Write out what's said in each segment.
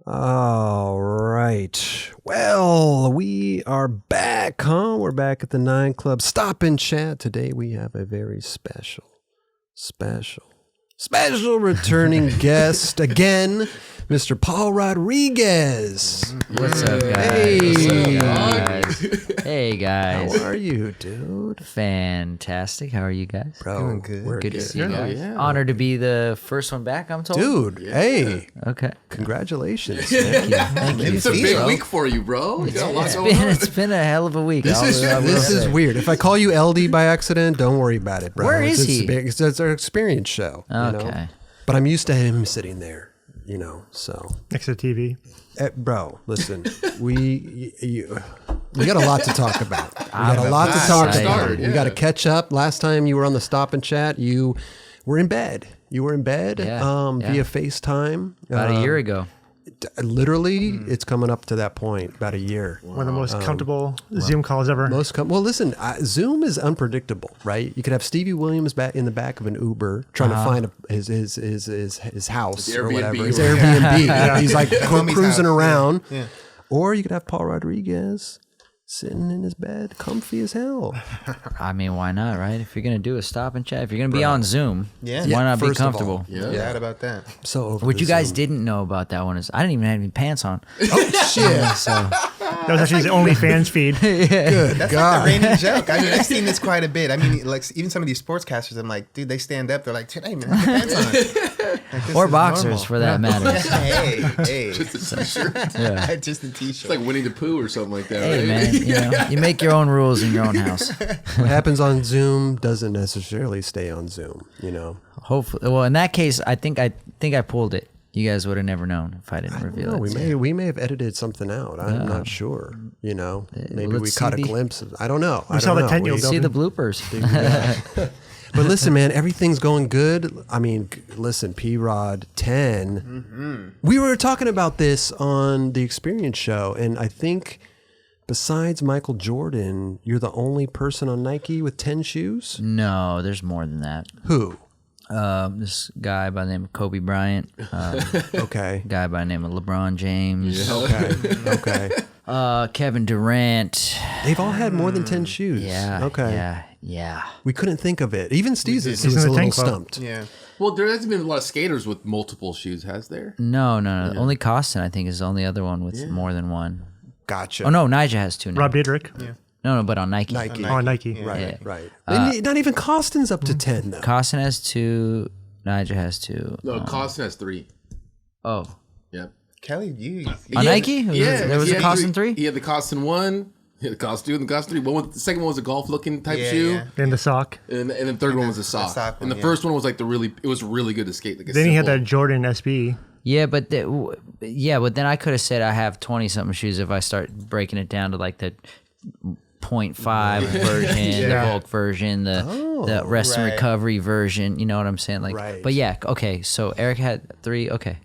All right. Well, we are back, huh? We're back at the 9 Club Stop and Chat. Today we have a very special returning guest again, Mr. Paul Rodriguez. What's up, guys? Hey. What's up, guys? Hey, guys. How are you, dude? Fantastic. How are you guys? Bro, doing good. we're Good to see you guys. Yeah. Honored to be the first one back, I'm told. Dude, hey, Okay. congratulations. Thank you. It's a big week for you, bro. You got a lot going on. It's been a hell of a week. This is weird. If I call you LD by accident, don't worry about it, bro. Where is he? It's our experience show. You know? Okay. But I'm used to him sitting there, so. Next to the TV. Bro, listen, we got a lot to talk about. We got a lot to talk about. We got to catch up. Last time you were on the Stop and Chat, you were in bed. You were in bed via FaceTime. About a year ago. Literally, it's coming up to that point, about a year. One of the most comfortable Zoom calls ever. Well, listen, Zoom is unpredictable, right? You could have Stevie Williams back in the back of an Uber trying to find his house or whatever, his Airbnb. He's like cruising around. Yeah. Or you could have Paul Rodriguez sitting in his bed, comfy as hell. I mean, why not, right? If you're going to do a Stop and Chat, if you're going to be on Zoom, why not be comfortable? Yeah, about that. So What you guys didn't know about that one is I didn't even have any pants on. Oh, shit. So That was actually his only fans feed. Good That's God. like the reigning joke. I mean, I've seen this quite a bit. I mean, like even some of these sportscasters, I'm like, dude, they stand up. They're like, hey, man, put your pants on. Like, this or is boxers normal. for that matter. Hey. Just a t-shirt. Yeah. Just a t-shirt. It's like Winnie the Pooh or something like that. Hey, right? man, you make your own rules in your own house. What happens on Zoom doesn't necessarily stay on Zoom, Hopefully, well, in that case, I think I pulled it. You guys would have never known if I didn't reveal it. We may have edited something out. I'm not sure. Maybe let's we caught a see glimpse of. I don't know. We saw the 10-year-old See the bloopers. But listen, man, everything's going good. I mean, listen, P-Rod 10. Mm-hmm. We were talking about this on the Experience show, and I think besides Michael Jordan, you're the only person on Nike with 10 shoes? No, there's more than that. Who? This guy by the name of Kobe Bryant. Okay. Guy by the name of LeBron James. Yeah. Okay. Kevin Durant. They've all had more than 10 shoes. Yeah. Okay. Yeah. We couldn't think of it. Even Steve's was in a the little tank club. stumped. Yeah. Well, there hasn't been a lot of skaters with multiple shoes, has there? No. Only Costin, I think, is the only other one with more than one. Gotcha. Oh, no, Nigel has two now. Rob Diedrich. Yeah. No, but on Nike. Nike. Oh, Nike. Yeah. Right. Not even Costin's up to 10, though. Costin has two. Nigel has two. No, Costin has 3. Oh. Yep. Kelly, you. On Nike? There was a Costin 3? He had the Costin 1, he had the Costin 2, and the Costin 3. The second one was a golf-looking type shoe. Yeah. And the sock. And the third one was a sock. sock one, And the yeah. first one was like it was really good to skate. Like Then he had that Jordan SB. Yeah, but then I could have said I have 20-something shoes if I start breaking it down to like the 0.5 version, the bulk version, the rest and right. recovery version. You know what I'm saying? Like, Right. But yeah, okay. So Eric had 3. Okay.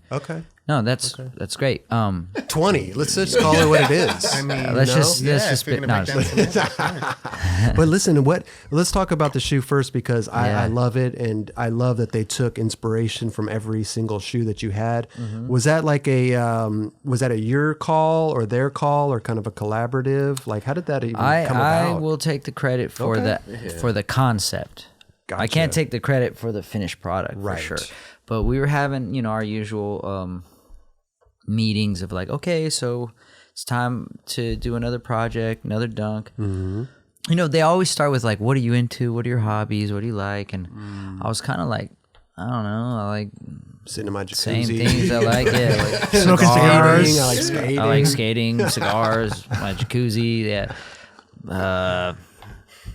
No, that's great. 20. Let's just call it what it is. I mean, Let's no? just if spit. you're No, gonna break down some of that, But listen, let's talk about the shoe first because Yeah. I love it, and I love that they took inspiration from every single shoe that you had. Mm-hmm. Was that like was that a your call or their call or kind of a collaborative? Like, how did that even come I about? will take the credit for for the concept. I Gotcha. can't take the credit for the finished product Right. for sure. But we were having, our usual meetings of like, okay, so it's time to do another project, another dunk. Mm-hmm. They always start with like, what are you into? What are your hobbies? What do you like? And I was kind of like, I don't know. I like Sitting in my same jacuzzi. things I like. Yeah, like Smoking cigars. cigars. I like skating. I like skating, cigars, my jacuzzi. Yeah.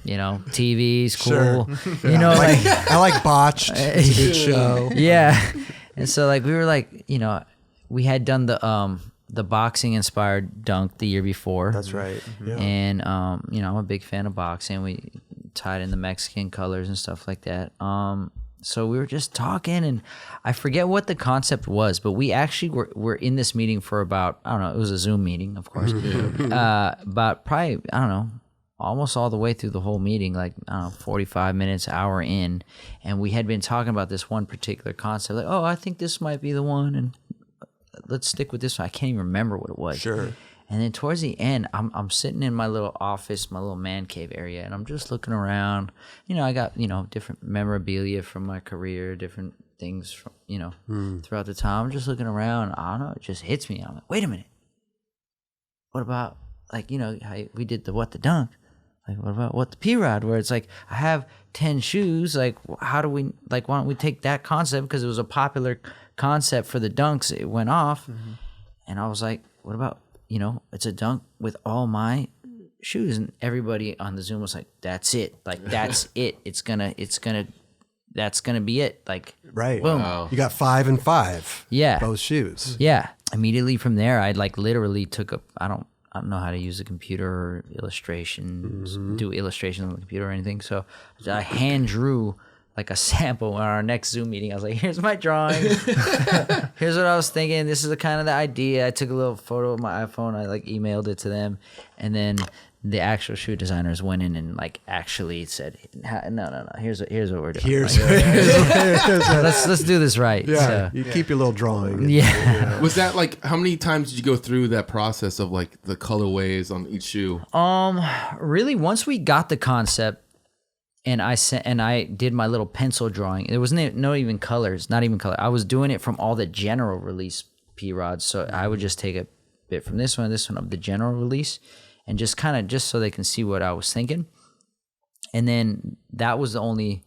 TV's cool. Sure. Like I like Botched. It's a good show. yeah. And so like we were like, we had done the boxing inspired dunk the year before. That's right. Yeah. And I'm a big fan of boxing. We tied in the Mexican colors and stuff like that. So we were just talking, and I forget what the concept was, but we actually were in this meeting for about, I don't know, it was a Zoom meeting, of course, about probably, I don't know, almost all the way through the whole meeting, like, I don't know, 45 minutes, hour in, and we had been talking about this one particular concept, like, oh, I think this might be the one, and let's stick with this one. I can't even remember what it was. Sure. And then towards the end, I'm sitting in my little office, my little man cave area, and I'm just looking around. You know, I got, you know, different memorabilia from my career, different things from, you know, throughout the time. I'm just looking around. I don't know, it just hits me. I'm like, wait a minute. What about, like, you know, how we did the what the dunk? Like, what about what the P-Rod? Where it's like, I have 10 shoes. Like, how do we, like, why don't we take that concept? Because it was a popular concept for the dunks. It went off. And I was like, what about, you know, it's a dunk with all my shoes. And everybody on the Zoom was like, that's it. Like, that's it. That's gonna be it. Like, Right. boom. Wow. You got 5 and 5. Yeah. Both shoes. Yeah. Immediately from there, I like literally took I don't know how to use a computer or illustrations, do illustrations on the computer or anything. So I hand drew like a sample on our next Zoom meeting. I was like, here's my drawing. Here's what I was thinking. This is the kind of the idea. I took a little photo of my iPhone. I like emailed it to them. And then the actual shoe designers went in and like actually said, no. Here's what we're doing. Let's do this right. Yeah. So, You keep your little drawing. yeah. Was that like, how many times did you go through that process of like the colorways on each shoe? Really, once we got the concept, and I did my little pencil drawing. There wasn't no even colors, not even color. I was doing it from all the general release P-rods. So I would just take a bit from this one of the general release, and just kind of just so they can see what I was thinking. And then that was the only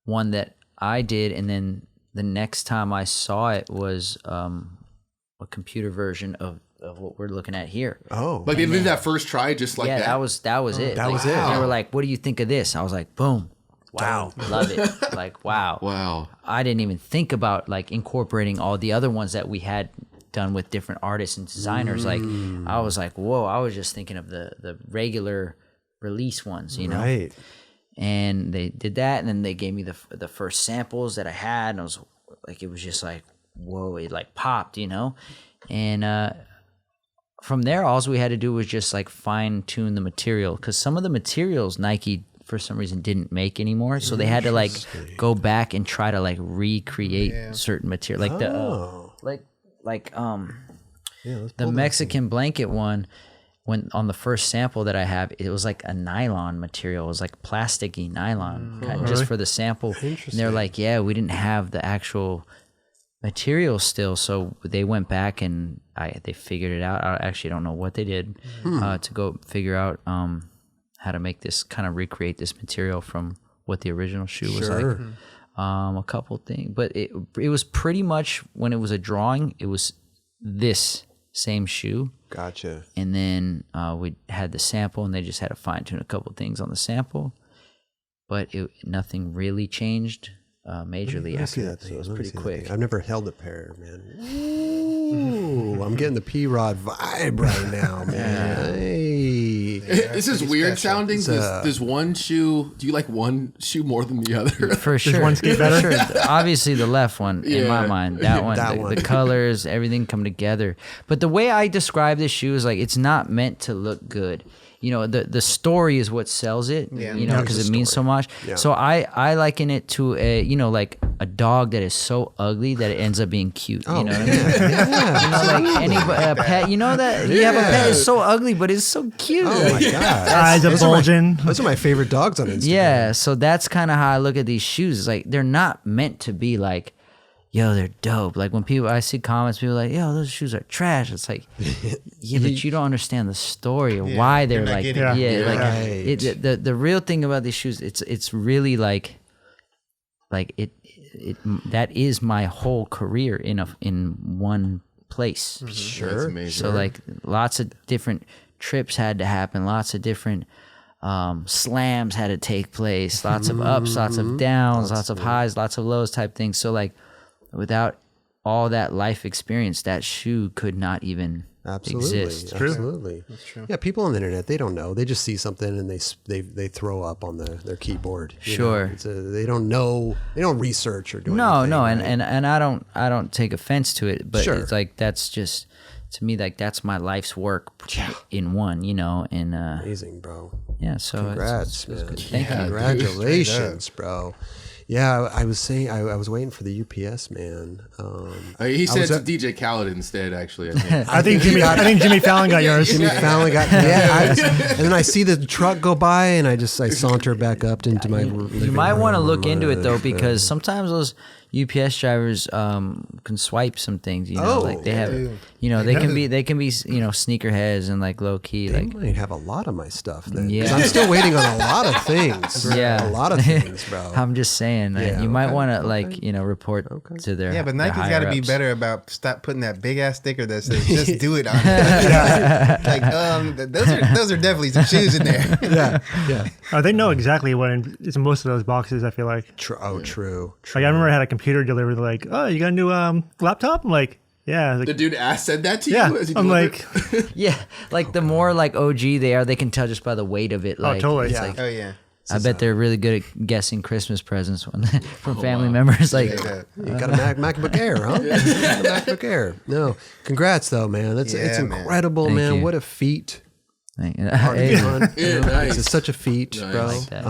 one that I did. And then the next time I saw it was a computer version of what we're looking at here. Oh. Like they did that first try, just like Yeah, that. that was it. That Like, was it. They were like, "What do you think of this?" I was like, "Boom, wow, love it!" Like, wow, Wow. I didn't even think about like incorporating all the other ones that we had done with different artists and designers. Like, I was like, "Whoa!" I was just thinking of the regular release ones, you know. Right. And they did that, and then they gave me the first samples that I had, and I was like, it was just like, whoa, it like popped, you know. And from there, all we had to do was just like fine tune the material, because some of the materials Nike for some reason didn't make anymore, so they had to like go back and try to like recreate certain material, like the Mexican blanket one. When on the first sample that I have, it was like a nylon material. It was like plasticky nylon, kind of just for the sample. And they're like, yeah, we didn't have the actual material still, so they went back and they figured it out. I actually don't know what they did to go figure out how to make this, kind of recreate this material from what the original shoe was like. A couple things, but it was pretty much, when it was a drawing, it was this same shoe. Gotcha. And then we had the sample, and they just had to fine tune a couple things on the sample, but nothing really changed majorly after that. So it was pretty quick. I've never held a pair, man. Ooh, I'm getting the P-Rod vibe right now, man. Hey. This is weird sounding. There's one shoe. Do you like one shoe more than the other? For sure. one skate better? For sure. Obviously, the left one, in my mind. That one, That the, one. the colors, everything come together. But the way I describe this shoe is like, it's not meant to look good. You know, the story is what sells it, you know, because it means so much. Yeah. So I liken it to a, you know, like a dog that is so ugly that it ends up being cute. You know what I mean? You know, like a pet, you know, that you have a pet is so ugly, but it's so cute. Oh my god. Eyes are bulging. Those are my favorite dogs on Instagram. Yeah, so that's kind of how I look at these shoes. It's like, they're not meant to be like, yo, they're dope. Like when I see comments, people are like, yo, those shoes are trash. It's like, yeah, but you don't understand the story of why they're not like, getting yeah, it. like Right. the real thing about these shoes, it's really like it that is my whole career in one place. Sure. That's amazing. So like lots of different trips had to happen, lots of different slams had to take place, lots of ups, lots of downs, lots of highs, lots of lows type things. So like without all that life experience, that shoe could not even exist. Absolutely. That's true. Yeah, people on the internet, they don't know. They just see something and they throw up on their keyboard. you know? Sure. They don't know. They don't research or do No, anything. Right? and I don't take offense to it, but Sure. it's like, that's just, to me, like that's my life's work in one, you know, and Amazing, bro. yeah, so Congrats, it's man. good. Thank you. Congratulations, bro. Yeah, I was saying I was waiting for the UPS man. He said to DJ Khaled instead. Actually, I think Jimmy Fallon got yours. Jimmy Fallon got and then I see the truck go by, and I saunter back up into my. You might want to look into it though, because sometimes those UPS drivers can swipe some things. You know, like they have, you know, they can be you know, sneakerheads and like low key. They like might have a lot of my stuff then. Yeah. 'Cause I'm still waiting on a lot of things. Yeah. A lot of things, bro. I'm just saying, Yeah, you might okay, want to like, you know, report to their. Yeah, but their Nike's got to be higher-ups. better about stop putting that big ass sticker that says "just do it" on it. Like, those are definitely some shoes in there. Yeah. They know exactly what is in most of those boxes. I feel like. True. Like I remember I had a computer delivered. Like, oh, you got a new laptop? I'm like, yeah. Like, the dude said that to you. yeah. As he I'm delivered like, Yeah, like the more like OG they are, they can tell just by the weight of it. Like, totally. it's Yeah. like, Oh yeah. I bet they're really good at guessing Christmas presents from family members. Like, You got a MacBook Air, huh? You got a MacBook Air. No, congrats though, man. It's man. incredible, Thank man. you. What a feat. hey, You know, nice. It's such a feat, Nice. bro. I like that.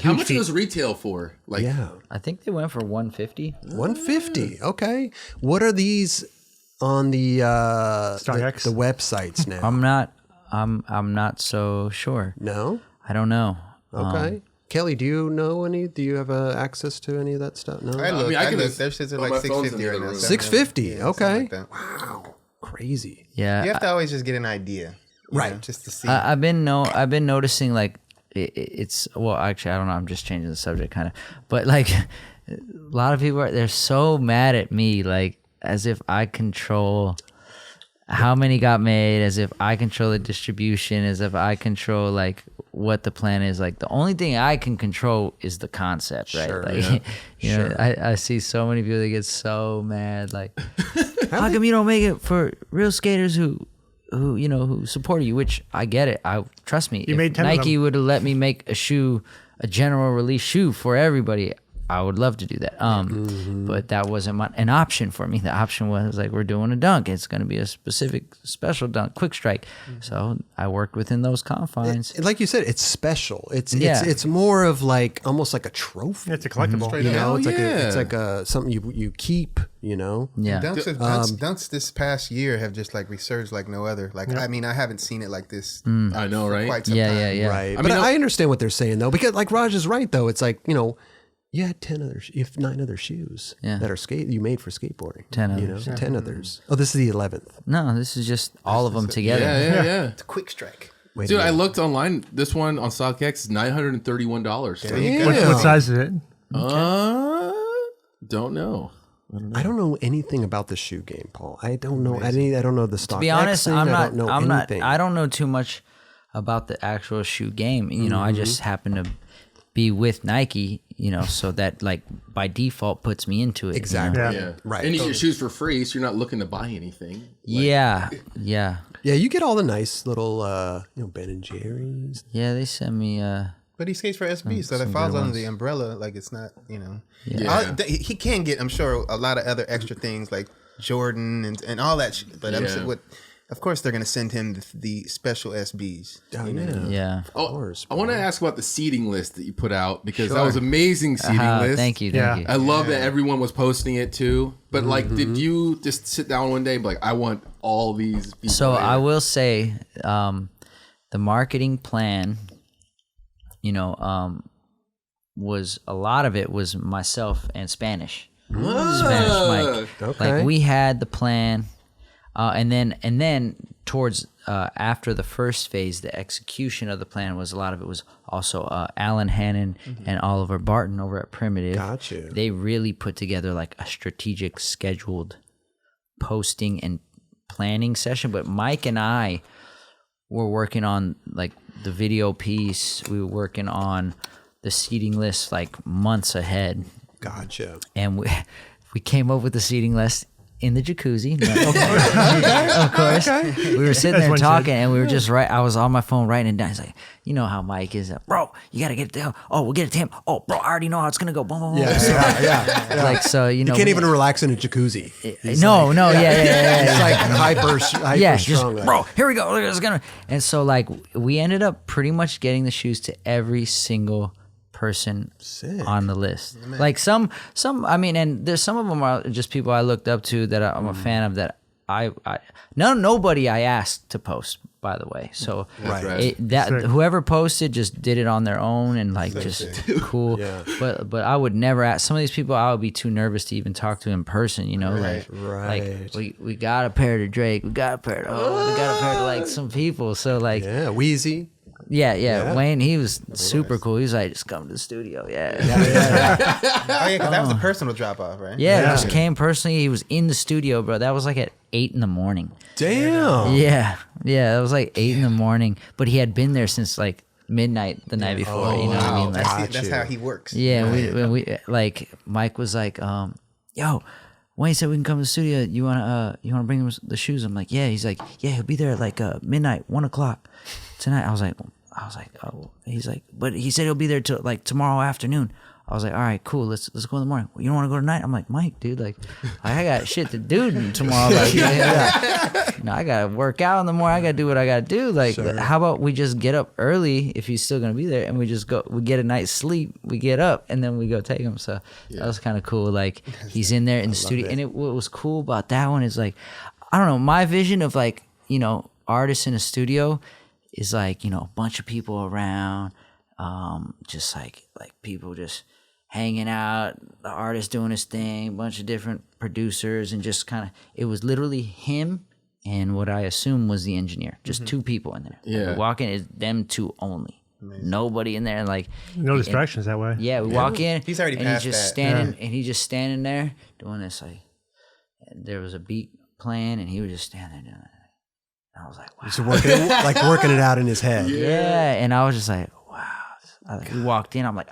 How much does retail for? Like, Yeah, I think they went for 150. 150. Okay, what are these on the StockX? the websites now? I'm not so sure. No. I don't know. Okay. Kelly, do you know any? Do you have access to any of that stuff? No. I looked. mean, I I can looked. just- Their shits are oh, like my phone's 650 in the right other now. room. 650. Yeah, something Okay. like that. Wow. Crazy. Yeah, You have to always just get an idea, you Right. know, just to see. I've been noticing like it's well, actually I don't know, I'm just changing the subject kind of, but like a lot of people they're so mad at me, like as if I control how many got made, as if I control the distribution, as if I control like what the plan is. Like the only thing I can control is the concept, right? Sure, Like you know, I see so many people that get so mad, like how come you don't make it for real skaters who you know, who support you, which I get it. Trust me. You if made 10 of Nike them. would have let me make a general release shoe for everybody, I would love to do that. But that wasn't an option for me. The option was like, we're doing a dunk. It's going to be a specific special dunk, quick strike. So I worked within those confines. Like you said, it's special. It's Yeah. it's more of like almost like a trophy. it's a collectible. You know, Hell it's like yeah. it's like a something you keep. You know. Yeah. Dunks this past year have just like resurged like no other. Like I mean, I haven't seen it like this. I know, right? Quite some Yeah, time. yeah. Right. I But mean, I understand what they're saying though, because like Raj is right though. It's like, you know, you had 9 other shoes Yeah. that are you made for skateboarding. 10 You know, others, 10 others. Oh, this is the 11th. No, this is just all of them together. Yeah. It's a quick strike. Wait a Dude, I minute. looked online. This one on StockX is $931. Damn. What size is it? Don't know. I don't know anything about the shoe game, Paul. I don't know any. I don't know the stock. To be honest, I'm not. I don't know anything. I don't know too much about the actual shoe game. You know, I just happen to be with Nike. You know, so that like by default puts me into it. Exactly. Yeah. Yeah. Right. And you get shoes for free, so you're not looking to buy anything. Yeah, yeah, Yeah, you get all the nice little, Ben and Jerry's. yeah. They sent me. But he skates for SB, so that some falls good under ones. the umbrella. Like it's not, you know. Yeah. He can get, I'm sure, a lot of other extra things like Jordan and all that shit. But I'm Yeah. sure of course they're gonna send him the special SBs. Oh, you know? Yeah. Oh, course, I want to ask about the seating list that you put out because that was amazing seating list. Thank you. Yeah. Thank you. I love that everyone was posting it too. But like, did you just sit down one day and be like, I want all these people? So here? I will say, the marketing plan, you know, was a lot of it was myself and Spanish Mike. Okay. Like we had the plan, and then towards after the first phase, the execution of the plan was a lot of it was also Alan Hannon and Oliver Barton over at Primitive. Got you. They really put together like a strategic, scheduled posting and planning session. But Mike and I were working on like the video piece. We were working on the seating list like months ahead. Gotcha. And we came up with the seating list in the jacuzzi. Of course. We were sitting there one talking, and we were just I was on my phone writing it down. He's like, you know how Mike is, bro. You gotta get it down. Oh, we'll get it to him. Oh, bro, I already know how it's gonna go. Boom, boom, boom. Yeah. Like so, you know. You can't even relax in a jacuzzi. No, yeah. It's like hyper Yeah, just strong. bro. Here we go. Look, it's gonna. And so like we ended up pretty much getting the shoes to every single person Sick. on the list. Like some I mean, and there's some of them are just people I looked up to that I'm a fan of that nobody I asked to post, by the way. So Right. whoever posted just did it on their own and like just cool. Yeah. But I would never ask some of these people. I would be too nervous to even talk to in person. You know, like we got a pair to Drake. We got a pair to we got a pair to like some people. So like Wheezy. Yeah. Wayne, he was super cool. He was like, just come to the studio. Oh yeah, because that was a personal drop off, right? Yeah, just came personally. He was in the studio, bro. That was like at 8 a.m. Damn. Yeah, that was like 8 a.m. But he had been there since like midnight the night before. You know what I mean? Like, That's how he works. yeah, we like Mike was like, yo, Wayne said we can come to the studio. You wanna bring him the shoes? I'm like, yeah. He's like, yeah, he'll be there at like midnight, 1 o'clock tonight. I was like, oh. He's like, but he said he'll be there till like tomorrow afternoon. I was like, all right, cool. Let's go in the morning. You don't want to go tonight? I'm like, Mike, dude, like, I got shit to do tomorrow. Like, I gotta work out in the morning. I gotta do what I gotta do. Like, how about we just get up early if he's still gonna be there, and we just go. We get a night's sleep. We get up, and then we go take him. So that was kind of cool. Like, he's in there in the studio, and what was cool about that one is like, I don't know, my vision of like, artists in a studio is like, a bunch of people around, just like people just hanging out, the artist doing his thing, a bunch of different producers, and just kind of, it was literally him and what I assume was the engineer, just two people in there. Yeah. We walk in, it's them two only. Amazing. Nobody in there, like no distractions that way. Yeah, we walk in, he's already and past he's just that. standing, and he's just standing there doing this, like, and there was a beat playing, and he was just standing there doing it. I was like, wow. Just working it out in his head. Yeah. And I was just like, wow. We walked in. I'm like,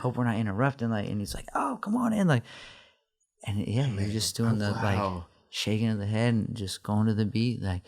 hope we're not interrupting. Like, and he's like, oh, come on in. Like, and yeah, you're just doing the like shaking of the head and just going to the beat. Like,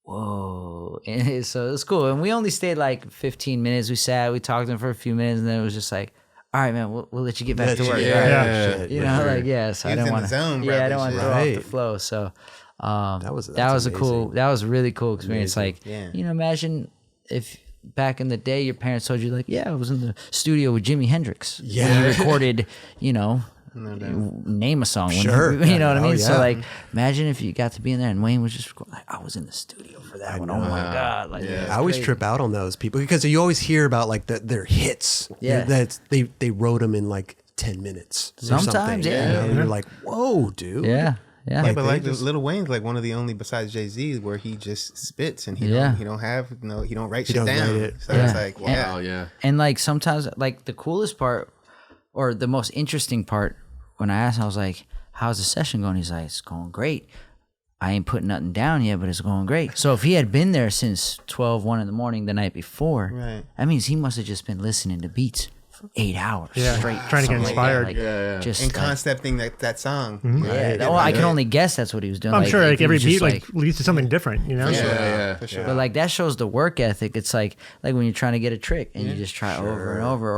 whoa. And so it was cool. And we only stayed like 15 minutes. We sat, we talked to him for a few minutes, and then it was just like, all right, man, we'll let you get back to work. Yeah. You know, like, so I didn't want to. Yeah, I don't want to throw off the flow. So. That was a really cool experience. Amazing. Like, imagine if back in the day your parents told you like, yeah, I was in the studio with Jimi Hendrix. Yeah. When he recorded, name a song. Sure. You know what I mean? Yeah. So like, imagine if you got to be in there and Wayne was just like, I was in the studio for that one. Oh my God. Like, I always trip out on those people because you always hear about like their hits. Yeah. That they wrote them in like 10 minutes. Sometimes, And you're like, whoa, dude. Yeah. Yeah, but like Lil Wayne's like one of the only besides Jay-Z where he just spits and he don't write shit down. So it's like And like sometimes like the coolest part or the most interesting part when I asked him, I was like, how's the session going? He's like, it's going great. I ain't putting nothing down yet, but it's going great. So if he had been there since 1 in the morning the night before, that means he must have just been listening to beats 8 hours straight, trying to get inspired. Like just and concepting that song. Mm-hmm. I can only guess that's what he was doing. I'm sure like every beat leads to something different, For sure. But like that shows the work ethic. It's like when you're trying to get a trick and you just try over and over,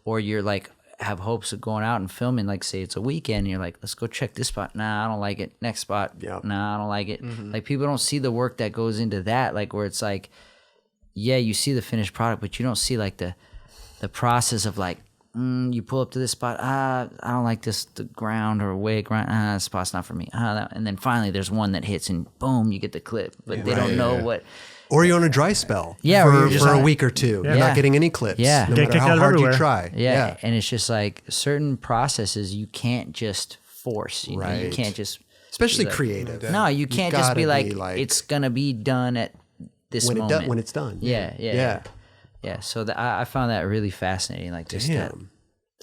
or you're like have hopes of going out and filming. Like say it's a weekend, and you're like, let's go check this spot. Nah, I don't like it. Next spot. Nah, I don't like it. Mm-hmm. Like people don't see the work that goes into that. Like where it's like, yeah, you see the finished product, but you don't see like the process of like, you pull up to this spot, I don't like the ground or way ground, this spot's not for me. And then finally there's one that hits and boom, you get the clip. But they don't know what. Or you're on a dry spell for a week or two. You're not getting any clips. Yeah. No matter how hard you try. Yeah. And it's just like certain processes you can't just force. You know? You can't just. Especially creative. No, you can't just be like, it's going to be done at this moment. When it's done. Yeah, so I found that really fascinating. Like just that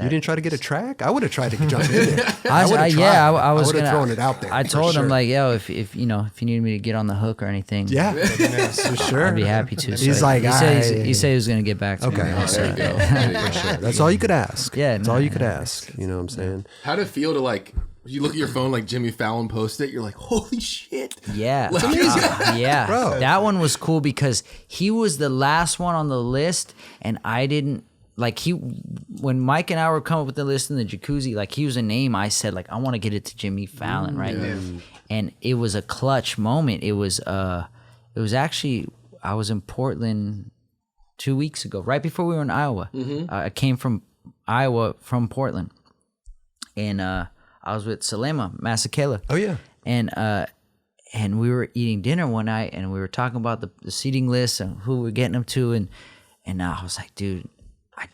you didn't try to get a track? I would have tried to jump in there. I was gonna thrown it out there. I told him like, yo, if you needed me to get on the hook or anything, for sure, I'd be happy to. He's so like, he said he was gonna get back to me. Okay, for sure. That's all you could ask. Yeah, that's all you could ask. You know what I'm saying? How'd it feel to like? You look at your phone like Jimmy Fallon posted it. You're like, holy shit! Yeah, it's amazing. Yeah, bro. That one was cool because he was the last one on the list, and I didn't like when Mike and I were coming up with the list in the jacuzzi. Like he was a name. I said like I want to get it to Jimmy Fallon, right? Yeah. And it was a clutch moment. It was actually I was in Portland 2 weeks ago, right before we were in Iowa. I came from Iowa, from Portland, and I was with Selena Masakela. Oh yeah. And we were eating dinner one night, and we were talking about the seating list and who we're getting them to, and I was like, dude, I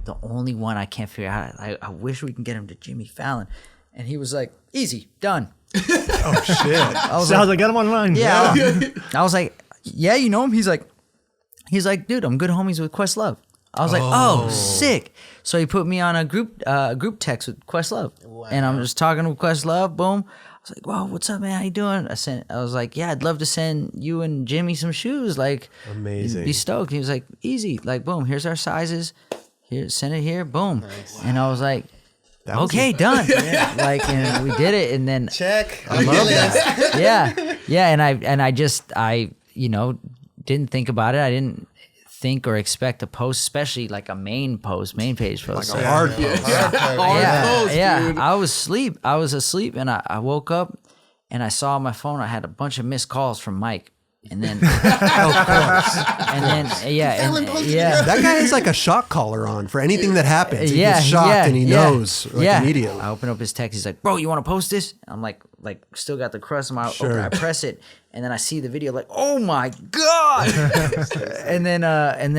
the only one I can't figure out. I wish we can get him to Jimmy Fallon, and he was like, easy, done. Oh shit. I was Sounds like got him online. yeah. I was like, yeah, you know him? He's like, dude, I'm good homies with Questlove. I was like, oh, sick. So he put me on a group text with Questlove, and I'm just talking with Questlove. Boom. I was like, "Whoa, what's up, man? How you doing?" I was like, "Yeah, I'd love to send you and Jimmy some shoes. Like, amazing. Be stoked." He was like, "Easy. Like, boom. Here's our sizes. Here, send it here. Boom." Nice. And I was like, "Okay, done." Like, and we did it, and then Check. I love that. Yeah. And I didn't think about it. I didn't think or expect a post, especially like a main page post. Like a hard post. Yeah. I was asleep, and I woke up and I saw on my phone I had a bunch of missed calls from Mike. And then, of course. And then, that guy is like a shock collar on for anything that happens. He gets shocked and he knows immediately. I open up his text. He's like, "Bro, you want to post this?" I'm like still got the crust on my open. I press it, and then I see the video. Like, oh my god! and then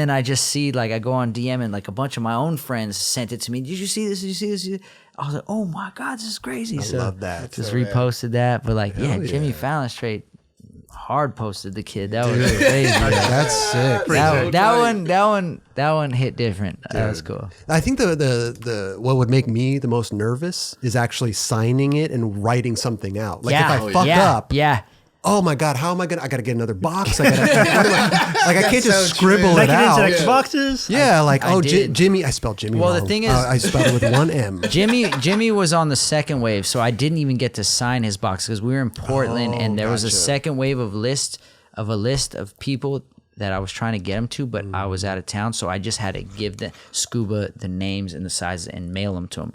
I just see, like, I go on DM, and like a bunch of my own friends sent it to me. Did you see this? Did you see this? I was like, oh my god, this is crazy. I love that. Just reposted that, but like, Jimmy Fallon straight hard posted the kid. That was crazy. That's sick. That one hit different. Dude. That was cool. I think the what would make me the most nervous is actually signing it and writing something out. Like if I fuck up. Yeah. Oh my god, how am I gonna? I gotta get another box. I can't just scribble Like it out. X boxes. Yeah, like Jimmy. I spelled Jimmy wrong. Well, the thing is, I spelled it with one M. Jimmy was on the second wave, so I didn't even get to sign his box because we were in Portland, and there was a second wave of a list of people that I was trying to get him to, but I was out of town, so I just had to give the Scuba the names and the sizes and mail them to him.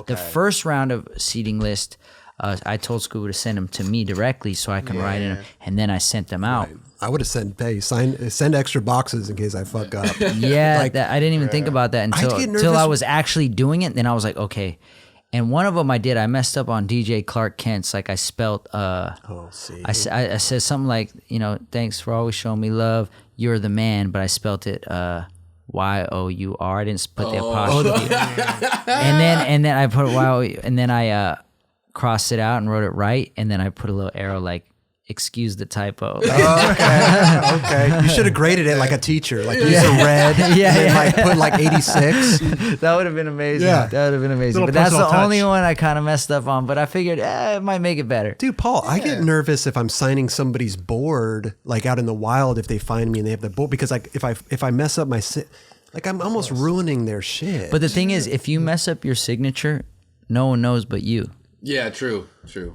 The first round of seating list. I told Scuba to send them to me directly so I can write in them, and then I sent them out. Right. I would have send extra boxes in case I fuck up. Yeah, I didn't even think about that until I was actually doing it. Then I was like, okay. And one of them I did. I messed up on DJ Clark Kent's. Like I spelled. I said something like, thanks for always showing me love. You're the man, but I spelled it YOUR. I didn't put the apostrophe. And then I put YOU, and then I crossed it out and wrote it right, and then I put a little arrow like, excuse the typo. Okay. You should have graded it like a teacher, like use a red, and like put like 86. That would have been amazing. Yeah. That would have been amazing. Little But that's the touch. only one I kind of messed up on, but I figured it might make it better. Dude, Paul, I get nervous if I'm signing somebody's board, like out in the wild, if they find me and they have the board, because like if I mess up my like I'm almost ruining their shit. But the thing is, if you mess up your signature, no one knows but you. Yeah, true.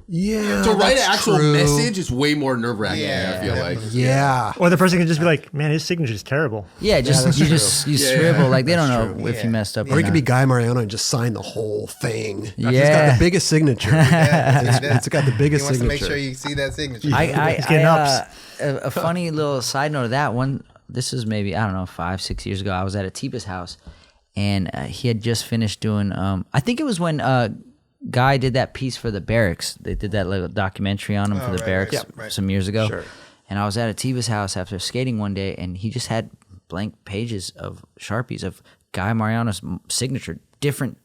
Yeah. To write an actual message is way more nerve wracking. I feel like. Yeah. Or the person can just be like, man, his signature is terrible. Yeah, you scribble. Like they don't know if you messed up. Or you could be Guy Mariano and just sign the whole thing. Yeah. It's got the biggest signature. It's got the biggest He wants signature. to make sure you see that signature. A funny little side note of that one. This was maybe, I don't know, 5-6 years ago. I was at Atiba's house, and he had just finished doing. I think it was when Guy did that piece for the Barracks. They did that little documentary on him for the Barracks some years ago. Sure. And I was at Atiba's house after skating one day, and he just had blank pages of Sharpies of Guy Mariano's signature, different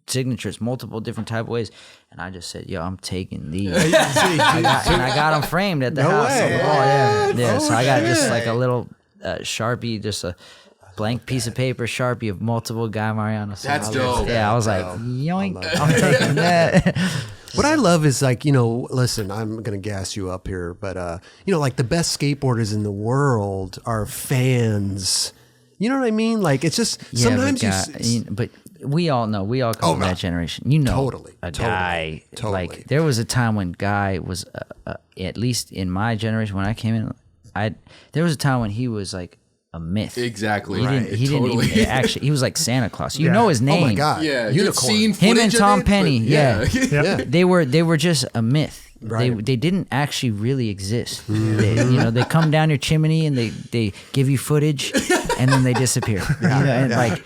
signatures, multiple different type of ways. And I just said, yo, I'm taking these. And I got them framed at the house on the wall. Yeah. So I got just like a little Sharpie, just a blank piece of paper, Sharpie of multiple Guy Mariano. That's dope. I was like, yoink, I'm taking that. What I love is like, listen, I'm going to gas you up here, but, like the best skateboarders in the world are fans. You know what I mean? Like, it's just sometimes but we all know, we all come from that generation. Guy. Like, there was a time when Guy was, at least in my generation, when I came in, there was a time when he was like a myth. Exactly. He didn't even actually. He was like Santa Claus. You know his name. Oh my god. Yeah. Unicorn. Him and Tom Penny. Yeah. Yeah. They were just a myth. they didn't actually really exist. They, they come down your chimney and they give you footage and then they disappear. Like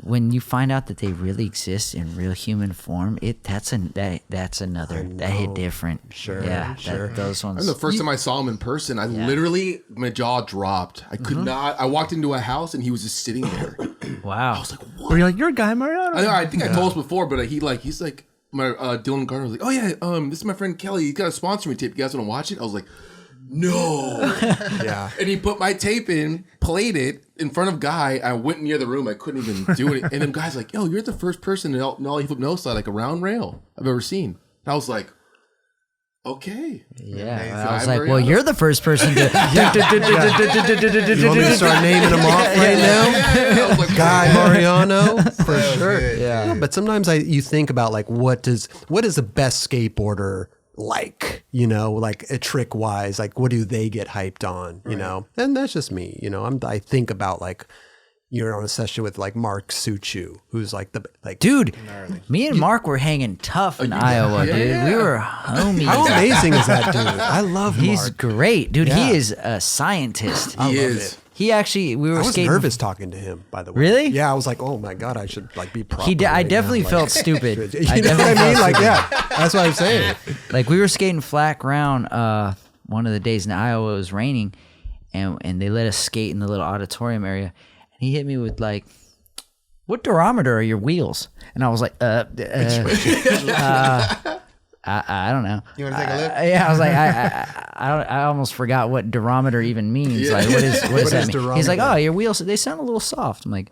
when you find out that they really exist in real human form, that's another that hit different. Sure, yeah, sure. Those ones. And the first time I saw him in person, I literally, my jaw dropped. I could not. I walked into a house and he was just sitting there. Wow. I was like, what? Were you like, you're Guy Mariano? I think I told us before, but he's like, my Dylan Gardner was like, oh yeah, this is my friend Kelly. He's got a sponsor me tape. You guys want to watch it? I was like, no. Yeah. And he put my tape in, played it in front of Guy. I went near the room. I couldn't even do it. And then Guy's like, yo, you're the first person in Nollie flip no slide, like a round rail I've ever seen. And I was like, okay. Yeah. I was like, well, you're the first person to. You want me to start naming them off right now? I was like, Guy Mariano, for sure. good. Yeah. But sometimes you think about like what is the best skateboarder like, like a trick wise, like what do they get hyped on, and that's just me, I think about like you're on a session with like Mark Suciu, who's like dude, me and Mark were hanging tough in Iowa, dude. yeah. We were homies. how amazing is that dude? I love Mark. He's great, dude. Yeah. He is a scientist. he is. He actually, we were I was skating. nervous talking to him, by the way. Really? Yeah, I was like, oh my god, I should like be proper. I definitely felt stupid. You know what I mean? Like, yeah, that's what I'm saying. Like we were skating flat ground one of the days in Iowa. It was raining, and they let us skate in the little auditorium area. And he hit me with like, "What durometer are your wheels?" And I was like, I don't know. You want to take a look? Yeah, I was like, I almost forgot what durometer even means. Like, what does that mean? He's like, oh, your wheels, they sound a little soft. I'm like,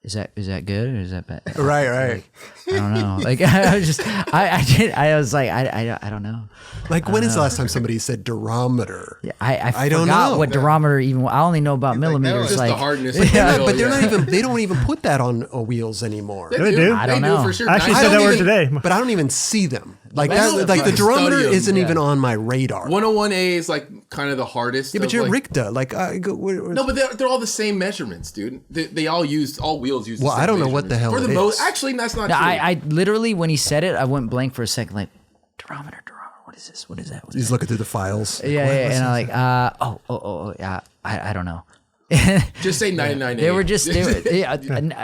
is that good or is that bad? Right. I don't know. Like, I was just, I was like, I don't know. Like, when is the last time somebody said durometer? Yeah, I don't forgot know. what durometer even. I only know about millimeters. Just Like, the hardness. But they're not even. They don't even put that on wheels anymore. They do. I don't They know. do for sure. I actually I said don't that word even- today. But I don't even see them. Like That's that. Like the fucking durometer study 'em. isn't even on my radar. 101A is like kind of the hardest. Yeah, but of, you're like, Richter. Like, No, but they're all the same measurements, dude. They all wheels use. Well, the same I don't know what the hell For the it most, is. actually, that's not No, true. I literally, when he said it, I went blank for a second. Like, durometer. What is this? What is that? What is he's looking through the files. Yeah, and I'm like, yeah, I don't know. Just say 99A. They were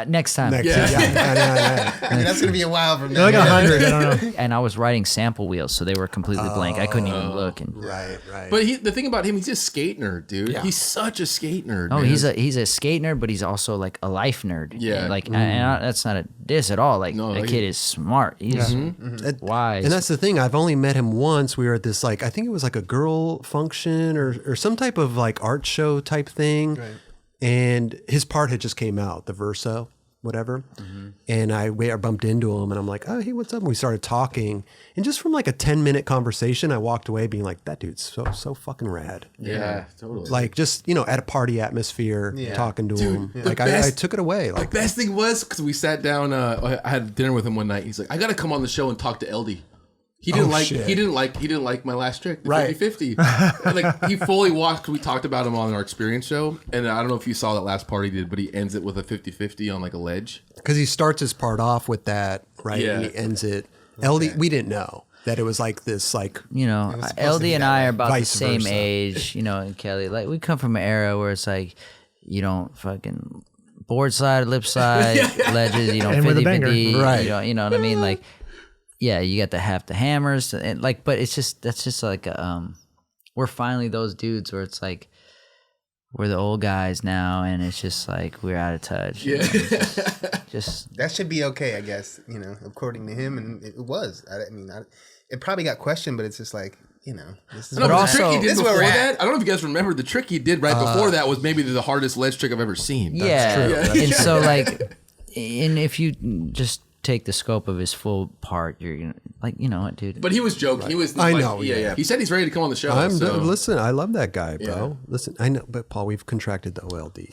next time. Next, Yeah. yeah. I mean, that's gonna be a while from now. They're like 100. I don't know. And I was riding sample wheels, so they were completely blank. I couldn't even look. And Right. But the thing about him, he's a skate nerd, dude. Yeah. He's such a skate nerd. oh, man. he's a skate nerd, but he's also like a life nerd. Yeah. And, like that's not a diss at all. Like No, the he- kid is smart. He's wise. And that's the thing. I've only met him once. We were at this I think it was like a girl function or some type of like art show type thing. Right. And his part had just came out, the verso, whatever. And I bumped into him and I'm like, oh, hey, what's up? And we started talking. And just from like a 10-minute conversation, I walked away being like, that dude's so fucking rad. Yeah, totally. Like just, at a party atmosphere, talking to him. Like I took it away. Like, the best thing was because we sat down. I had dinner with him one night. He's like, I got to come on the show and talk to LD. He didn't like my last trick, the Right. 50-50. Like he fully watched. We talked about him on our experience show, and I don't know if you saw that last part he did, but he ends it with a 50-50 on like a ledge. because he starts his part off with that, right? Yeah. And he ends it. LD, we didn't know that it was like this, like, supposed to LD be and that I way. are about Vice the same versa. age, and Kelly. Like we come from an era where it's like you don't fucking board side, lip side, ledges. You don't And with a 50-50. banger. Right. You know what I mean? Like, yeah, you got the hammers and like, but that's just like we're finally those dudes where it's like we're the old guys now, and it's just like we're out of touch. Yeah. Just That should be okay, I guess. According to him, and it was. It probably got questioned, but it's just like this is. No, But but also- the trick he did This is where before we're at. that, I don't know if you guys remember, the trick he did right before that was maybe the hardest ledge trick I've ever seen. yeah. true. And so like, and if you just take the scope of his full part, you're gonna like, you know what, dude. But he was joking. He was. I like, know, Yeah, yeah. yeah. He said he's ready to come on the show. listen, I love that guy, bro. Yeah. Listen, I know, but Paul, we've contracted the OLD.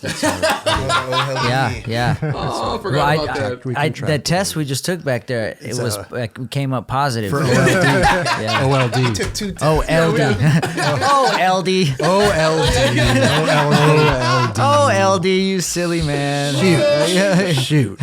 Yeah. Oh, I forgot Well, about that. We that contracted test we just took back there, it was like, came up positive. for OLD. Yeah. OLD. Took 2 Oh, LD. Oh, LD. OLD. Oh, LD, you silly man. Shoot.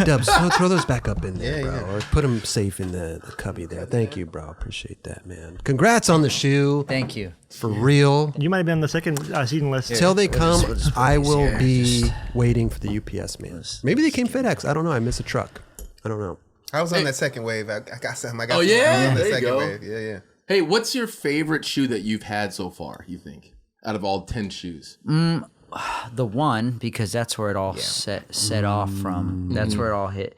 Dubs, throw those back up in there, Yeah, bro. yeah. Or put them safe in the cup. Cubby there. Thank you, bro. Appreciate that, man. Congrats on the shoe. Thank you. For real. You might have been on the second season list. Till they come, I will be waiting for the UPS man. Maybe they came FedEx. I don't know. I missed a truck. I don't know. I was on that second wave. I got something. I got Oh, something. yeah? I was on the There you second go. wave. Yeah. Hey, what's your favorite shoe that you've had so far, you think, out of all 10 shoes? The one, because that's where it all set off from. That's where it all hit.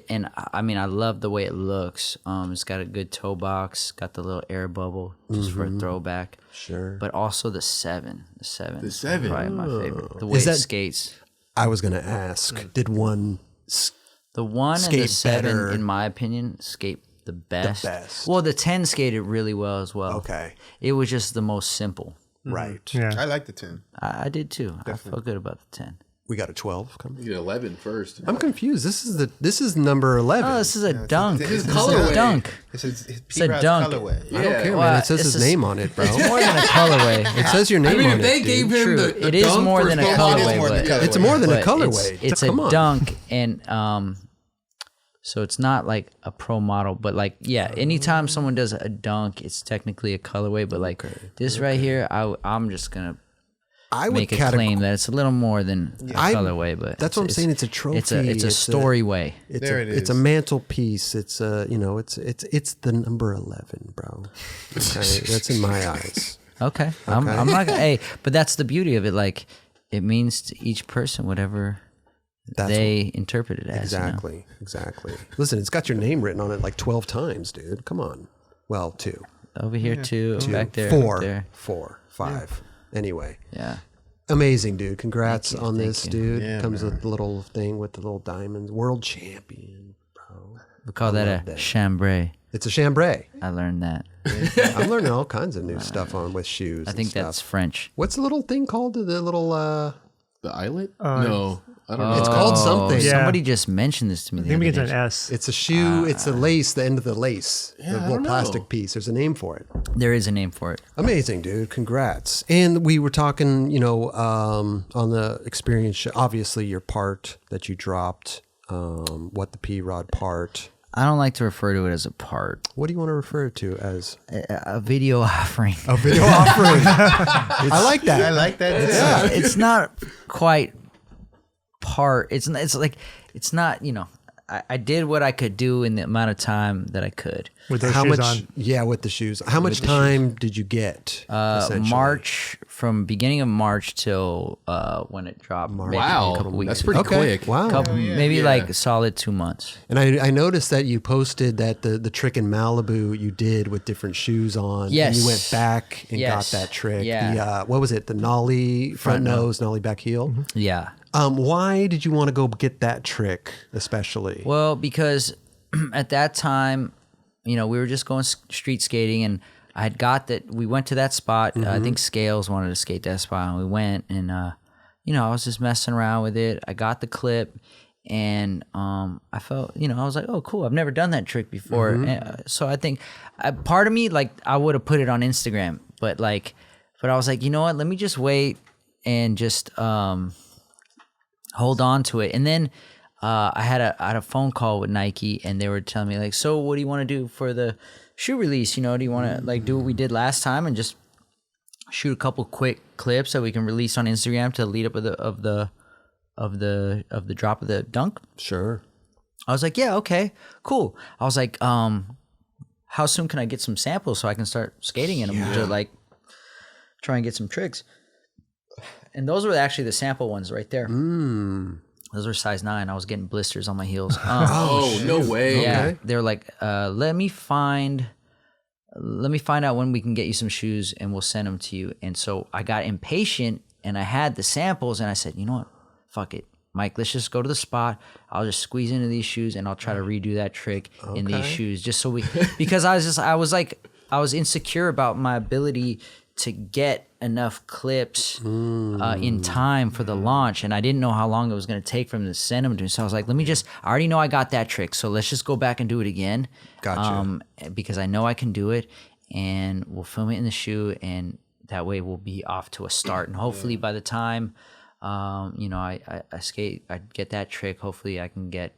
And I mean, I love the way it looks. It's got a good toe box, got the little air bubble just for a throwback. Sure. But also the 7. The 7. The 7. Probably my favorite. The way Is it that- skates. I was going to ask, did one The 1 and skate the 7, better? in my opinion, skate the best. best. Well, the 10 skated really well as well. Okay. It was just the most simple. Right. Yeah. I like the 10. I did too. I felt good about the 10. We got a 12 coming. You get 11 first. I'm confused. This is number 11. Oh, this is a dunk. it's This is a colorway. dunk. It's a a dunk. colorway. I don't care, Well, man. It says it's his a- name on it, bro. It's more than a colorway. It says your name I mean, on if it. they dude. gave him True. the It is dunk more for than a full colorway, body, more than a but colorway. It's more than a but colorway. It's Come a on. dunk, and so it's not like a pro model, but like anytime someone does a dunk, it's technically a colorway. But like this right here, I'm just gonna I would make a claim that it's a little more than a colorway. But that's what I'm saying. It's a trophy. It's a story way. It's a mantelpiece. It's a it's the number 11, bro. Okay, that's in my eyes. Okay. I'm not gonna. Hey, but that's the beauty of it. Like it means to each person whatever they interpret it as. Exactly. Listen, it's got your name written on it like 12 times, dude. Come on. Well, 2. Over here too, back there, 4, up there. 4, 5. Anyway. Yeah. Amazing, dude. Congrats on this, you. dude. Yeah, Comes with the little thing with the little diamonds. World champion, bro. We call that a chambray. It's a chambray. I learned that. I'm learning all kinds of new stuff on with shoes. I think that's French. What's the little thing called? The little The eyelet? No, I don't know. It's called something. Yeah. Somebody just mentioned this to me. I The think it other begins with day. an S. It's a shoe. It's a lace. The end of the lace. the I little don't know. plastic piece. There's a name for it. There is a name for it. Amazing, dude. Congrats. And we were talking, on the experience show, obviously your part that you dropped, what the P-Rod part. I don't like to refer to it as a part. What do you want to refer to as? A video offering. A video offering. I like that. I like that. It's not quite part. It's not. I did what I could do in the amount of time that I could. With those How shoes much? on. Yeah, with the shoes. How much time did you get? essentially? March, from beginning of March till when it dropped. maybe a Wow, couple weeks that's ago. pretty quick. Wow. Maybe like a solid 2 months. And I noticed that you posted that the trick in Malibu you did with different shoes on. Yes. And you went back and Yes. got that trick. Yeah. The, what was it? The Nollie front nose, Nollie back heel. Yeah. Why did you want to go get that trick especially? Well, because at that time, we were just going street skating, and I had got that. We went to that spot. I think Scales wanted to skate that spot, and we went. And I was just messing around with it. I got the clip, and I felt, I was like, oh, cool. I've never done that trick before. And, so I think part of me, like, I would have put it on Instagram, but I was like, you know what? Let me just wait and just hold on to it. And then I had a phone call with Nike, and they were telling me like, so what do you want to do for the shoe release? Do you want to do what we did last time and just shoot a couple quick clips that we can release on Instagram to lead up of the drop of the dunk? Sure. I was like, yeah, okay, cool. I was like, how soon can I get some samples so I can start skating in them to try and get some tricks? And those were actually the sample ones right there. Those were size 9. I was getting blisters on my heels. Oh, no way. Yeah, Okay. they're like, let me find out when we can get you some shoes, and we'll send them to you. And so I got impatient, and I had the samples, and I said, you know what, fuck it, Mike, let's just go to the spot. I'll just squeeze into these shoes, and I'll try to redo that trick in these shoes, just so because I was insecure about my ability to get enough clips in time for the launch, and I didn't know how long it was going to take for them to send them to me. So I was like, I already know I got that trick, so let's just go back and do it again. Gotcha. Because I know I can do it, and we'll film it in the shoe, and that way we'll be off to a start. And hopefully by the time, I skate, I get that trick, hopefully I can get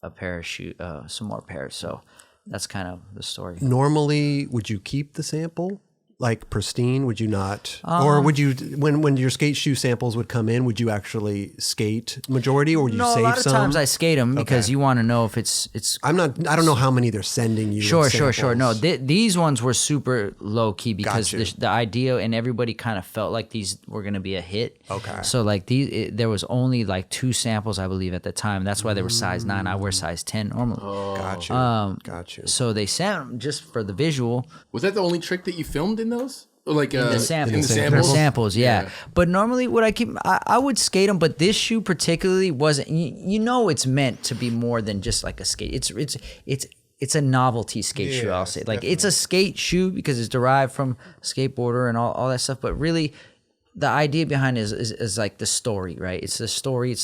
a pair of some more pairs. So that's kind of the story. Normally, would you keep the sample? Like pristine, would you not? Or would you, when your skate shoe samples would come in, would you actually skate majority, or would you save some? No, a lot of times I skate them because you want to know if it's. I don't know how many they're sending you. Sure. No, these ones were super low key because Gotcha. the idea and everybody kind of felt like these were going to be a hit. Okay. So like there was only like 2 samples, I believe, at the time. That's why they were size 9. I wear size 10 normally. Gotcha. So they sent them just for the visual. Was that the only trick that you filmed in those? Or like The samples. In the samples? Samples, yeah. But normally what I would skate them, but this shoe particularly wasn't, you know, it's meant to be more than just like a skate. It's a novelty skate shoe, I'll say. Like it's a skate shoe because it's derived from skateboarder and all that stuff. But really the idea behind it is like the story, right? It's the story.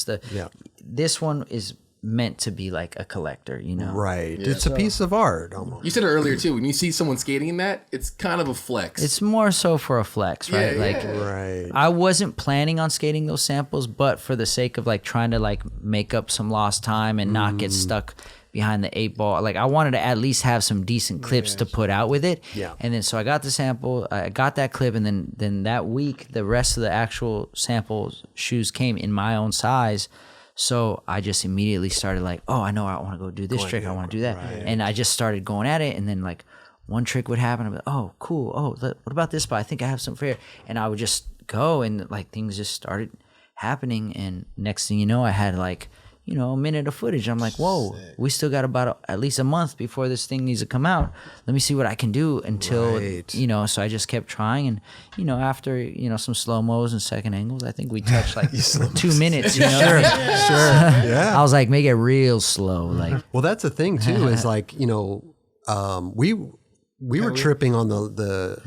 This one is meant to be like a collector, you know? Right. Yeah. It's a piece of art almost. You said it earlier too. When you see someone skating in that, it's kind of a flex. It's more so for a flex, right? Right. I wasn't planning on skating those samples, but for the sake of like trying to like make up some lost time and not get stuck behind the 8 ball, like I wanted to at least have some decent clips to put out with it. Yeah. And then so I got the sample, I got that clip, and then that week the rest of the actual samples shoes came in my own size. So I just immediately started like, oh, I know I want to go do this trick. I want to do that. Right. And I just started going at it. And then like one trick would happen. I'd be like, oh, cool. Oh, what about this spot? I think I have some fair. And I would just go and like things just started happening. And next thing you know, I had like, you know, a minute of footage. I'm like, whoa, we still got about at least a month before this thing needs to come out. Let me see what I can do until, you know, so I just kept trying. And, you know, after, you know, some slow-mos and second angles, I think we touched like 2 minutes, you know? Sure. Yeah. I was like, make it real slow. Like, Well, that's the thing too, is like, you know, we were tripping on the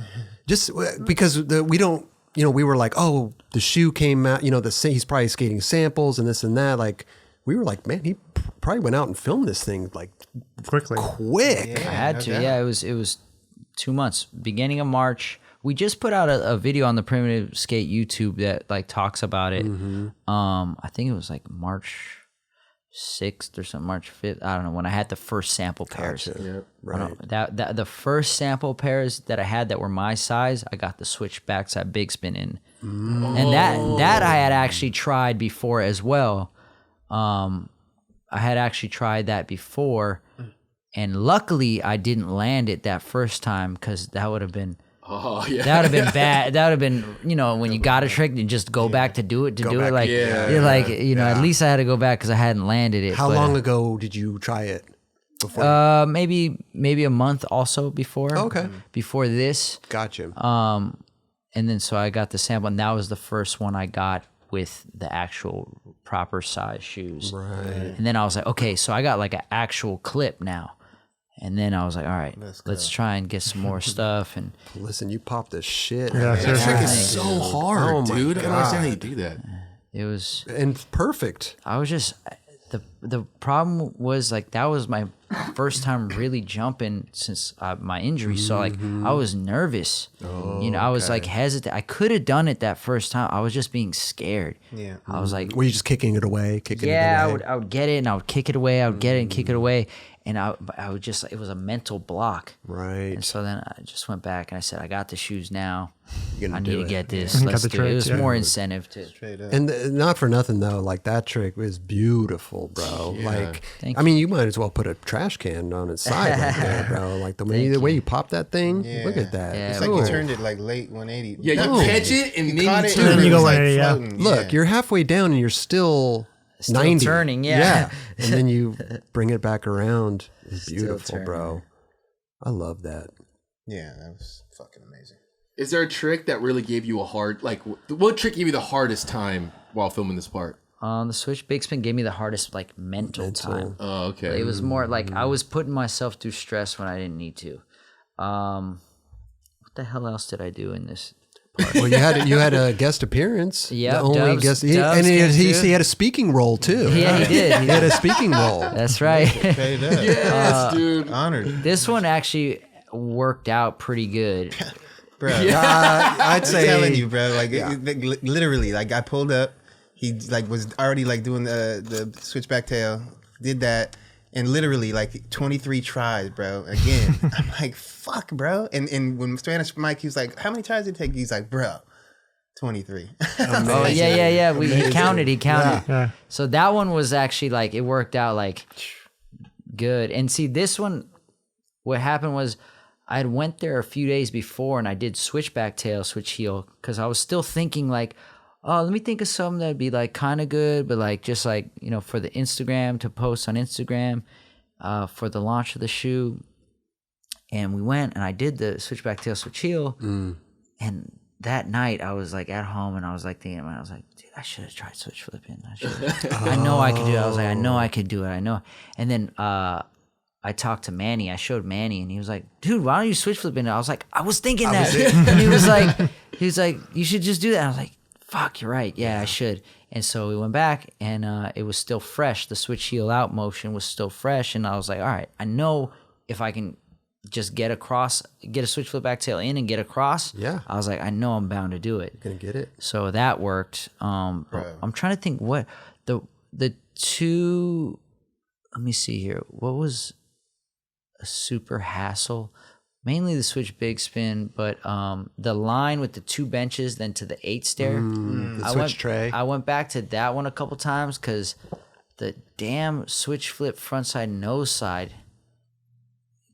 just because we don't, you know, we were like, oh, the shoe came out, you know, he's probably skating samples and this and that. Like, we were like, man, he probably went out and filmed this thing like quickly. Quick. I had to. Yeah, it was 2 months. Beginning of March. We just put out a video on the Primitive Skate YouTube that like talks about it. I think it was like March 6th or something, March 5th. I don't know, when I had the first sample pairs. Yeah, right. That the first sample pairs that I had that were my size, I got the switch backside big spin in. And that I had actually tried before as well. I had actually tried that before, and luckily I didn't land it that first time because that would have been that would have been bad. That would have been, you know, when you got a trick and just go back to do it like you're like, you know, at least I had to go back because I hadn't landed it. How long ago did you try it? Before? Maybe a month also before. Okay. Before this. Gotcha. And then so I got the sample, and that was the first one I got with the actual proper size shoes. Right. And then I was like, okay, so I got like an actual clip now. And then I was like, all right, let's try and get some more stuff. And listen, you popped the shit. Yeah, That trick is so hard, dude. I don't understand how you do that. it was, And perfect. I was just, the problem was like, that was my first time really jumping since my injury. So like, I was nervous. You know, I was like hesitant. I could have done it that first time. I was just being scared. Yeah. I was like, Were you just kicking it away? I would get it and I would kick it away. I would get it and kick it away. And I would just, it was a mental block. Right. And so then I just went back and I said, I got the shoes now. I need do to it. get this. Let's do it. It was more incentive to. Straight up. And not for nothing though, like that trick was beautiful, bro. Like, Thank I mean, you might as well put a trash can on its side right there, bro. Like the way you pop that thing, look at that. Yeah, It's but like you cool. turned it like late 180. Yeah, you catch it and then caught you it turn and it. you it go was like 180, yeah. floating. Look, you're halfway down and you're still 90. turning, yeah. And then you bring it back around. It's beautiful, turning. bro. I love that. Yeah, that was fucking amazing. Is there a trick that really gave you a hard, like, what trick gave you the hardest time while filming this part? The switch big spin gave me the hardest like mental time. Oh, okay. It was more like I was putting myself through stress when I didn't need to. What the hell else did I do in this? Well, you had a guest appearance. Yep, The only Dubs- guest, Dubs and came he too. had a speaking role too. Yeah, he did. He had a speaking role. That's right. Straight up. yes, dude. Honored. This one actually worked out pretty good. Bro. I'd I'm say, telling you, bro. Like, literally, like I pulled up. He like was already like doing the switchback tail. Did that, And literally like 23 tries, bro. Again, I'm like, fuck, bro. And when Spanish Mike, he was like, how many tries did it take? He's like, bro, 23. Oh yeah. He counted. Yeah. So that one was actually like, it worked out like good. And see, this one, what happened was I had went there a few days before and I did switchback tail, switch heel, because I was still thinking like, oh, let me think of something that'd be like kind of good, but like just like, you know, for the Instagram, to post on Instagram, for the launch of the shoe. And we went and I did the switchback tail, switch heel. And that night I was like at home and I was like thinking, I was like, dude, I should have tried switch flipping. I know I could do it. I was like, I know I could do it. I know. And then I talked to Manny. I showed Manny, and he was like, "Dude, why don't you switch flipping?" I was like, "I was thinking that." And he was like, "You should just do that." And I was like, "Fuck, you're right. Yeah, I should." And so we went back, and it was still fresh. The switch heel out motion was still fresh, and I was like, "All right, I know if I can just get a switch flip back tail in and get across." Yeah. I was like, "I know I'm bound to do it." Gonna get it. So that worked. I'm trying to think what the two. Let me see here. What was a super hassle? Mainly the switch big spin, but the line with the 2 benches then to the 8 stair. The switch tray. I went back to that one a couple times because the damn switch flip frontside nose side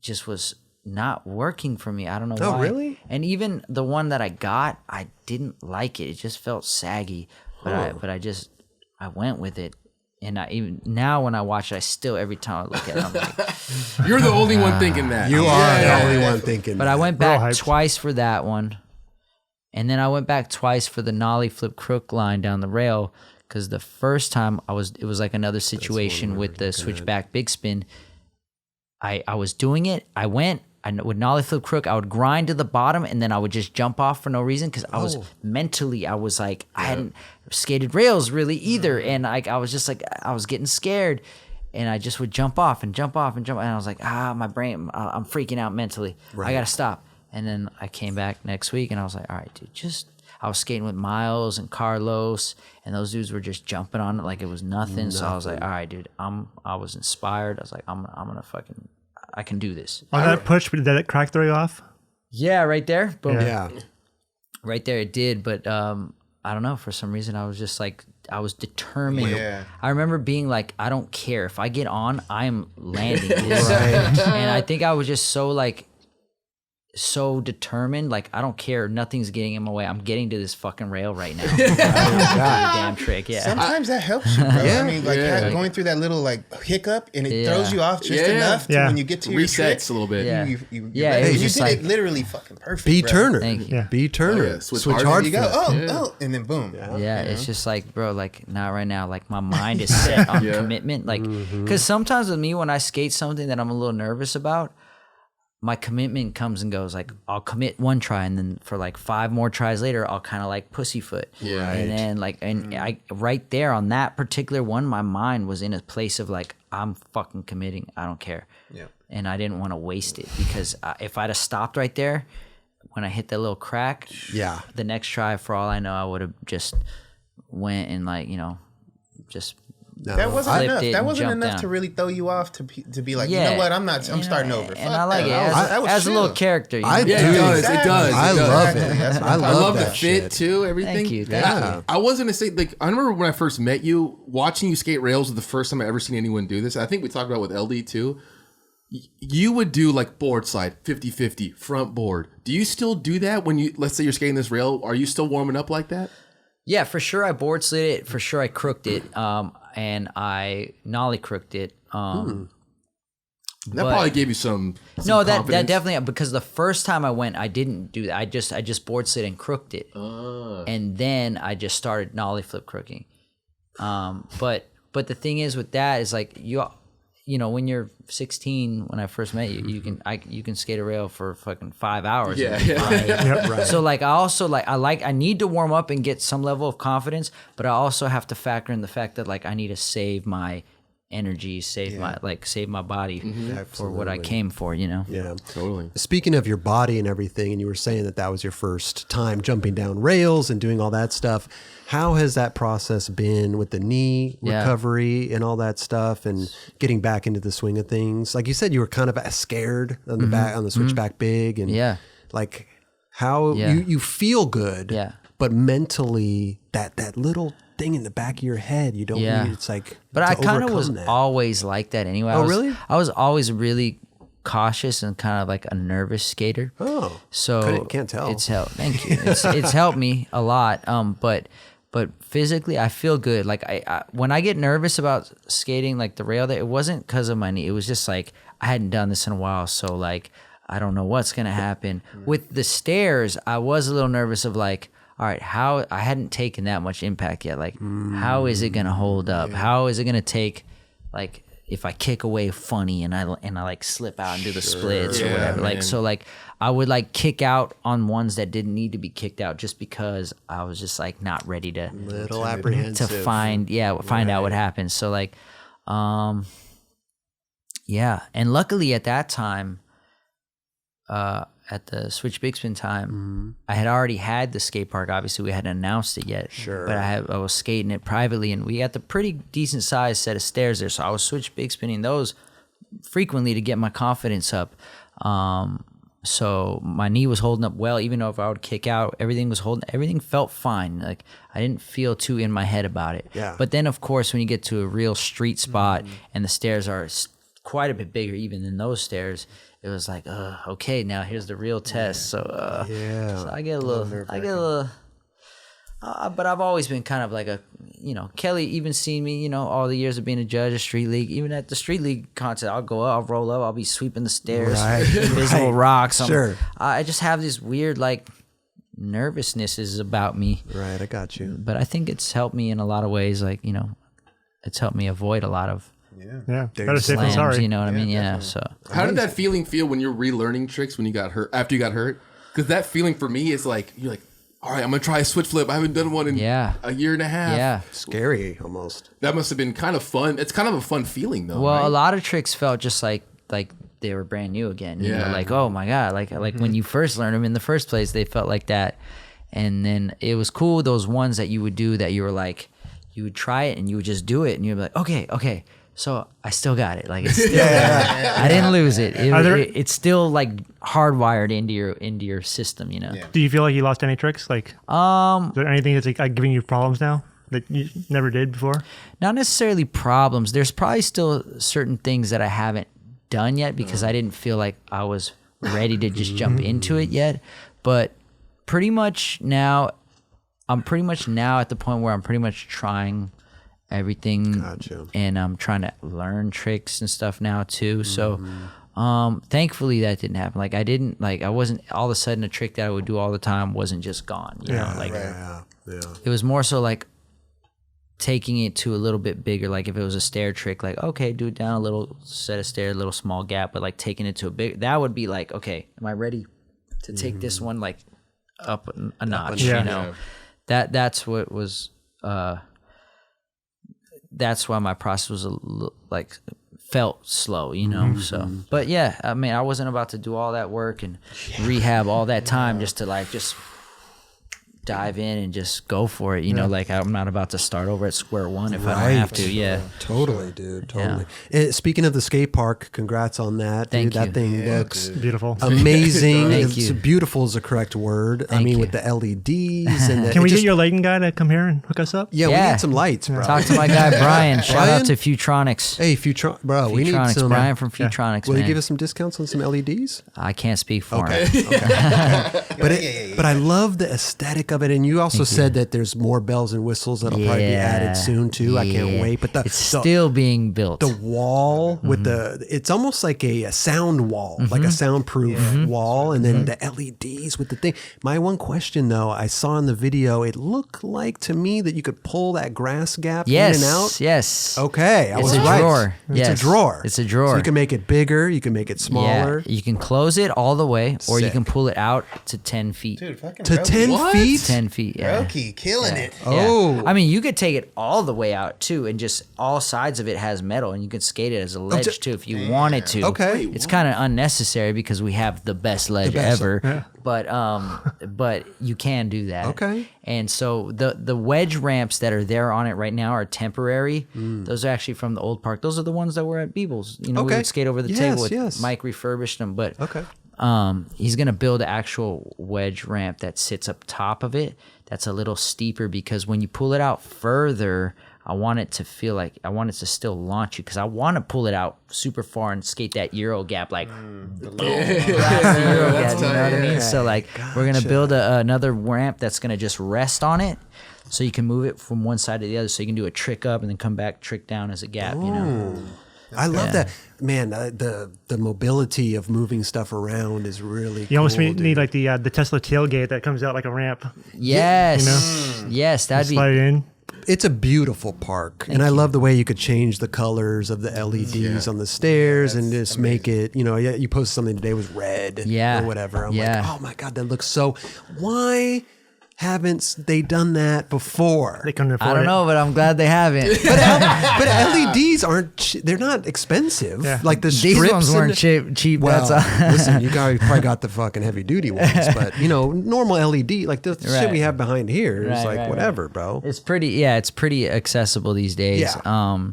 just was not working for me. I don't know why. Oh, really? And even the one that I got, I didn't like it. It just felt saggy. But I went with it. And even now when I watch it, I still, every time I look at it, I'm like, You're the only one thinking that. You are the only one thinking. but that. I went We're all back hyped. twice for that one. And then I went back twice for the nollie flip crook line down the rail. Because the first time it was like another situation with the switchback big spin. I was doing it. I would nollie flip crook. I would grind to the bottom and then I would just jump off for no reason because I was mentally, I was like, I hadn't skated rails really either. And I was just like, I was getting scared and I just would jump off and jump off and jump. And I was like, my brain, I'm freaking out mentally. I got to stop. And then I came back next week and I was like, all right, dude, I was skating with Miles and Carlos and those dudes were just jumping on it like it was nothing. So I was like, all right, dude, I was inspired. I was like, I'm going to I can do this. On that push, did it crack throw you off? Yeah, right there. Boom. Yeah. Right there it did. But I don't know. For some reason, I was just like, I was determined. Yeah. I remember being like, I don't care. If I get on, I am landing this. And I think I was just so determined. Like, I don't care. Nothing's getting in my way. I'm getting to this fucking rail right now. Damn trick. Yeah. Sometimes that helps you, bro. I mean, like going through that little like hiccup and it throws you off just enough to when you get to your trick, resets a little bit. Yeah. You it was you just did like, it literally fucking perfect. B bro. Turner. Thank you. Yeah. B Turner. Oh, yeah. Switch Switch hard. hard. You go, flip. and then boom. Yeah, it's just like, bro, like not right now. Like my mind is set on commitment. Like, because sometimes with me, when I skate something that I'm a little nervous about, my commitment comes and goes. Like I'll commit one try, and then for like 5 more tries later, I'll kind of like pussyfoot. Yeah. And then like, I right there on that particular one, my mind was in a place of like, I'm fucking committing. I don't care. Yeah. And I didn't want to waste it because if I'd have stopped right there, when I hit that little crack, the next try, for all I know, I would have just went and like, just That wasn't enough. it That and wasn't jumped enough down. to really throw you off to be like, you know what, I'm starting over. And I like it That was as a little chill. character. You know? I do. Yeah, it does. Exactly. It does. I It does. love Exactly. it. That's what I I'm I love the that fit shit. too. Everything. Thank you. Yeah. I was gonna say, like, I remember when I first met you, watching you skate rails was the first time I ever seen anyone do this. I think we talked about with LD too. You would do like board slide, 50-50, front board. Do you still do that when let's say you're skating this rail? Are you still warming up like that? Yeah, for sure. I board slid it. For sure, I crooked it. And I nollie crooked it. That probably gave you some No, that confidence. definitely, because the first time I went, I didn't do that. I just board slid and crooked it, and then I just started nollie flip crooking. But the thing is with that is like you know, when you're 16, when I first met you, you can skate a rail for fucking 5 hours. Yeah. Right. So like I need to warm up and get some level of confidence, but I also have to factor in the fact that like I need to save my energy, save my body for what I Absolutely. came for, you know? Yeah. Totally. Speaking of your body and everything, and you were saying that was your first time jumping down rails and doing all that stuff. How has that process been with the knee recovery and all that stuff and getting back into the swing of things? Like you said, you were kind of scared on the back, on the switchback big, and like how you feel good, but mentally that little thing in the back of your head, you don't need, it's like, but I kind of was always like that anyway. Really? I was always really cautious and kind of like a nervous skater. Oh, so can't tell. It's helped. Thank you. It's helped me a lot. But physically, I feel good. Like I when I get nervous about skating, like the rail, it wasn't because of my knee. It was just like I hadn't done this in a while, so like I don't know what's gonna happen. With the stairs, I was a little nervous of like, all right, how I hadn't taken that much impact yet. Like, how is it gonna hold up? How is it gonna take, like, if I kick away funny and I like slip out and do the splits or whatever. Like, so like I would like kick out on ones that didn't need to be kicked out just because I was just like not ready to little apprehensive to find out what happens. So like, and luckily at that time, at the Switch Big Spin time, I had already had the skate park. Obviously, we hadn't announced it yet. Sure. But I was skating it privately, and we had the pretty decent sized set of stairs there. So I was Switch Big Spinning those frequently to get my confidence up. So my knee was holding up well, even though if I would kick out, everything felt fine. Like I didn't feel too in my head about it. Yeah. But then, of course, when you get to a real street spot and the stairs are quite a bit bigger even than those stairs, it was like, okay, now here's the real test. So, so I get a little, but I've always been kind of like Kelly even seen me, all the years of being a judge at Street League, even at the Street League contest, I'll go up, I'll roll up, I'll be sweeping the stairs, invisible rocks. I just have this weird, like, nervousness is about me. Right, I got you. But I think it's helped me in a lot of ways, like, it's helped me avoid a lot of better safe than slams, sorry. you know what I mean? Yeah, so. How did that feeling feel when you're relearning tricks when you got hurt, after you got hurt? Because that feeling for me is like, you're like, all right, I'm going to try a switch flip. I haven't done one in a year and a half. Yeah. Scary almost. That must have been kind of fun. It's kind of a fun feeling though. Well, right? a lot of tricks felt just like they were brand new again. You know, like, oh my God. Like when you first learned them in the first place, they felt like that. And then it was cool, those ones that you would do that you were like, you would try it and you would just do it and you'd be like, okay. So I still got it. Like it's still I didn't lose it. It's still like hardwired into your system, Yeah. Do you feel like you lost any tricks? Like, is there anything that's like giving you problems now that you never did before? Not necessarily problems. There's probably still certain things that I haven't done yet because I didn't feel like I was ready to just jump into it yet. But pretty much now, I'm pretty much now at the point where I'm pretty much trying everything, and I'm trying to learn tricks and stuff now too. So thankfully that didn't happen. Like I wasn't all of a sudden a trick that I would do all the time wasn't just gone, you know, like it was more so like taking it to a little bit bigger. Like if it was a stair trick, like, okay, do it down a little set of stairs, a little small gap, but like taking it to a big, that would be like, okay, am I ready to take this one like up a notch, you know? That's what was, that's why my process was like felt slow, you know. So, but yeah, I mean, I wasn't about to do all that work and rehab all that time just to like just dive in and just go for it, you know. Like I'm not about to start over at square one if I don't have to. Yeah, totally, dude, totally. And speaking of the skate park, congrats on that. Thank dude. you. That thing looks beautiful, amazing. Thank you. Beautiful is the correct word. I mean, with the LEDs and can we get your lighting guy to come here and hook us up? Yeah, we need some lights, bro. Talk to my guy Brian. Shout out to Futronics. Hey, bro, we need some. Brian from Futronics. Will man. you give us some discounts on some LEDs? I can't speak for him. But I love the aesthetic of it, and you also said that there's more bells and whistles that'll probably be added soon too. I can't wait. But it's still being built. The wall with it's almost like a sound wall, like a soundproof wall, and then the LEDs with the thing. My one question though, I saw in the video, it looked like to me that you could pull that grass gap in and out. Yes. Okay, I was a right. Drawer. It's a drawer. It's a drawer. So you can make it bigger. You can make it smaller. Yeah. You can close it all the way, or you Sick. can pull it out to 10 feet. Dude, fucking To 10 feet? least 10 feet. Yeah. Roki, killing it. Yeah. Oh. I mean, you could take it all the way out too, and just all sides of it has metal, and you can skate it as a ledge too if you wanted to. Okay. It's kind of unnecessary because we have the best ledge ever, but you can do that. Okay. And so the wedge ramps that are there on it right now are temporary. Those are actually from the old park. Those are the ones that were at Beebles. You know, we would skate over the table with Mike refurbished them, but he's gonna build an actual wedge ramp that sits up top of it. That's a little steeper because when you pull it out further, I want it to feel like I want it to still launch you because I want to pull it out super far and skate that Euro gap like boom. Euro gap, you know what I mean? So like we're gonna build another ramp that's gonna just rest on it, so you can move it from one side to the other. So you can do a trick up and then come back, trick down as a gap. You know. I love that, man. The mobility of moving stuff around is really. You almost need like the Tesla tailgate that comes out like a ramp. Yes, yes, that'd be. Slide in. It's a beautiful park, and I love the way you could change the colors of the LEDs on the stairs and just make it. You know, you posted something today was red, or whatever. I'm like, oh my god, that looks so. Why haven't they done that before? They couldn't afford I don't know, but I'm glad they haven't. But LEDs aren't. They're not expensive. Yeah. Like the These strips ones weren't cheap. Well, That's all. listen, you guys probably got the fucking heavy duty ones, but you know, normal LED, like the shit we have behind here is whatever, bro. It's pretty accessible these days. Yeah.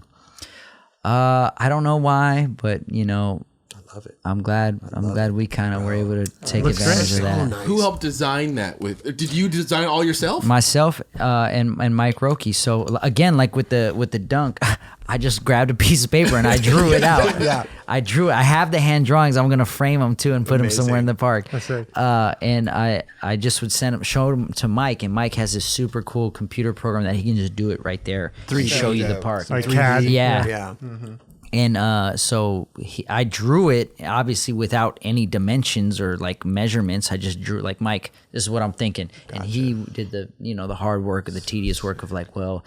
I don't know why, but you know, I love it. I'm glad we kind of were able to take advantage of that. nice. Who helped design that? Did you design it all yourself? Myself and Mike Roki. So again, like with the dunk, I just grabbed a piece of paper and I drew it out. I drew it. I have the hand drawings. I'm gonna frame them too and put them somewhere in the park. That's it. And I just would show them to Mike, and Mike has this super cool computer program that he can just do it right there and show you the park. Like CAD. Yeah. And so I drew it obviously without any dimensions or like measurements. I just drew like, Mike, this is what I'm thinking. And he did the hard work or the tedious work of like, well,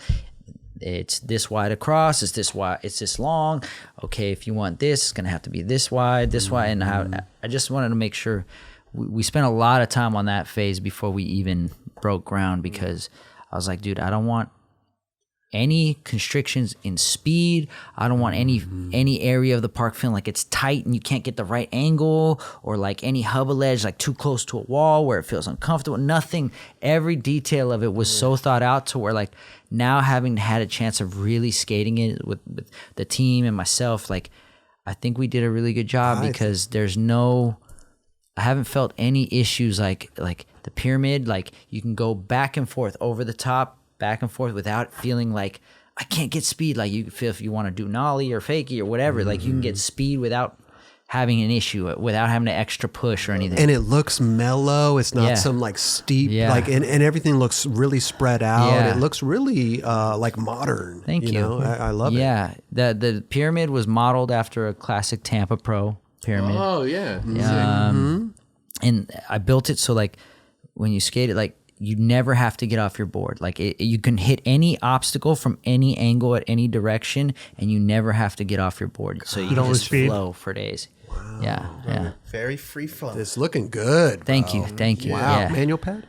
it's this wide across, it's this wide, it's this long. Okay, if you want this, it's gonna have to be this wide, this wide. And I just wanted to make sure we spent a lot of time on that phase before we even broke ground, because I was like, dude, I don't want any constrictions in speed. I don't want any area of the park feeling like it's tight and you can't get the right angle, or like any hubba ledge like too close to a wall where it feels uncomfortable. Nothing. Every detail of it was so thought out to where like now, having had a chance of really skating it with the team and myself, like I think we did a really good job, because I haven't felt any issues like the pyramid. Like you can go back and forth over the top, back and forth without feeling like I can't get speed. Like you feel if you want to do nollie or fakie or whatever, like you can get speed without having an issue, without having to extra push or anything. And it looks mellow. It's not some like steep, like, and everything looks really spread out. It looks really like modern. Thank you. Know? I love it. Yeah. The pyramid was modeled after a classic Tampa Pro pyramid. Oh yeah. And I built it so like when you skate it, like you never have to get off your board. Like you can hit any obstacle from any angle at any direction, and you never have to get off your board. So you can just flow for days. Wow. Yeah. Very free flow. It's looking good. Thank you. Wow. Yeah. Manual pad?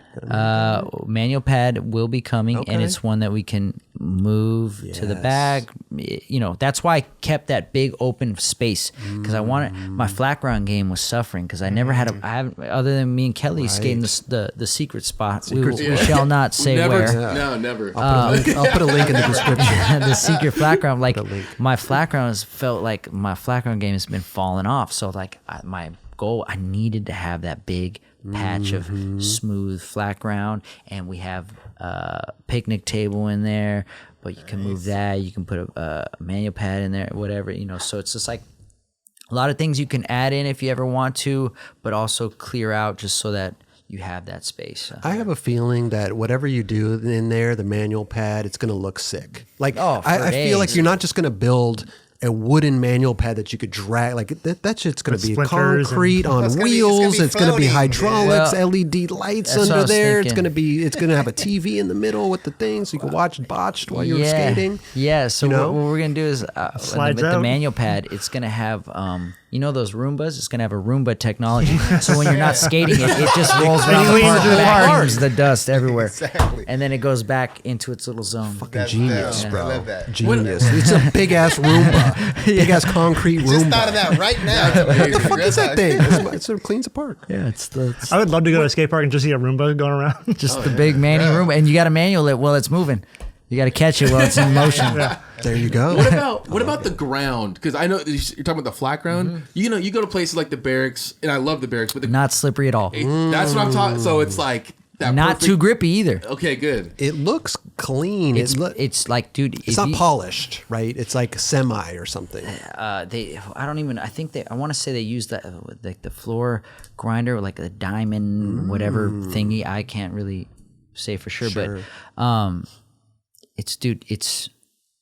Manual pad will be coming, and it's one that we can move to the bag. You know, that's why I kept that big open space, because I wanted my flat ground game was suffering, because I never had I haven't, other than me and Kelly skating the secret spot. We shall not say where. No, never. I'll put a link in the description. The secret flat ground, like my flat ground has felt like my flat ground game has been falling off. So like my goal, I needed to have that big patch of smooth flat ground, and we have a picnic table in there, but you can move that, you can put a manual pad in there, whatever, you know. So it's just like a lot of things you can add in if you ever want to, but also clear out just so that you have that space. I have a feeling that whatever you do in there, the manual pad, it's going to look sick. Like I feel like you're not just going to build a wooden manual pad that you could drag. Like that shit's going to be concrete on wheels. It's going to be hydraulics, LED lights under there. It's going to have a TV in the middle with the thing, so you can watch Botched while you're skating. Yeah. So you know? what we're going to do is with the manual pad, it's going to have You know those Roombas? It's gonna have a Roomba technology. So when you're not skating it just rolls around the cleans park, the park. vacuums the dust everywhere, Exactly. and then it goes back into its little zone. Fucking genius, dope. bro. I love that. Genius. It's a big ass Roomba. Big ass concrete Roomba. Just thought of that right now. What the fuck is that thing? It sort of cleans the park. Yeah, it's I would love to go to a skate park and just see a Roomba going around. just the big manny Roomba, and you got to manual it while it's moving. You got to catch it while it's in motion. There you go. What about the ground? Because I know you're talking about the flat ground. You know, you go to places like the barracks, and I love the barracks, but Not slippery at all. that's what I'm talking. So it's like that. Not perfect- too grippy either. Okay, good. It looks clean. It's like, dude, It's not polished, right? It's like semi or something. I want to say they use that like the floor grinder, like a diamond whatever thingy. I can't really say for sure. But it's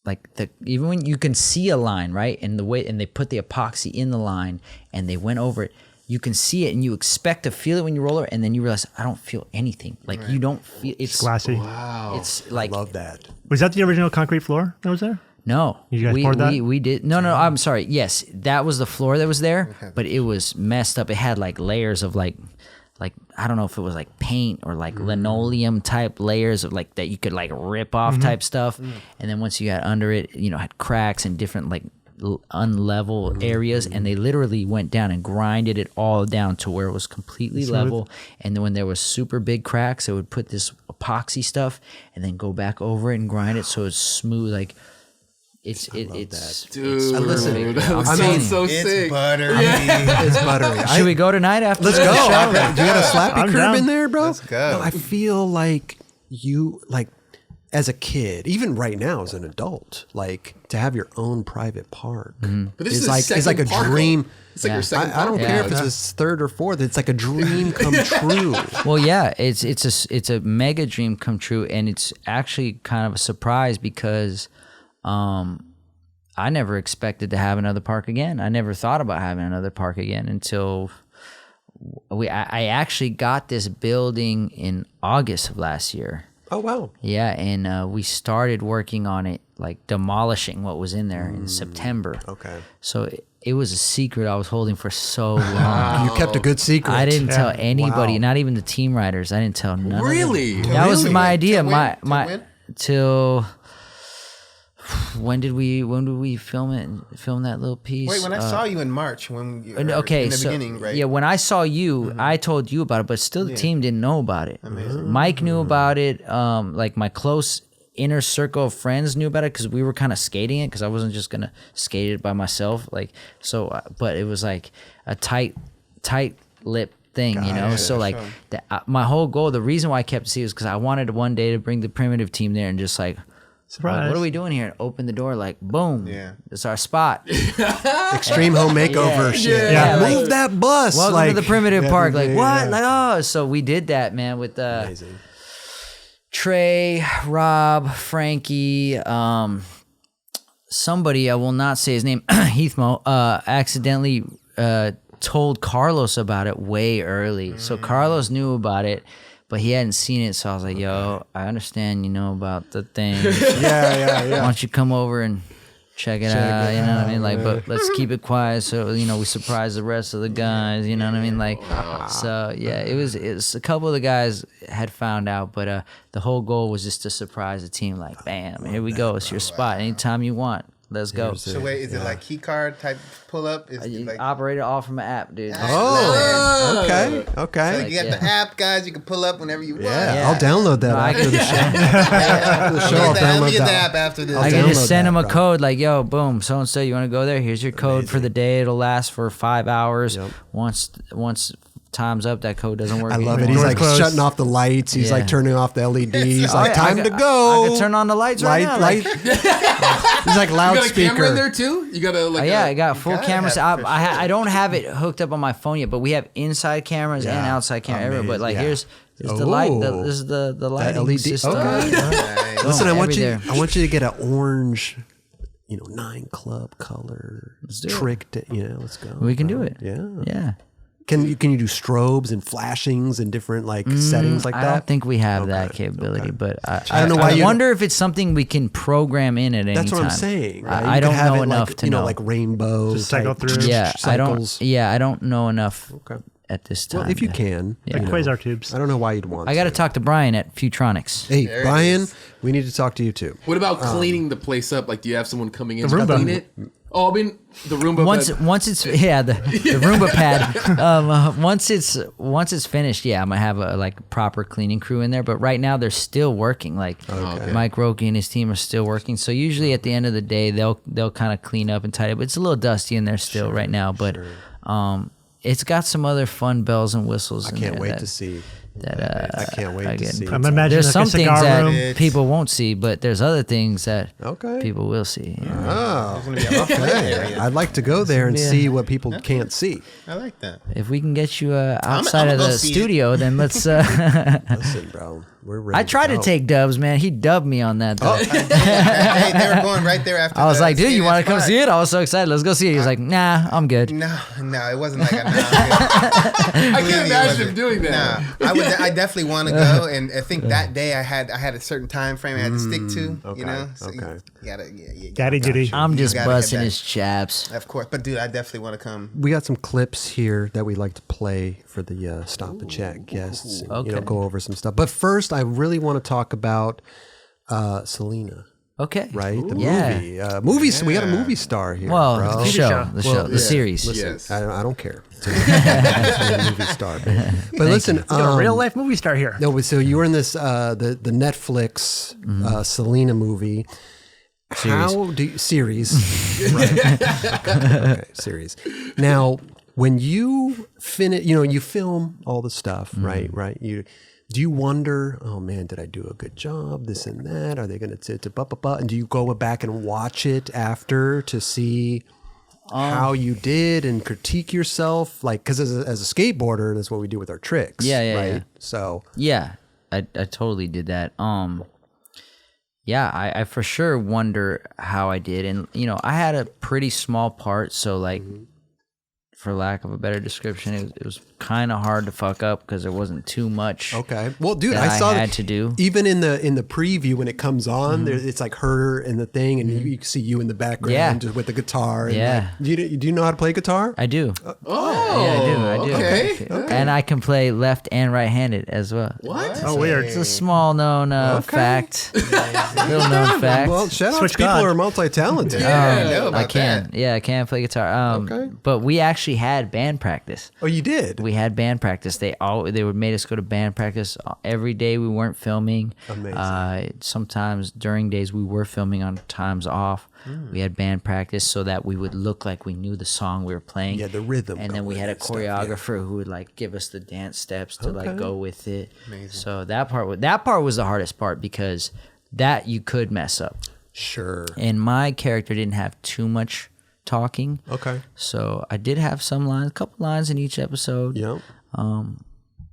like even when you can see a line, right, and they put the epoxy in the line and they went over it, you can see it and you expect to feel it when you roll it, and then you realize I don't feel anything. Like you don't feel it's Glassy. Wow. It's like Love that. Was that the original concrete floor that was there? no, You guys poured that? we did no. I'm sorry. Yes, that was the floor that was there, but it was messed up. It had like layers of like I don't know if it was like paint or like linoleum type layers of like that you could like rip off type stuff. And then once you got under it, you know, had cracks and different like unlevel areas, and they literally went down and grinded it all down to where it was completely level. And then when there was super big cracks, they would put this epoxy stuff and then go back over it and grind it so it's smooth. Like it's Dude, perfect. that I'm sounds saying, so It's sick. buttery. It's buttery. should we go tonight after Let's the go. show? You got a slappy I'm curb down. in there, bro? Let's go. No, I feel like you, like, as a kid, even right now as an adult, like, to have your own private park But this is is like, it's like a second park. dream. It's like Yeah. your second. I don't park. care if it's a third or fourth. It's like a dream come true. Well, yeah, it's a mega dream come true, and it's actually kind of a surprise because I never expected to have another park again. I never thought about having another park again until I actually got this building in August of last year. Oh, wow. Yeah, and we started working on it, like demolishing what was in there in September. Okay. So it was a secret I was holding for so long. You kept a good secret. I didn't tell Yeah. anybody, Wow. not even the team riders. I didn't tell none of them. Really? That was Really? my idea. Till My when? Till when? till when did we film it? Film that little piece? Wait, when I saw you in March, when you Okay, in the so beginning, right? yeah, when I saw you, I told you about it, but still the team didn't know about it. Mike knew about it. Like my close inner circle of friends knew about it because we were kind of skating it because I wasn't just gonna skate it by myself. Like so, but it was like a tight lip thing, you know. So like my whole goal, the reason why I kept seeing was because I wanted one day to bring the Primitive team there and just like. Surprise. Like, what are we doing here? And open the door, like, boom. Yeah. It's our spot. Extreme home makeover shit. Yeah, Move like, that bus. Welcome like, to the Primitive Park. Like, yeah, what? yeah. Like, oh. So we did that, man, with Amazing. Trey, Rob, Frankie, somebody, I will not say his name, Heathmo, accidentally told Carlos about it way early. So Carlos knew about it, but he hadn't seen it. So I was like, yo, I understand you know about the thing. Yeah. Why don't you come over and check it out? You know what I mean? Like, but let's keep it quiet so you know we surprise the rest of the guys. You know what I mean? Like, so yeah, it was a couple of the guys had found out, but the whole goal was just to surprise the team. Like, bam, here we go. It's your spot. Anytime you want, let's go. So wait, is it like key card type pull up? Is it You like operate it all from an app, dude. Oh, okay. so Okay. you got yeah. the app, guys. You can pull up whenever you want. Yeah, Yeah. I'll download that No, I after can- the show. After the show, I'll Let me download get the that. app after this. I can download just send that, them a bro. code like, yo, boom, so and so, you want to go there? Here's your code for the day. It'll last for 5 hours. Yep. Once time's up, that code doesn't work. I love it. anymore. He's like closed. shutting off the lights. He's Yeah. like turning off the LEDs. He's Oh, like, yeah, time I to can- go. I can turn on the lights right now. Light. Like, He's like You got a camera in loudspeaker. there too? You got to like. yeah, I got full gotta cameras. have it for I don't have it hooked up on my phone yet, but we have inside cameras and Yeah. outside cameras everywhere. But like, Amazing. here's the light. Ooh. This is the lighting LED. system. Okay. Nice. Listen, I want every you. there. I want you to get an orange, 9 club color do it. trick. You know, let's go. We can bro. do it. Yeah. Yeah. Can you do strobes and flashings and different settings like that? I don't think we have that capability, but I don't know why I wonder if it's something we can program in at any time. That's what I'm saying. Right? I don't know enough to know. Like rainbow Just cycle type through. Yeah, cycles. I don't know enough at this time. Well, if you can, Like quasar tubes. I don't know why you'd want. I got to talk to Brian at Futronics. Hey, Brian, we need to talk to you too. What about cleaning the place up? Like, do you have someone coming in The to Roomba. clean it? Oh, I mean, the Roomba. Once it's the Roomba pad. Once it's finished, I'm gonna have a proper cleaning crew in there. But right now they're still working. Mike Roki and his team are still working. So usually at the end of the day they'll kind of clean up and tidy up. It's a little dusty in there still right now, but it's got some other fun bells and whistles. I can't wait to see. I can't wait to see. I'm imagining there's some a things cigar that room. people won't see, but there's other things that people will see. Oh, There's gonna be a lot of okay. I'd like to go there and see what people can't see. I like that. If we can get you outside I'ma of go the see studio, then let's. Listen, bro, we're ready. I tried to go. take Dubs, man. He dubbed me on that. Though. They were going right there after. I was the like, dude, you skating want to come spot. see it? I was so excited. Let's go see it. He was like, nah, I'm good. No, it wasn't like I can't imagine him doing that. Nah, I definitely want to go, and I think that day I had a certain time frame I had to stick to. Okay, You know, so okay. you gotta, yeah, Daddy duty. I'm just gotta hit busting that. his chaps. Of course, but dude, I definitely want to come. We got some clips here that we like to play for the Stop and Chat guests. And, Okay. go over some stuff. But first, I really want to talk about Selena. Okay. Right, the Yeah. movie. We got a movie star here. Well, bro. the show, the series. Yes. I don't care. It's a movie star, baby. But listen, You got a real life movie star here. No, but so you were in this the Netflix Selena movie. How do you, series? Right. Okay, series. Now, when you finish, you film all the stuff, right? Do you wonder, oh man, did I do a good job? This and that. Are they going to and do you go back and watch it after to see how you did and critique yourself? Like, because as a skateboarder, that's what we do with our tricks. Yeah. Right. So Yeah, I totally did that. I for sure wonder how I did, and I had a pretty small part, so like. For lack of a better description, it was kind of hard to fuck up because there wasn't too much. Okay. Well, dude, that I saw had to do. Even in the preview when it comes on, there, it's like her and the thing, and you see you in the background just with the guitar. And Yeah. do you know how to play guitar? I do. Oh, Yeah, I do. Okay. And I can play left and right-handed as well. What? Oh, weird. It's a small known fact. Little known fact. Well, shout out Switch to people God. who are multi-talented. I know I about can. that. Yeah, I can play guitar. Okay. But we actually had band practice. Oh, you did? We had band practice. They would make us go to band practice every day. We weren't filming. Amazing. Sometimes during days we were filming on times off. We had band practice so that we would look like we knew the song we were playing. Yeah, the rhythm And then we going had a and stuff, yeah. choreographer who would like give us the dance steps to like Okay. go with it. Amazing. So that part was the hardest part because that you could mess up. Sure. And my character didn't have too much talking. Okay. So I did have some lines, a couple lines in each episode. Yeah.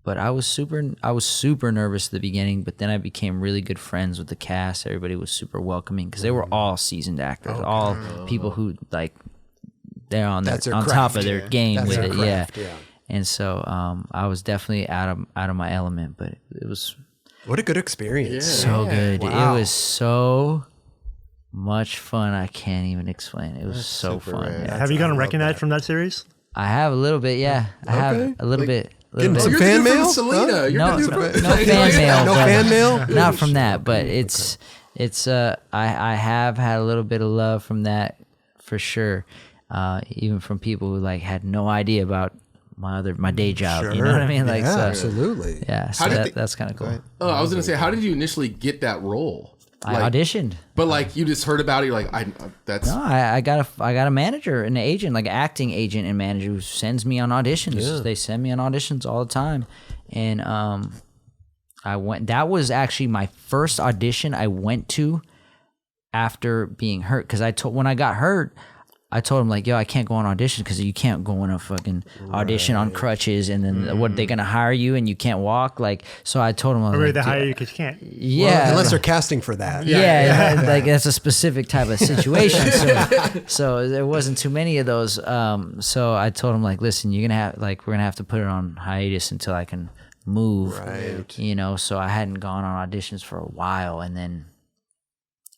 But I was super nervous at the beginning, but then I became really good friends with the cast. Everybody was super welcoming because they were all seasoned actors, all people who like they're on That's their on top craft, of their yeah. game That's with their it, craft, yeah. yeah. And so I was definitely out of my element, but it was What a good experience. so good. Wow. It was so much fun. I can't even explain. It was so super fun. rad. Yeah. Have you gotten recognized from that series? I have a little bit, yeah. I have a little bit. Getting Little some bit. You're fan the dude mail? from Selena. Huh? You're No, the dude no, from no fan mail. No but- fan mail? Not from that, but it's I have had a little bit of love from that for sure. Even from people who like had no idea about my day job. You know what I mean? Like yeah, so, absolutely. yeah. So did that's kind of cool. Oh, I was gonna say, how did you initially get that role? I auditioned. But like you just heard about it, you're like, that's No, I got a manager, an agent, like an acting agent and manager who sends me on auditions. Yeah. They send me on auditions all the time, and I went. That was actually my first audition I went to after being hurt because when I got hurt, I told him like, yo, I can't go on audition because you can't go on a fucking audition on crutches, and then what, they gonna hire you and you can't walk? Like, so I told him, I was Or maybe like, they hire you because you can't. yeah, Well, unless they're casting for that. yeah, like that's a specific type of situation. So there wasn't too many of those. So I told him like, listen, we're gonna have to put it on hiatus until I can move. Right. You know, so I hadn't gone on auditions for a while, and then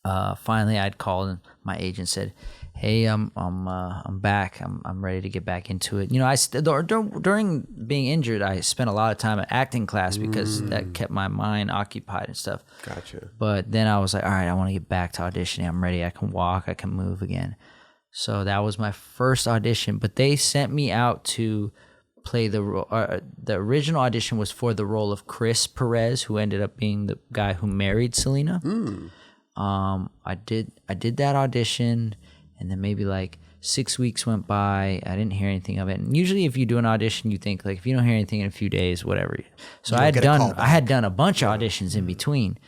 finally I'd called and my agent said, hey, I'm back. I'm ready to get back into it. You know, during being injured, I spent a lot of time at acting class because that kept my mind occupied and stuff. Gotcha. But then I was like, all right, I want to get back to auditioning. I'm ready. I can walk. I can move again. So that was my first audition. But they sent me out to play the role. The original audition was for the role of Chris Perez, who ended up being the guy who married Selena. I did that audition. And then maybe like 6 weeks went by. I didn't hear anything of it. And usually, if you do an audition, you think like if you don't hear anything in a few days, whatever. So I had done a bunch of auditions in between.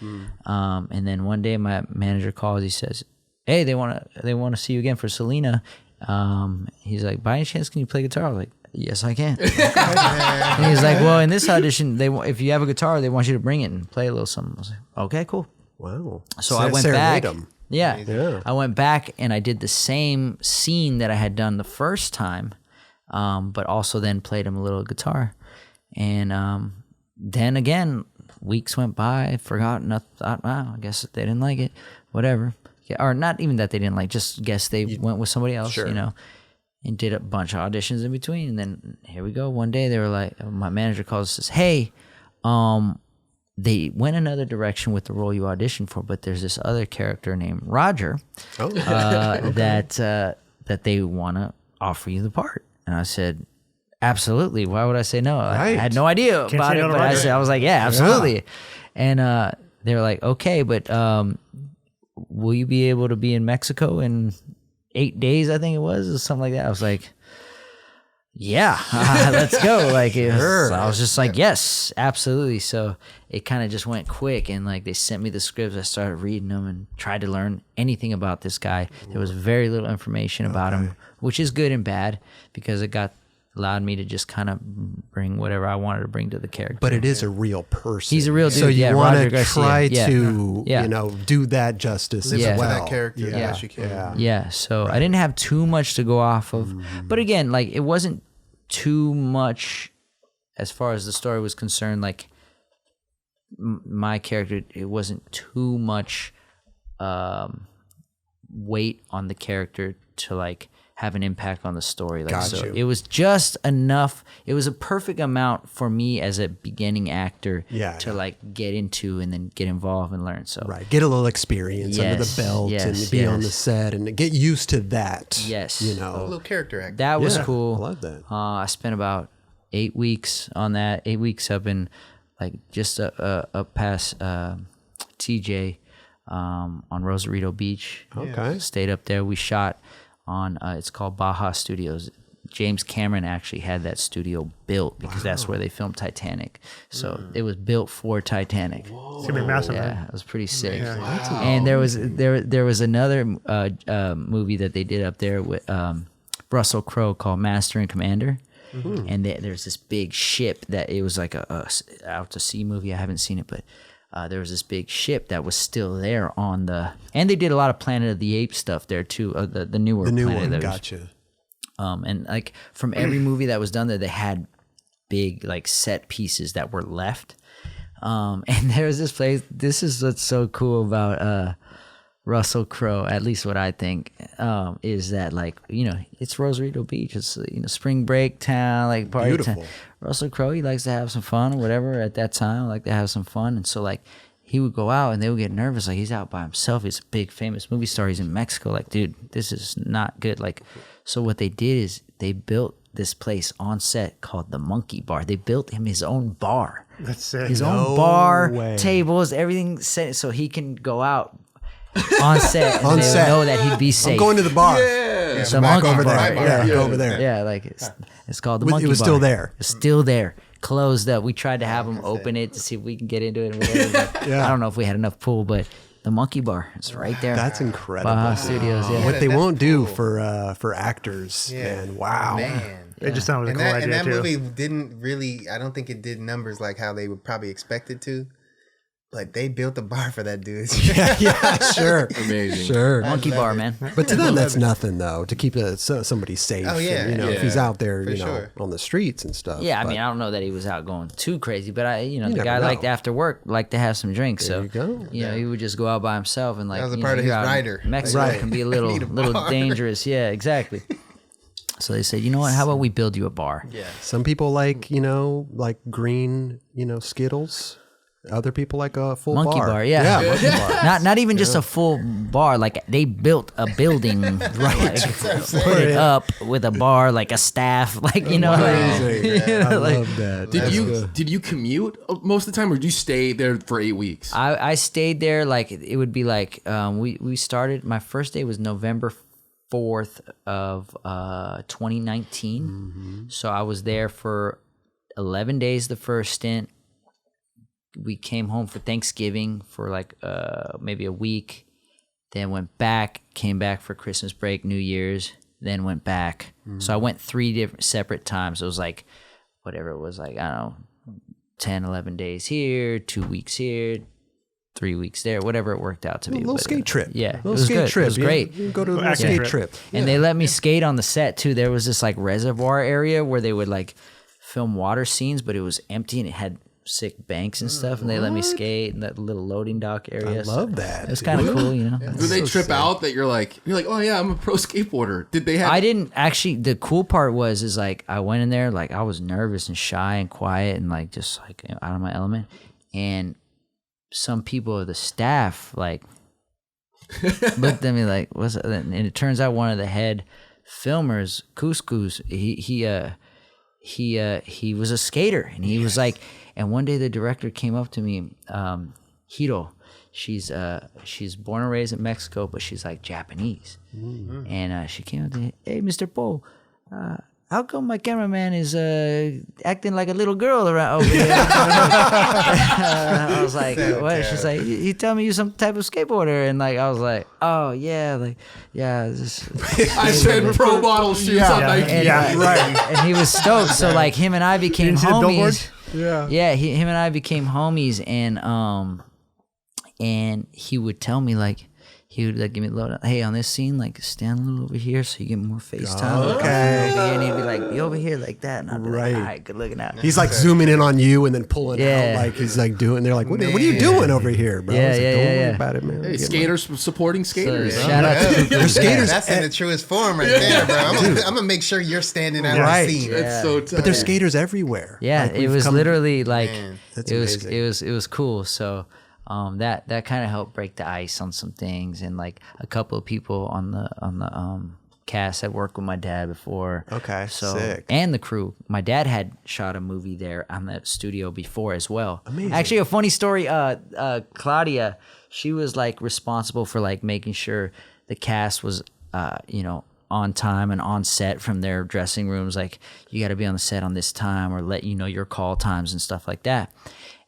And then one day, my manager calls. He says, "Hey, they want to see you again for Selena." He's like, "By any chance, can you play guitar?" I was like, "Yes, I can." And he's like, "Well, in this audition, if you have a guitar, they want you to bring it and play a little something." I was like, "Okay, cool." Wow. So I went back. Yeah. Yeah. I went back and I did the same scene that I had done the first time, but also then played him a little guitar. And then again, weeks went by, I forgot, and I thought, wow, I guess they didn't like it, whatever. Yeah, or not even that they didn't like, just guess they went with somebody else, you know, and did a bunch of auditions in between. And then here we go. One day they were like, my manager calls and says, hey, they went another direction with the role you auditioned for, but there's this other character named Roger that they want to offer you the part. And I said, absolutely. Why would I say no? I had no idea about it, but I was like, yeah, absolutely. Yeah. And they were like, okay, but will you be able to be in Mexico in 8 days, I think it was, or something like that? I was like, yeah, let's go. Like, I was just like, yes, absolutely. So it kind of just went quick, and like they sent me the scripts. I started reading them and tried to learn anything about this guy. There was very little information about him, which is good and bad because it allowed me to just kind of bring whatever I wanted to bring to the character. But it is a real person. He's a real dude. So you want to try to, you know, do that justice as well. To that character as best you can. Yeah. So I didn't have too much to go off of. But again, like it wasn't too much as far as the story was concerned. Like my character, it wasn't too much weight on the character to like have an impact on the story. Like, so it was just enough. It was a perfect amount for me as a beginning actor to like get into and then get involved and learn. So get a little experience under the belt and be on the set and get used to that. Yes, you know, a little character actor. That was cool. I love that. I spent about 8 weeks on that. 8 weeks up in like just up past TJ on Rosarito Beach. Okay, stayed up there. We shot on it's called Baja Studios. James Cameron actually had that studio built because that's where they filmed Titanic. So it was built for Titanic. It's gonna be massive. Yeah, it was pretty sick. And there was another movie that they did up there with Russell Crowe called Master and Commander. And there's this big ship that it was like a out to sea movie. I haven't seen it, but there was this big ship that was still there on the, and they did a lot of Planet of the Apes stuff there too. The newer Planet one, gotcha. And like from every movie that was done there, they had big like set pieces that were left. And there was this place. This is what's so cool about Russell Crowe, at least what I think, is that like, you know, it's Rosarito Beach. It's, you know, spring break town, like party town. Russell Crowe, he likes to have some fun or whatever at that time, like to have some fun. And so like he would go out and they would get nervous. Like he's out by himself. He's a big famous movie star. He's in Mexico. Like, dude, this is not good. Like, so what they did is they built this place on set called the Monkey Bar. They built him his own bar. That's sick. His own bar, tables, everything set so he can go out on set and they would know that he'd be safe. I'm going to the bar. It's the Monkey over Bar. there. Go over there. Yeah, like it's called the Monkey Bar. It was still there. It's still there. Closed up. We tried to have him open it to see if we can get into it. And whatever, but I don't know if we had enough pull, but The Monkey Bar. It's right there. That's incredible. Baja Studios. Yeah. What they that's won't do cool. for actors, man. Wow. Man. It just sounded like a And cool that idea too. movie didn't really, I don't think it did numbers like how they would probably expect it to. But they built a bar for that dude. Yeah, sure. Amazing. Sure. Monkey Bar, man. But to them, that's nothing, though, to keep somebody safe. Oh, yeah. And, if Yeah. he's out there, For you know, sure. on the streets and stuff. Yeah, I But mean, I don't know that he was out going too crazy, but the never guy know. liked after work, liked to have some drinks. There so you go. he would just go out by himself and like That was a you part know, of his you're out in rider. Mexico Right. can be a Need a little bar. dangerous. Yeah, exactly. So they said, you know what? How about we build you a bar? Yeah. Some people like, like green, Skittles. Other people like a full Monkey bar, yeah. Yeah, monkey bar. Not even just a full bar. Like they built a building, right? Put it up with a bar, like a staff, like Amazing. I like- love that. Did you commute most of the time, or did you stay there for 8 weeks? I stayed there like it would be like we started. My first day was November 4th of 2019. So I was there for 11 days the first stint. We came home for Thanksgiving for like maybe a week, then went back, came back for Christmas break, New Year's, then went back. So I went 3 different separate times. It was like whatever it was, like I don't know, 10, 11 days here, 2 weeks here, 3 weeks there, whatever it worked out to be. A little But, skate trip. Yeah, Little it was skate good. trip. It was great. You go to a little acting skate trip. trip. And they let me skate on the set too. There was this like reservoir area where they would like film water scenes, but it was empty and it had sick banks and stuff. And they let me skate in that little loading dock area. I love that. It was kind of cool, Do they trip out that you're like, oh yeah, I'm a pro skateboarder? Did they have? I didn't actually. The cool part is like I went in there like I was nervous and shy and quiet and like just like out of my element. And some people of the staff like looked at me like, "What's that?" And it turns out one of the head filmers, Couscous, he was a skater, and he was like. And one day the director came up to me, Hiro. She's born and raised in Mexico, but she's like Japanese. And she came up to me, hey, Mr. Po, how come my cameraman is acting like a little girl around over here? I was like, what? She's like, you tell me you're some type of skateboarder. And like, I was like, oh, yeah. Like, yeah. I said pro model shoes on Nike. And, right. And he was stoked. So like him and I became didn't see the billboard? homies. Yeah. Him and I became homies, and he would tell me like he would like give me a load. Hey, on this scene, like stand a little over here so you get more face time. Okay. Over here, and he'd be like, be over here like that, and I'd be Right. like, all right, good looking out. He's like zooming in on you and then pulling Yeah. out like he's like doing. They're like, what are you doing over here, bro? Yeah, I was like, yeah, don't yeah, worry yeah. about it, man. Hey, skaters supporting skaters. So, shout out to They're skaters, That's in the truest form right there, bro. I'm gonna make sure you're standing out Right. of the scene. That's so tight. but there's skaters everywhere. Yeah, Like, it we've was come- literally like That's it was amazing. it was cool. So that kind of helped break the ice on some things, and like a couple of people on the cast had worked with my dad before. Okay, so sick. and the crew. My dad had shot a movie there on that studio before as well. Amazing. Actually, a funny story. Claudia, she was like responsible for like making sure the cast was on time and on set from their dressing rooms. Like, you got to be on the set on this time, or let you know your call times and stuff like that.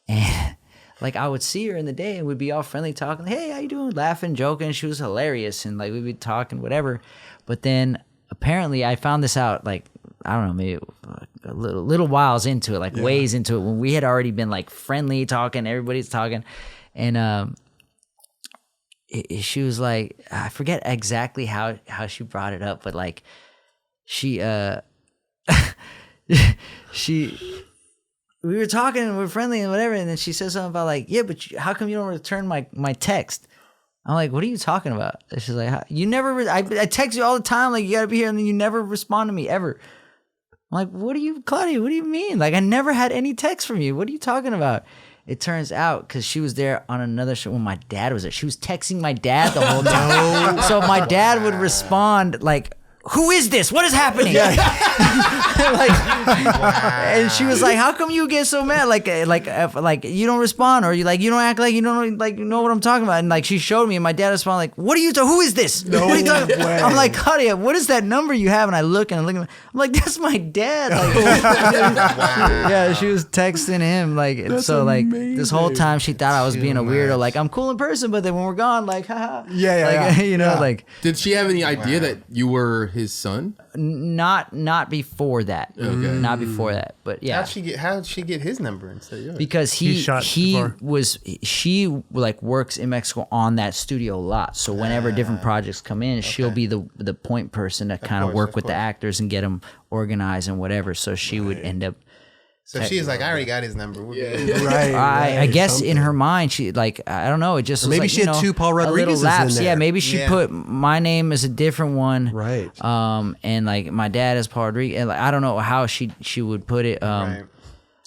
And like, I would see her in the day and we'd be all friendly talking, hey, how you doing? Laughing, joking. She was hilarious. And like, we'd be talking, whatever. But then apparently I found this out, like, I don't know, maybe a little whiles into it, like ways into it, when we had already been like friendly talking, everybody's talking. And she was like, I forget exactly how she brought it up, but like we were talking and we're friendly and whatever, and then she said something about like, yeah, but how come you don't return my text? I'm like, what are you talking about? And she's like, you never, I text you all the time, like, you gotta be here, and then you never respond to me ever. I'm like, Claudia, what do you mean? Like, I never had any text from you. What are you talking about? It turns out, because she was there on another show when my dad was there, she was texting my dad the whole time. So my dad would respond like who is this? What is happening? And she was like, how come you get so mad? Like you don't respond, or you don't act like you don't know what I'm talking about. And like she showed me, and my dad responded like, what are you talking? Who is this? No what are you talking? way. I'm like, Claudia, what is that number you have? And I look and I'm like, that's my dad. Like, yeah, she was texting him this whole time she thought I was being a weirdo. Like I'm cool in person, but then when we're gone, like, haha. Did she have any idea that you were his son? Not before that. Okay. Not before that. But yeah. How'd she get his number instead of yours? Because she works in Mexico on that studio a lot. So whenever different projects come in, she'll be the point person to kind of work with the actors and get them organized and whatever. So she would end up. So she's like, I already got his number. Right. I guess in her mind, she I don't know. It just was maybe she had two Paul Rodriguez's in there. Yeah, maybe she put my name as a different one. Right. And like my dad as Paul Rodriguez. And I don't know how she would put it. Right.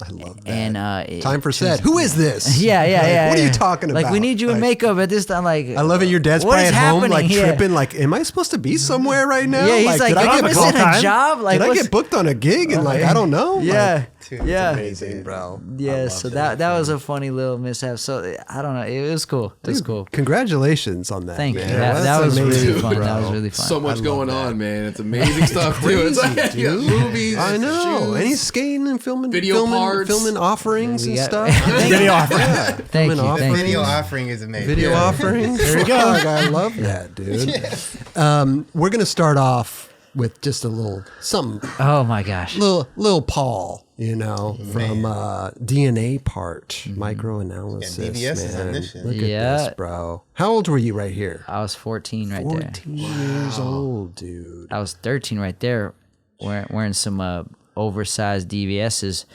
I love that. And time for set. Who is this? Yeah. What are you talking about? Like we need you in makeup at this time. Like I love it. Your dad's probably at home, like tripping. Like, am I supposed to be somewhere right now? Yeah, he's like, did I get booked a job? Like, did I get booked on a gig? And I don't know. Yeah, It's amazing, bro. Yeah, so that was a funny little mishap. So I don't know. It was cool. It was cool. Congratulations on that. Thank you. Man. That was amazing, really fun. bro. That was really fun. So much going on, man. It's amazing stuff too. It's like, dude. movies, I know. shoes, And he's skating and filming parts, filming offerings and stuff. Video offering. Thank you. Filming Thank Video you. offering is amazing. Video offerings. There you go. I love that, dude. We're gonna start off with just a little something. Oh my gosh. Lil Paul, from DNA part, microanalysis. Yeah, DVS is on man. this shit. Look at Yeah. this, bro. How old were you right here? I was 14 right there. 14 years old, dude. I was 13 right there, wearing some oversized DVSs.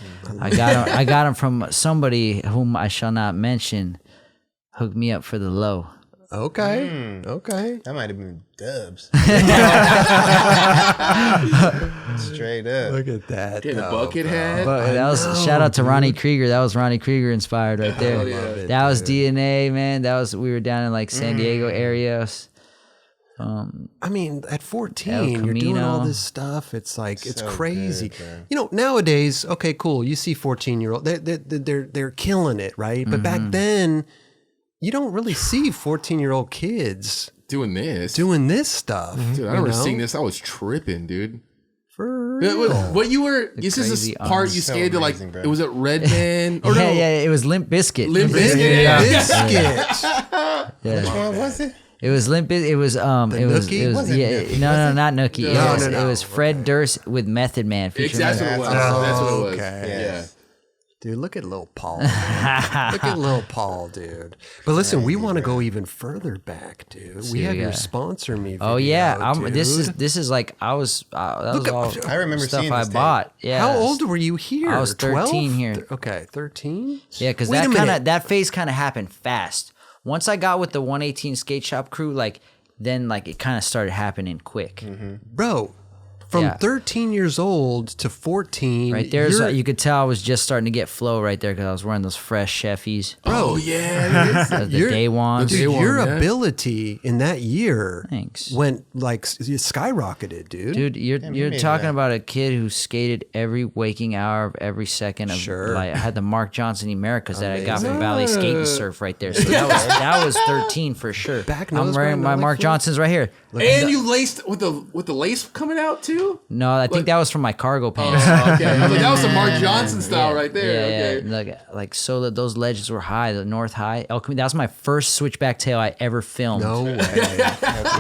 I got them from somebody whom I shall not mention. Hooked me up for the low. Okay. Okay. That might have been Dubs. Straight up. Look at that. Getting a though, bucket bro. hat. But that was shout out to Ronnie Krieger. That was Ronnie Krieger inspired right there. yeah. That was DNA, man. We were down in like San Diego area. I mean, at 14, El you're doing all Camino. this stuff. It's like it's So crazy. good, bro. Nowadays, okay, cool. You see 14-year-old, they're killing it, right? But back then, you don't really see 14-year-old kids Doing this. doing this stuff. Dude, I remember seeing this. I was tripping, dude. For real. What you were? This is crazy this part you so skated to, like, amazing, bro. it was at Redman. Or Yeah, no, yeah. It was Limp Bizkit. Limp Bizkit. Yeah. Biscuit. Yeah. Which one was it? It was Limp Bizkit. It was Nookie? It was Wasn't yeah. Nookie, No, not Nookie. No. It was Fred Durst with Method Man featuring. Exactly what it was. That's what it was. Okay. Yeah. Dude, look at Lil Paul. Look at Lil Paul, dude. But listen, we want to go even further back, dude. We have your sponsor me video. Oh yeah, dude. this is like I was. That was all I remember stuff seeing I this tape. bought. Yeah. How old were you here? I was 13 here. Okay, 13? Yeah, because Wait a minute. that phase kind of happened fast. Once I got with the 118 skate shop crew, then it kind of started happening quick. Bro, from Yeah. 13 years old to 14. Right there, you're- you could tell I was just starting to get flow right there because I was wearing those fresh Sheffies, Oh yeah. the Your- day ones. Dude, Day your one, yeah. ability in that year Thanks. went skyrocketed, dude. Dude, you're made talking that. about a kid who skated every waking hour of every second of Sure. I had the Mark Johnson Americas that I got from Valley Skate and Surf right there. So that was 13 for sure. Back I'm nose, wearing back my nose, Mark flip. Johnsons right here. And you laced with the lace coming out too. No, I think that was from my cargo pants. Okay, I was like, that was some Mark Johnson style right there. Yeah, Okay. like so that those ledges were high. The North High, El Camino. That was my first switchback tail I ever filmed. No way.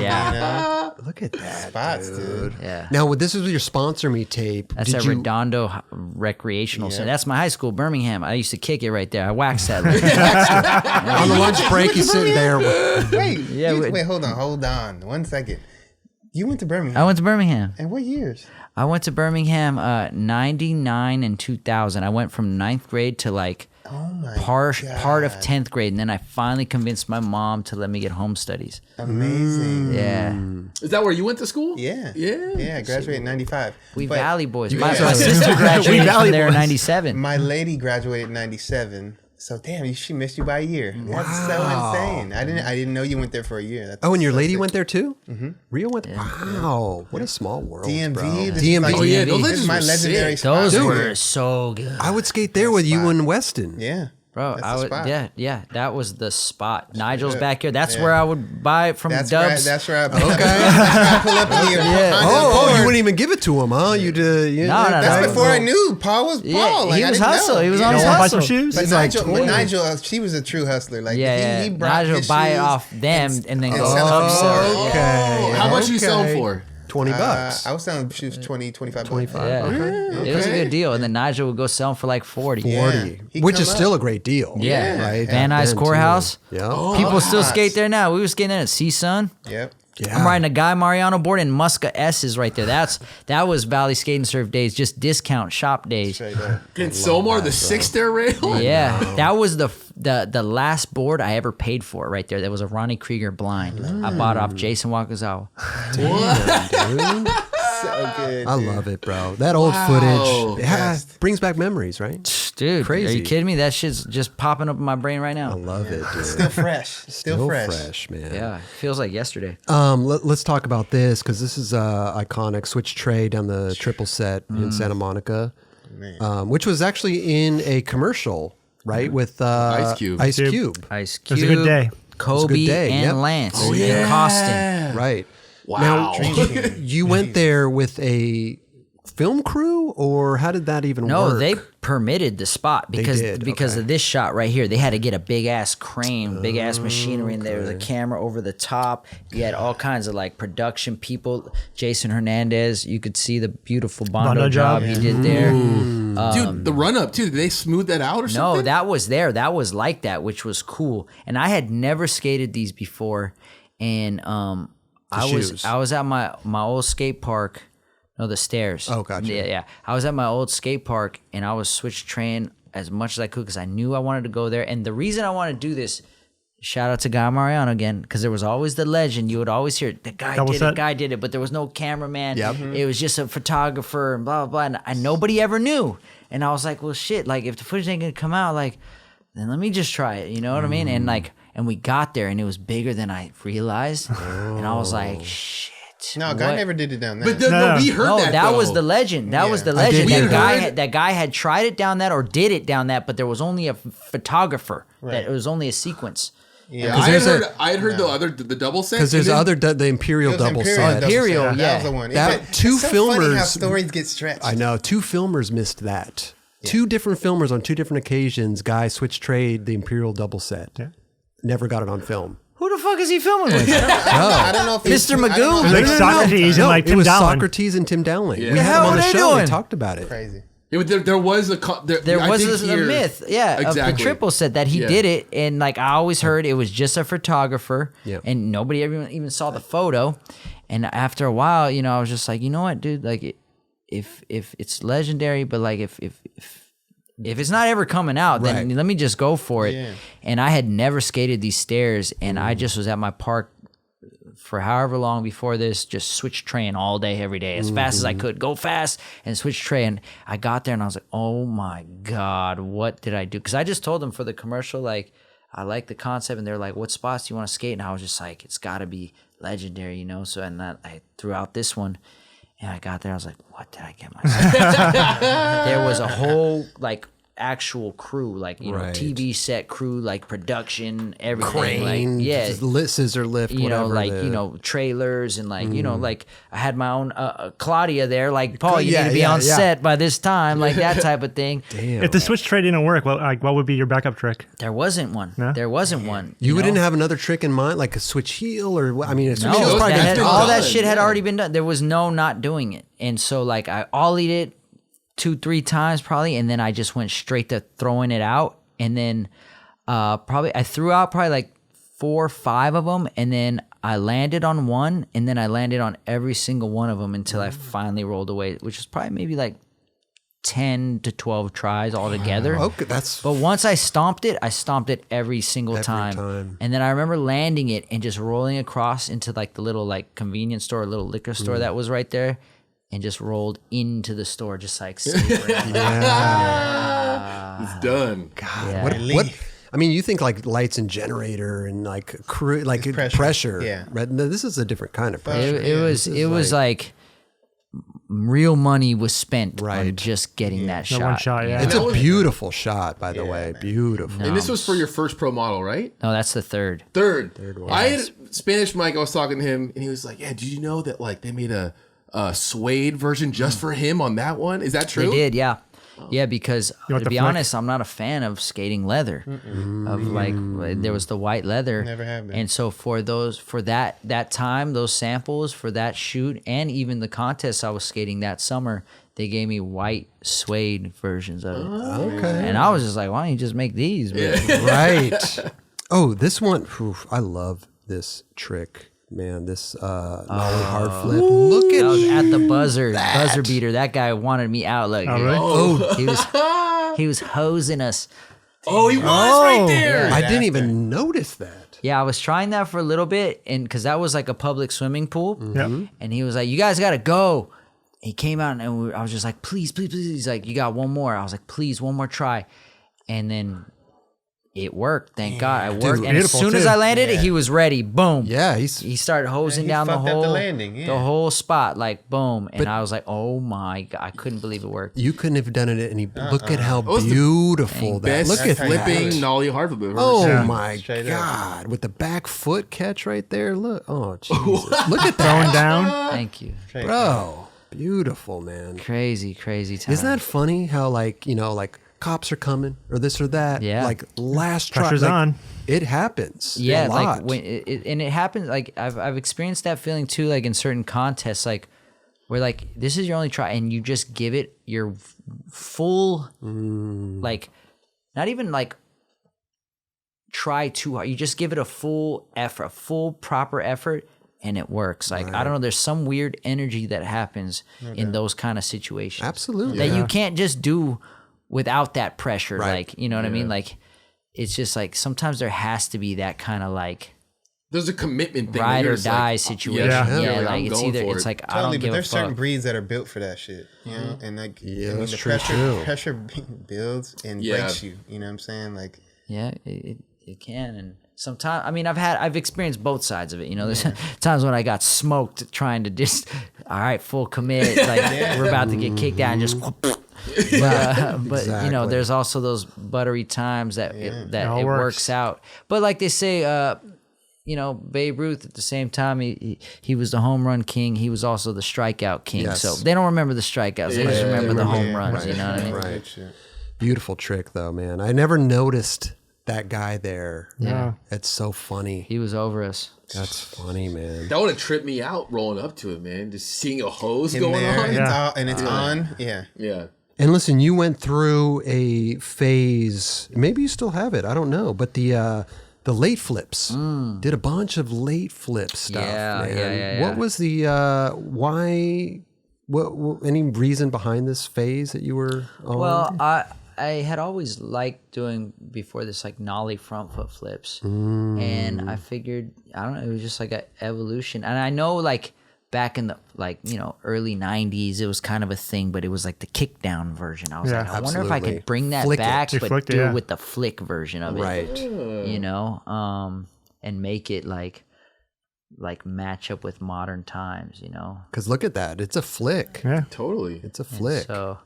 Yeah, Look at that, Spots, dude. dude. yeah. Now, this is your sponsor me tape. That's at Redondo Recreational Center. That's my high school, Birmingham. I used to kick it right there. I waxed that. on the lunch break, you sit there. Wait, Yeah, wait, hold on. 1 second. You went to Birmingham. I went to Birmingham. And what years? I went to Birmingham 99 and 2000. I went from 9th grade to part of 10th grade, and then I finally convinced my mom to let me get home studies. Amazing. Yeah. Is that where you went to school? Yeah. Yeah. Yeah, I graduated in 95. We But Valley boys. You My guys- sister graduated Valley from there in boys. 97. My lady graduated in 97. So damn, she missed you by a year. That's so insane. I didn't know you went there for a year. That's and your so lady sick. went there too? Mm-hmm. Rio went there? Wow. What a small world, DMV. bro. This DMV. is like, Oh, yeah, this those is my legends were legendary sick. spot. Those Dude. were so good. I would skate there with you and Weston. Yeah. Bro, That's I the would, spot. yeah, that was the spot. Nigel's Yeah. back here. That's Yeah. where I would buy it from That's Dubs. where I Okay. pull up in the Oh, you wouldn't even give it to him, huh? You did. No, That's no. before I knew Paul was Paul. Yeah, Like, he I was didn't hustle. know. He was Yeah. on his You want to buy some hustle. shoes? But He's like Nigel, 20. Nigel, she was a true hustler. Like Yeah, he yeah. brought Nigel his buy it shoes off them and then go Oh, upsell. okay. How much you sell Okay. them for? $20. I was selling shoes 20, 25 25. Yeah. Okay. It was a good deal. And then Nigel would go sell them for like 40. Yeah. 40, He'd which come is up. still a great deal. Yeah. Right. Van Back Nuys then, too. Courthouse. Yeah. People still Nuts. skate there now. We were skating there at C-Sun. Yep. Yeah. I'm riding a Guy Mariano board and Muska S's right there. That was Valley Skate and Surf days, just discount shop days. Straight up. Getting Somar, the 6-stair rail? Yeah, that was the last board I ever paid for right there. That was a Ronnie Krieger blind. I bought off Jason Wakazawa. Dude. So good. I love it, bro. That old footage brings back memories, right? Dude, are Crazy. you kidding me? That shit's just popping up in my brain right I now. love it, dude. Still fresh. Still fresh. man. Yeah, feels like yesterday. Let's talk about this because this is iconic. Switch tray down the triple set in Santa Monica, which was actually in a commercial, right? With Ice Cube. Ice Cube. Ice It was Cube, a good day. Kobe, day, and yep. Lance. Oh, And yeah. Costin. Right. Wow. Now, you went there with a film crew, or how did that even No, work? they permitted the spot because did, because okay. of this shot right here. They had to get a big ass crane, big ass machinery in there. There was a camera over the top. You had all kinds of like production people. Jason Hernandez, you could see the beautiful Bondo job he did there. Dude, the run up, too. Did they smooth that out or No, something? that was there. That was like that, which was cool. And I had never skated these before. And shoes. I was at my old skate park. No, the stairs. Oh, gotcha. Yeah. I was at my old skate park and I was switch training as much as I could because I knew I wanted to go there. And the reason I wanted to do this, shout out to Guy Mariano again, because there was always the legend. You would always hear the guy did it, but there was no cameraman. Yep. It was just a photographer and blah blah blah. And nobody ever knew. And I was like, well, shit. Like if the footage ain't gonna come out, like then let me just try it. You know what I mean? And like, and we got there and it was bigger than I realized. And I was like, shit. No, Guy what? never did it down there. But no, we heard No, that, that though. was the legend. That was the I did legend. hear That guy had tried it down that or did it down that, but there was only a photographer. That it was only a sequence. Yeah, 'Cause I had heard the double set. because there's and then- the Imperial It was double Imperial set. double Imperial, set. yeah. That was the one. That It's two so funny how filmers- stories get stretched. I know 2 filmers missed that. 2 different filmers on 2 different occasions. Guy switch trade the Imperial double set. Yeah. Never got it on film. Who the fuck is he filming with? I don't know if Mr. I don't know Magoo? if Like it's Socrates and like it Tim was Dowling. Socrates and Tim Dowling. Yeah. We The had hell them on are the they show. We doing? talked about it. crazy. Yeah, but there was a. There was a myth, of the triple set that he Yeah. did it, and like I always heard it was just a photographer, Yep. and nobody ever even saw the photo. And after a while, I was just like, you know what, dude, like if it's legendary, but like if it's not ever coming out, then Right. let me just go for it. Yeah. And I had never skated these stairs, and I just was at my park for however long before this, just switch train all day, every day, as fast as I could. Go fast and switch train. And I got there and I was like, oh my God, what did I do? Because I just told them for the commercial, like, I like the concept. And they're like, what spots do you want to skate? And I was just like, it's got to be legendary, So, and I threw out this one. And I got there, I was like, what did I get myself? There was a whole, like, actual crew, like Right. TV set crew, like production, everything, Crane, like scissor lift, whatever. trailers and like like I had my own Claudia there, like Paul, you need to be on yeah. set by this time, like that type of thing. Damn. If the switch trade didn't work, what would be your backup trick? There wasn't one. No? There wasn't one. You know? didn't have another trick in mind, like a switch heel, or what? I mean, a switch No, heel is probably that been had- done. all that shit had already been done. There was no not doing it, and so like I ollied it 2-3 times probably, and then I just went straight to throwing it out, and then probably I threw out probably like 4 or 5 of them, and then I landed on one, and then I landed on every single one of them until I finally rolled away, which was probably maybe like 10 to 12 tries altogether. Okay, that's But once I stomped it every single Every time. time. And then I remember landing it and just rolling across into like the little like convenience store, little liquor store that was right there, and just rolled into the store, just like savoring. It's done. God, Yeah. what? I mean, you think like lights and generator and like pressure. Yeah. Right? No, this is a different kind of pressure. It was like real money was spent on Right. just getting that That shot. one shot, yeah. It's That a was- beautiful shot, by the way. man. Beautiful. And this was for your first pro model, right? No, that's the third. Third one. I had Spanish Mike. I was talking to him, and he was like, "Yeah, did you know that like they made a suede version just for him on that one? Is that true?" They did, yeah. Yeah, because You want to the be flick? honest, I'm not a fan of skating leather. Of like, there was the white leather, Never have been. and so for that time, those samples for that shoot, and even the contest I was skating that summer, they gave me white suede versions of it. Okay. And I was just like, why don't you just make these? Right. Oh, this one. I love this trick, man. This Nollie Hardflip. Look I was at at the buzzer beater. That guy wanted me out. Like, really? he was hosing us. Oh, he was right there. I didn't even notice that. Yeah, I was trying that for a little bit, and because that was like a public swimming pool, Yep. and he was like, "You guys got to go." He came out, and I was just like, "Please, please, please." He's like, "You got one more." I was like, "Please, one more try," and then it worked. Thank God, it worked. And as beautiful, soon as too. I landed it, he was ready. Boom. Yeah, He started hosing he down the fucked up whole the landing, yeah. the whole spot, like boom. And I was like, "Oh my God!" I couldn't believe it worked. you couldn't have done it any. Look at how was the beautiful that. Best Look at flipping that. Nollie Hardflip. Oh Yeah. my Straight up. God! With the back foot catch right there. Look. Oh Jesus! Look at Going that, down. Thank you. bro. Beautiful, man. Crazy, crazy time. Isn't that funny? How like like cops are coming or this or that. Yeah. Like last try. Pressure's like, on. It happens. Yeah, a lot. like when and it happens. Like I've experienced that feeling too. Like in certain contests, like where like this is your only try, and you just give it your full, like not even like try too hard. You just give it a full effort, a full proper effort, and it works. Like I don't know. There's some weird energy that happens in those kind of situations. Absolutely. That you can't just do without that pressure. Right. Like you know what I mean. Like it's just like sometimes there has to be that kind of like There's a commitment thing. ride You're or just die like, situation. Yeah. Yeah, I'm like it's going either for it's it. like I Totally, don't but give a there's certain fuck. breeds that are built for that shit, you know, and like Yeah, I mean, that's the true, pressure too. pressure builds and Yeah. breaks you. You know what I'm saying? Like Yeah, it can. And sometimes I mean I've experienced both sides of it. You know, there's times when I got smoked trying to just all right, full commit, like we're about to get kicked out and just. But you know, Exactly. there's also those buttery times that It it all works works. out. But like they say, you know, Babe Ruth at the same time he was the home run king. He was also the strikeout king. Yes. So they don't remember the strikeouts. They just remember the home runs. You know what I mean? Right. good shit. Beautiful trick though, man. I never noticed that guy there. Yeah. It's so funny. He was over us. That's funny, man. That would have tripped me out rolling up to it, man. Just seeing a hose In going there, on. Yeah. it's on. Yeah. Yeah. And listen, you went through a phase. Maybe you still have it. I don't know. But the late flips did a bunch of late flip stuff. Yeah, man. yeah. What was the why? What any reason behind this phase that you were on? Well, I had always liked doing before this like nollie front foot flips, and I figured I don't know, it was just like an evolution. And I know like back in the like early '90s, it was kind of a thing, but it was like the kick down version. I was Yeah, like, I wonder if I absolutely. could bring that Flick it. back, You but flicked it, do yeah. it with the flick version of it, right. you know, and make it like match up with modern times, you know. Because look at that. It's a flick. Yeah. Totally. It's a flick. So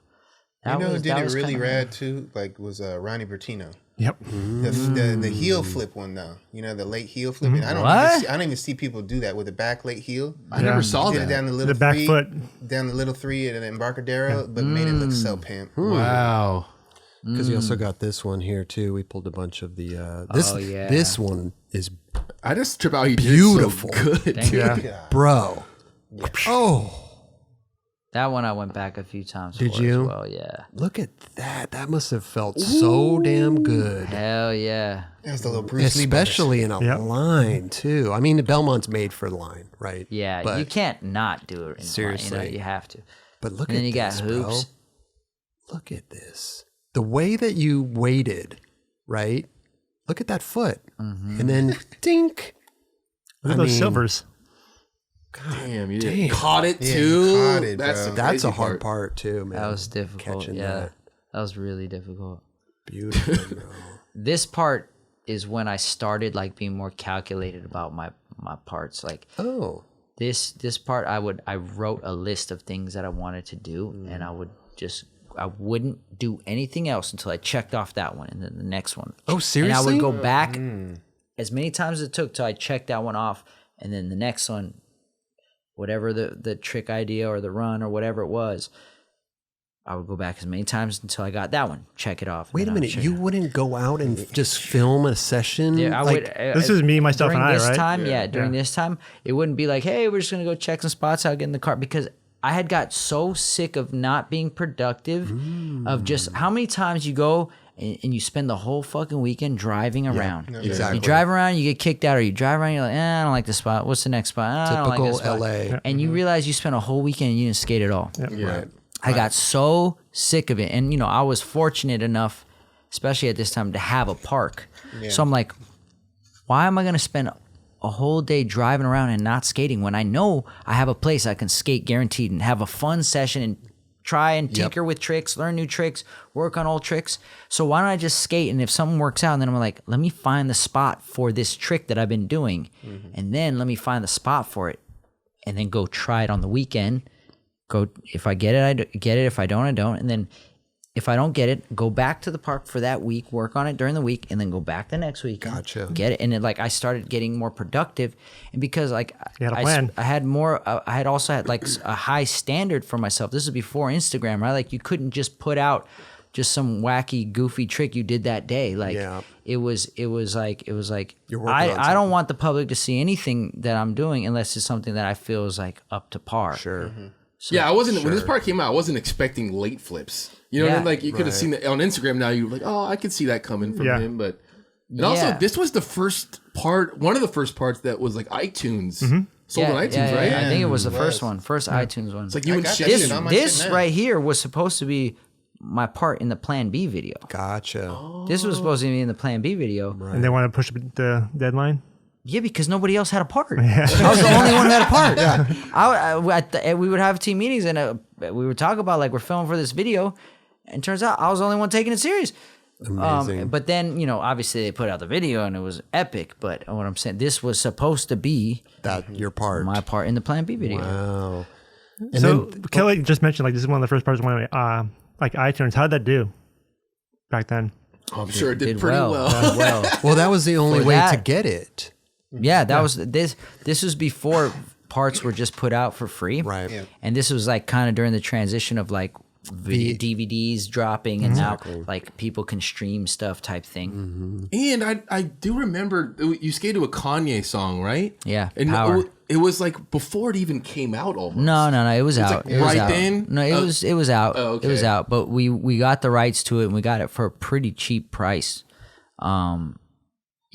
You that know who was- did that it was really kinda- rad too? Like was Ronnie Bertino. Yep. The heel flip one though. You know, the late heel flip. And I What? don't even see people do that with a back late heel. I never saw Did it that. down the little The back three, foot. down the little three at an Embarcadero, but made it look so pimp. Wow. Because you also got this one here too. We pulled a bunch of the this Oh, yeah. this one is I just trip out. He Beautiful. did so good. Thank you. Yeah. bro. Oh, That one I went back a few times. Did for you? As well, yeah. look at that. That must have felt so damn good. Hell yeah. That was the little Bruce Lee bonus. Especially in a Yep. line too. I mean, the Belmont's made for the line, right? Yeah, But, you can't not do it. Seriously. you have to. But look And at then you got this, hoops. bro. Look at this. The way that you waited, right? Look at that foot, and then dink. Look at those silvers. Damn, you Damn. caught it Yeah, too. you caught it, That's bro. the That's crazy a hard part too, man. That was difficult. Catching Yeah, that. that was really difficult. Beautiful, bro. This part is when I started like being more calculated about my parts. Like this part, I wrote a list of things that I wanted to do, and I wouldn't do anything else until I checked off that one and then the next one. Oh, seriously? And I would go back as many times as it took till I checked that one off, and then the next one, whatever the trick idea or the run or whatever it was, I would go back as many times until I got that one. Check it off. Wait a minute, you wouldn't go out and just film a session? Yeah, I would. This is me, myself, and I, during this right? time, during this time, it wouldn't be like, hey, we're just gonna go check some spots out, get in the car, because I had got so sick of not being productive, of just how many times you go and you spend the whole fucking weekend driving around. Exactly. You drive around, you get kicked out, or you drive around, you're like, I don't like this spot. What's the next spot? I don't like this Typical spot. LA. And you realize you spent a whole weekend and you didn't skate at all. Right. I got so sick of it. And, I was fortunate enough, especially at this time, to have a park. Yeah. So I'm like, why am I going to spend a whole day driving around and not skating when I know I have a place I can skate guaranteed and have a fun session and try and tinker with tricks, learn new tricks, work on old tricks. So why don't I just skate? And if something works out, then I'm like, let me find the spot for this trick that I've been doing. And then let me find the spot for it and then go try it on the weekend. Go, if I get it, I get it. If I don't, I don't. And then if I don't get it, go back to the park for that week, work on it during the week, and then go back the next week. Gotcha. Get it. And then, I started getting more productive. And because, I had also had, a high standard for myself. This is before Instagram, right? Like, you couldn't just put out just some wacky, goofy trick you did that day. Like, it was like, You're working on I don't want the public to see anything that I'm doing unless it's something that I feel is, up to par. Sure. So, I wasn't when this part came out. I wasn't expecting late flips. You know what I mean? Like you could have seen it on Instagram. Now you're like, oh, I could see that coming from him. But and also, this was the first part, one of the first parts that was like iTunes sold on iTunes, right? I think it was the first one, first iTunes one. It's like you and shit. This right here was supposed to be my part in the Plan B video. Gotcha. This was supposed to be in the Plan B video, And they want to push the deadline. Yeah, because nobody else had a part. I was the only one who had a part. We would have team meetings and we would talk about we're filming for this video, and turns out I was the only one taking it serious. Amazing. But then obviously they put out the video and it was epic. But what I'm saying, this was supposed to be your part, my part in the Plan B video. Wow. And so Kelly just mentioned this is one of the first parts when iTunes. How did that do back then? Oh, I'm sure it did pretty well. Well, that was the only way to get it. Yeah, that was this was before parts were just put out for free. Right. Yeah. And this was kind of during the transition of DVDs dropping and now people can stream stuff type thing. And I do remember you skated to a Kanye song, right? Yeah. And Power. it was before it even came out almost. No, it was out. It was right out. then? No, it was out. Oh, okay. It was out, but we got the rights to it and we got it for a pretty cheap price.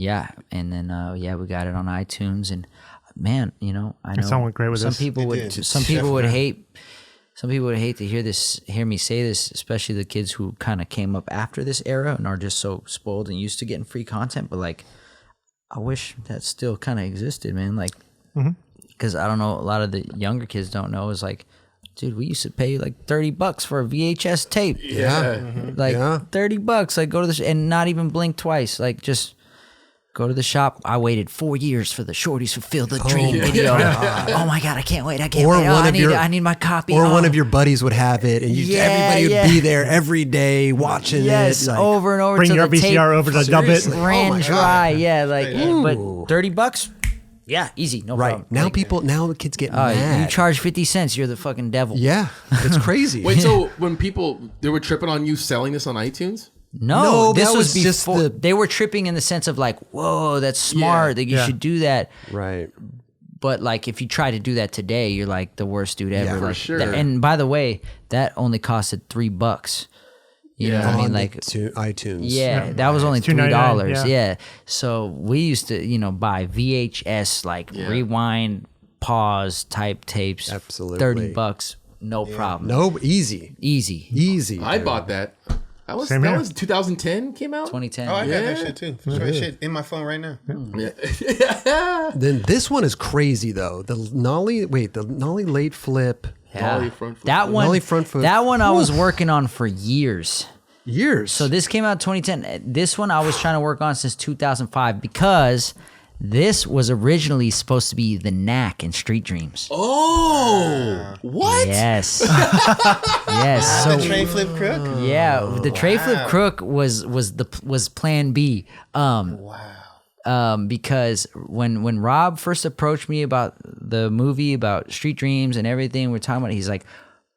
Yeah, and then we got it on iTunes, and man, I know song went great with some this. people would hate to hear me say this, especially the kids who kind of came up after this era and are just so spoiled and used to getting free content. But I wish that still kind of existed, man. Because I don't know, a lot of the younger kids don't know is dude, we used to pay $30 for a VHS tape. Yeah. $30. Go to the and not even blink twice. Just go to the shop. I waited 4 years for the Shorties Who Filled the Dream video. Oh my God, I can't wait. I need my copy. Or one of your buddies would have it, and everybody would be there every day watching it. Over and over. Bring your the VCR tape over to dub it. ran dry. Yeah, but $30? Yeah, easy, no problem. Now the kids get mad. You charge 50 cents, you're the fucking devil. Yeah, it's crazy. Wait, so when they were tripping on you selling this on iTunes? No, this that was was just before. They were tripping in the sense of whoa, that's smart. That you should do that. Right. But if you try to do that today, you're the worst dude ever. Yeah, for sure. And by the way, that only costed $3. You know what I mean? To iTunes. Yeah, that was only $2.99, $3. Yeah. So we used to, buy VHS rewind, pause type tapes. Absolutely. $30, no problem. No, easy. I bought that. That was 2010 came out? 2010. Oh, I got that shit too. For sure. Shit in my phone right now. Then this one is crazy though. The Nollie late flip. Yeah. Nollie front foot. That one, Nollie front foot. That one I was working on for years. Years. So this came out 2010. This one I was trying to work on since 2005 because this was originally supposed to be the Knack in Street Dreams. Oh, what? Yes. Yes. So The Tre-flip crook? yeah, the Tre-flip crook was plan B. Because when Rob first approached me about the movie, about Street Dreams and everything we're talking about, he's like,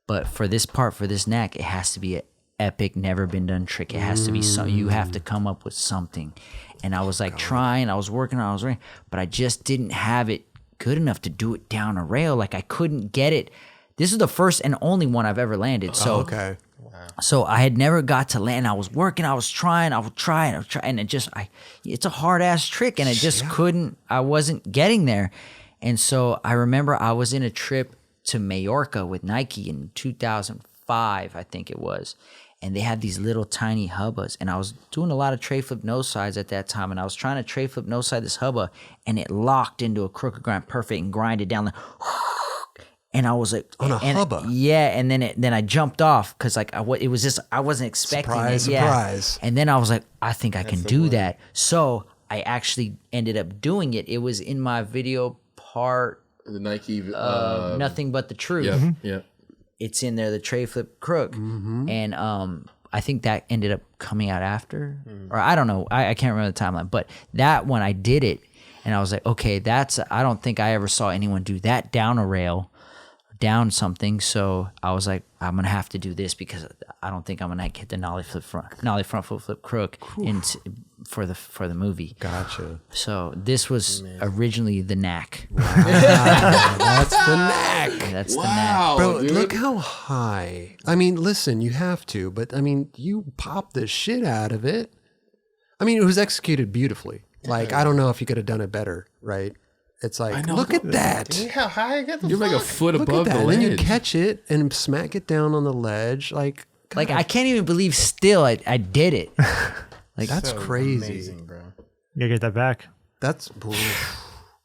but for this part, for this Knack, it has to be an epic, never been done trick. It has to be you have to come up with something. And I was like trying, I was working, but I just didn't have it good enough to do it down a rail. Like I couldn't get it. This is the first and only one I've ever landed. So okay. So I had never got to land. I was working, I would try, and it's a hard ass trick, and it just couldn't. I wasn't getting there, and so I remember I was in a trip to Majorca with Nike in 2005, I think it was, and they had these little tiny hubbas, and I was doing a lot of tray flip nose sides at that time, and I was trying to tray flip nose side this hubba, and it locked into a crooked grind perfect and grinded down the. And I was like, on a hubba. Yeah, and then I jumped off because like I wasn't expecting Surprise, it. Yeah. surprise. And then I was like, I think I can do that. So I actually ended up doing it. It was in my video part, The Nike. Nothing But the Truth. Yeah. Yeah. It's in there, the tray flip crook, and I think that ended up coming out after, or I don't know, I can't remember the timeline. But that one I did it, and I was like, okay, I don't think I ever saw anyone do that down a rail. Down something, so I was like, I'm gonna have to do this because I don't think I'm gonna get the nollie front foot flip crook for the movie. Gotcha. So this was originally the Knack. That's the Knack. That's the Knack. Wow, Bro, dude. look how high. I mean, listen, you have to, but I mean, you popped the shit out of it. I mean, it was executed beautifully. Like, I don't know if you could have done it better, right? It's like, know, look at that. Dude, how high I got the You're like a foot Look above at that. the And ledge. then you catch it and smack it down on the ledge. Like I can't even believe still I did it. Like that's So crazy. amazing, bro. You gotta get that back. That's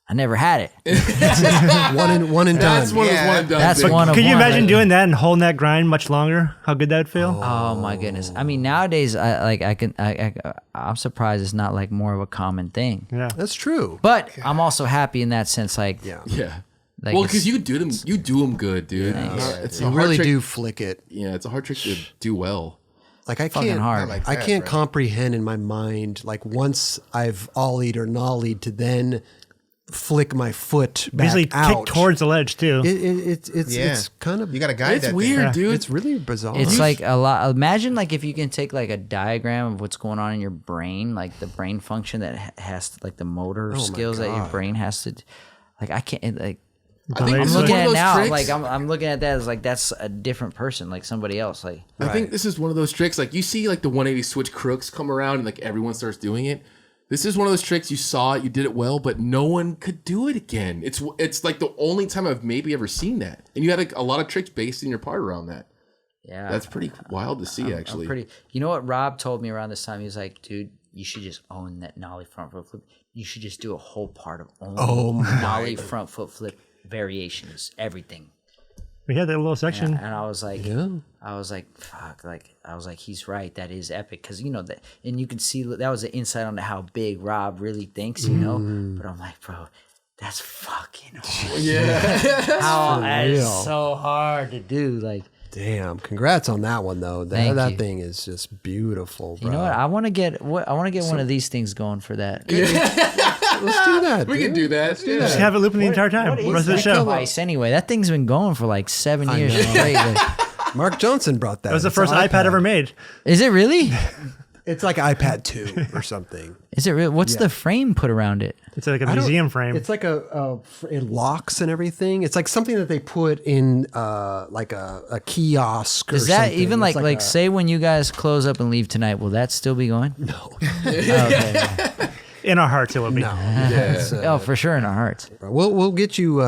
I never had it. one and That's done. one of those one and done That's things. one of Could you one. imagine doing that and holding that grind much longer? How good that would feel? Oh my goodness! I mean, nowadays, I'm surprised it's not like more of a common thing. Yeah. That's true. But I'm also happy in that sense. Like, Yeah. Yeah. Like Well, it's- because you do them good, dude. It's a You hard really trick- do flick it. Yeah, it's a hard trick to do well. Like I fucking can't hard. like I that, can't bro. comprehend in my mind like once I've ollied or nollied to then flick my foot back Basically out. kick towards the ledge too. It's kind of You got to guide It's that weird, thing. dude. It's really bizarre. It's like a lot. Imagine like if you can take like a diagram of what's going on in your brain, like the brain function that has to, like the motor skills that your God. brain has to. Like I can't like. I think I'm this is looking one at of it those now. tricks. Like I'm looking at that as like that's a different person, like somebody else. Like I think this is one of those tricks. Like you see, like the 180 switch crooks come around, and like everyone starts doing it. This is one of those tricks you saw it, you did it well, but no one could do it again. It's like the only time I've maybe ever seen that, and you had a lot of tricks based in your part around that. yeah, That's pretty wild to see, actually. I'm pretty. You know what Rob told me around this time? He was like, dude, you should just own that nollie front foot flip. You should just do a whole part of only nollie front foot flip variations, everything. We had that little section. And I was like, fuck, like I was like, he's right. That is epic because you know that, and you can see that was an insight onto how big Rob really thinks, you know. But I'm like, bro, that's fucking hard. Yeah. How that is real. so hard to do. Like, damn. Congrats on that one though. Thank That you. thing is just beautiful, bro. you know what? I want to get one of these things going for that. Let's do that. We dude. can do that. Yeah. Just have it looping the entire time. What is Rest of the that show. device anyway? That thing's been going for like 7 years know. straight. Like, Mark Johnson brought that. That was the It's first an iPad ever made. is it really? It's like iPad 2 or something. Is it real? What's the frame put around it? It's like a I don't- museum frame. It's like it locks and everything. It's like something that they put in like a kiosk. Does or that something. even It's like a- say when you guys close up and leave tonight, will that still be going? No, Okay. in our hearts, it will be. no. It's, Oh, for sure in our hearts. we'll get you.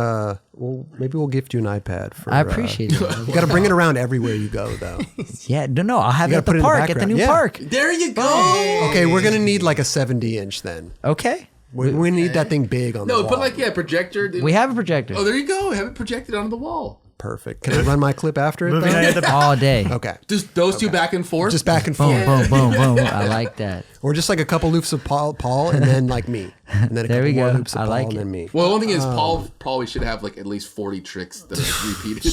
Maybe we'll gift you an iPad. For, I appreciate it. You got to bring it around everywhere you go, though. Yeah, no, I'll have You it gotta at put the it in the park, at the background. new Yeah. park. There you go. Okay, we're gonna need like a 70-inch then. Okay. We need that thing big on the No, wall. but like, yeah, projector. We have a projector. Oh, there you go. Have it projected onto the wall. Perfect. Can I run my clip after it? Moving Though? on to the All day. Okay. Just those two back and forth. Just back and Boom, forth. boom, boom, boom. I like that. Or just like a couple loops of Paul and then like me. And then a There couple we more go. loops of I Paul like and it. then me. Well, the only thing is, Paul probably should have like at least 40 tricks that are repeated.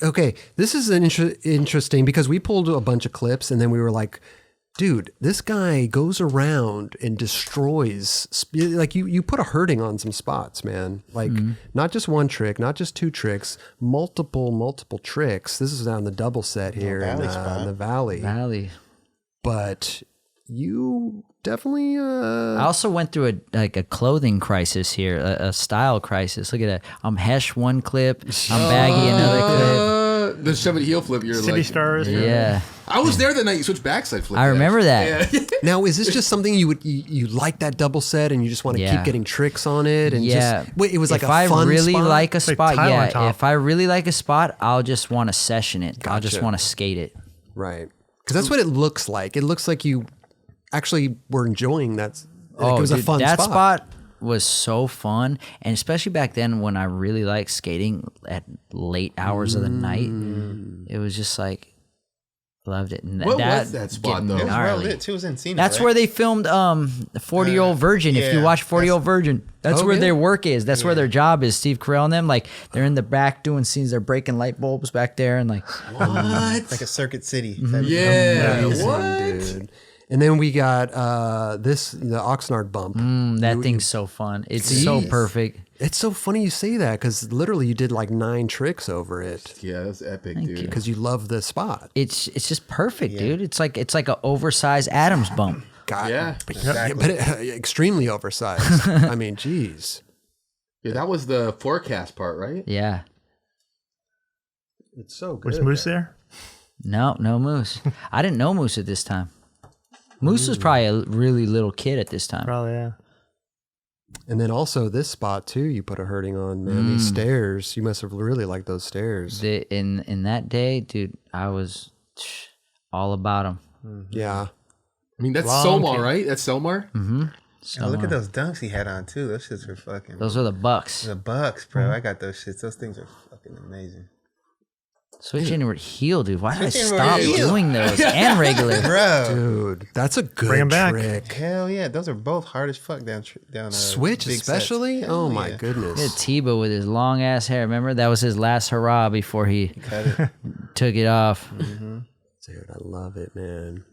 Okay, this is an interesting because we pulled a bunch of clips and then we were like, dude, this guy goes around and destroys. Like you put a hurting on some spots, man. Like not just one trick, not just two tricks, multiple tricks. This is on the double set here in the Valley. But you definitely. I also went through a clothing crisis here, a style crisis. Look at that. I'm Hesh one clip. I'm Baggy another clip. The shove it heel flip. You're City like, Stars. Yeah, I was there the night you switched backside flip. I remember that. Yeah. Now, is this just something you like that double set and you just want to Yeah. keep getting tricks on it? And Yeah. just, wait, it was like if a I fun really spot? like a like spot, tile on yeah. top. If I really like a spot, I'll just want to session it. I'll just Gotcha. want to skate it. Right. Because that's what it looks like. It looks like you actually were enjoying that. Like it was a fun that spot. was so fun, and especially back then when I really liked skating at late hours of the night, it was just like loved it. And What was that spot, getting though? It was well gnarly. lit too. It was in Encino, That's right? where they filmed the 40-Year-Old Virgin. If you yeah, watch 40-Year-Old Virgin, that's Oh, where yeah. their work is. That's where their job is. Steve Carell and them, like they're in the back doing scenes. They're breaking light bulbs back there, and like What? like a Circuit City. type of- Yeah. Amazing, What? dude. And then we got the Oxnard bump. that thing's so fun. It's so Jeez. perfect. It's so funny you say that because literally you did like 9 tricks over it Yeah, that's epic, dude. because you love the spot. It's just perfect, dude. It's like an oversized Adams bump. God, Yeah. but extremely oversized. I mean, geez. Yeah, that was the forecast part, right? Yeah. It's so good. Was Moose there? No Moose. I didn't know Moose at this time. Moose was probably a really little kid at this time. Probably, yeah. And then also this spot too, you put a hurting on, man. These stairs, you must have really liked those stairs. In that day, dude, I was all about them. Yeah. I mean, that's Long Somar, kick. right? That's Somar? Oh, look at those dunks he had on too. Those shits were fucking. Those are the Bucks. The Bucks, bro. I got those shits. Those things are fucking amazing, Switch inward heel, dude. Why did I Switch inward stop heel. doing those? And regular. bro. Dude, that's a good Bring 'em back. trick. Hell yeah, those are both hard as fuck down. Switch big especially? sets. Oh Hell my yeah. goodness. He had Tebow with his long ass hair. Remember that was his last hurrah before he Cut it. took it off. Dude, I love it, man.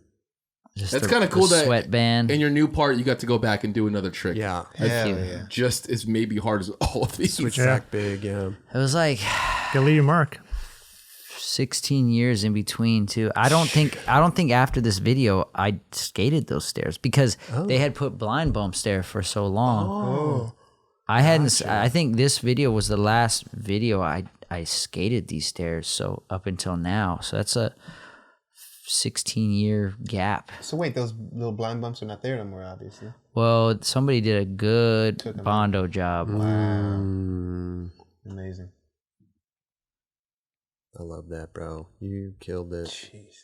Just That's the- kind of cool the that sweatband. in your new part, you got to go back and do another trick. Yeah. Hell you. yeah. Just as maybe hard as all of these. Switch Yeah. back big, yeah. It was like Gotta leave your mark. 16 years in between too. I don't think after this video I skated those stairs because they had put blind bumps there for so long. I hadn't. I think this video was the last video I skated these stairs. So up until now, so that's a 16-year gap. So wait, those little blind bumps are not there no more, obviously. Well, somebody did a good them Bondo job. Amazing. I love that, bro. You killed it. Jeez.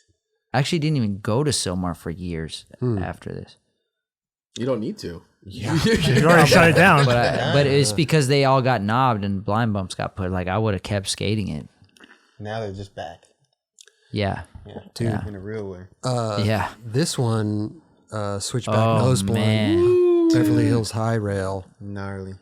I actually didn't even go to Silmar for years after this. You don't need to. You already shut it down. But it's because they all got knobbed and blind bumps got put. Like I would have kept skating it. Now they're just back. Yeah. Yeah. Dude. In a real way. Yeah. This one, switchback Oh, nose blind. man. Beverly Hills High Rail. Gnarly.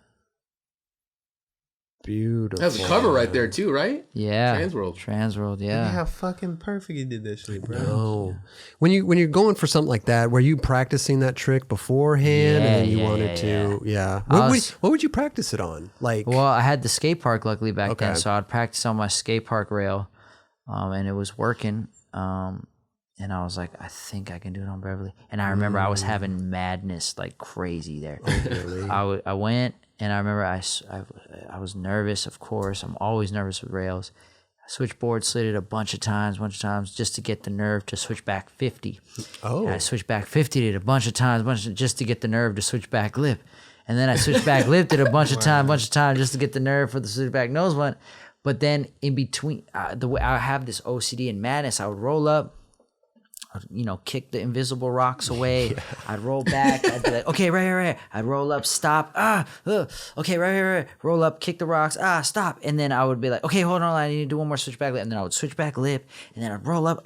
Beautiful. That's a cover right there too, right? Yeah. Transworld. Transworld, Look at yeah. how fucking perfect you did that shit, bro. No. When you're going for something like that, were you practicing that trick beforehand and then you Yeah, wanted to? Yeah. I What would you practice it on? Like, Well, I had the skate park luckily back then, Okay. so I'd practice on my skate park rail, and it was working. And I was like, I think I can do it on Beverly. And I remember I was having madness like crazy there. I went, and I remember I was nervous, of course. I'm always nervous with rails. I switchboard slid it a bunch of times just to get the nerve to switch back 50. Oh. And I switched back 50 it a bunch of times, just to get the nerve to switch back lip. And then I switched back lipped it a bunch of times just to get the nerve for the switch back nose one. But then in between, the way I have this OCD and madness, I would roll up, kick the invisible rocks away. I'd roll back. I'd be like, okay, right. I'd roll up, stop. Okay, right. Roll up, kick the rocks. Stop. And then I would be like, okay, hold on. I need to do one more switchback lip. And then I would switchback lip. And then I'd roll up.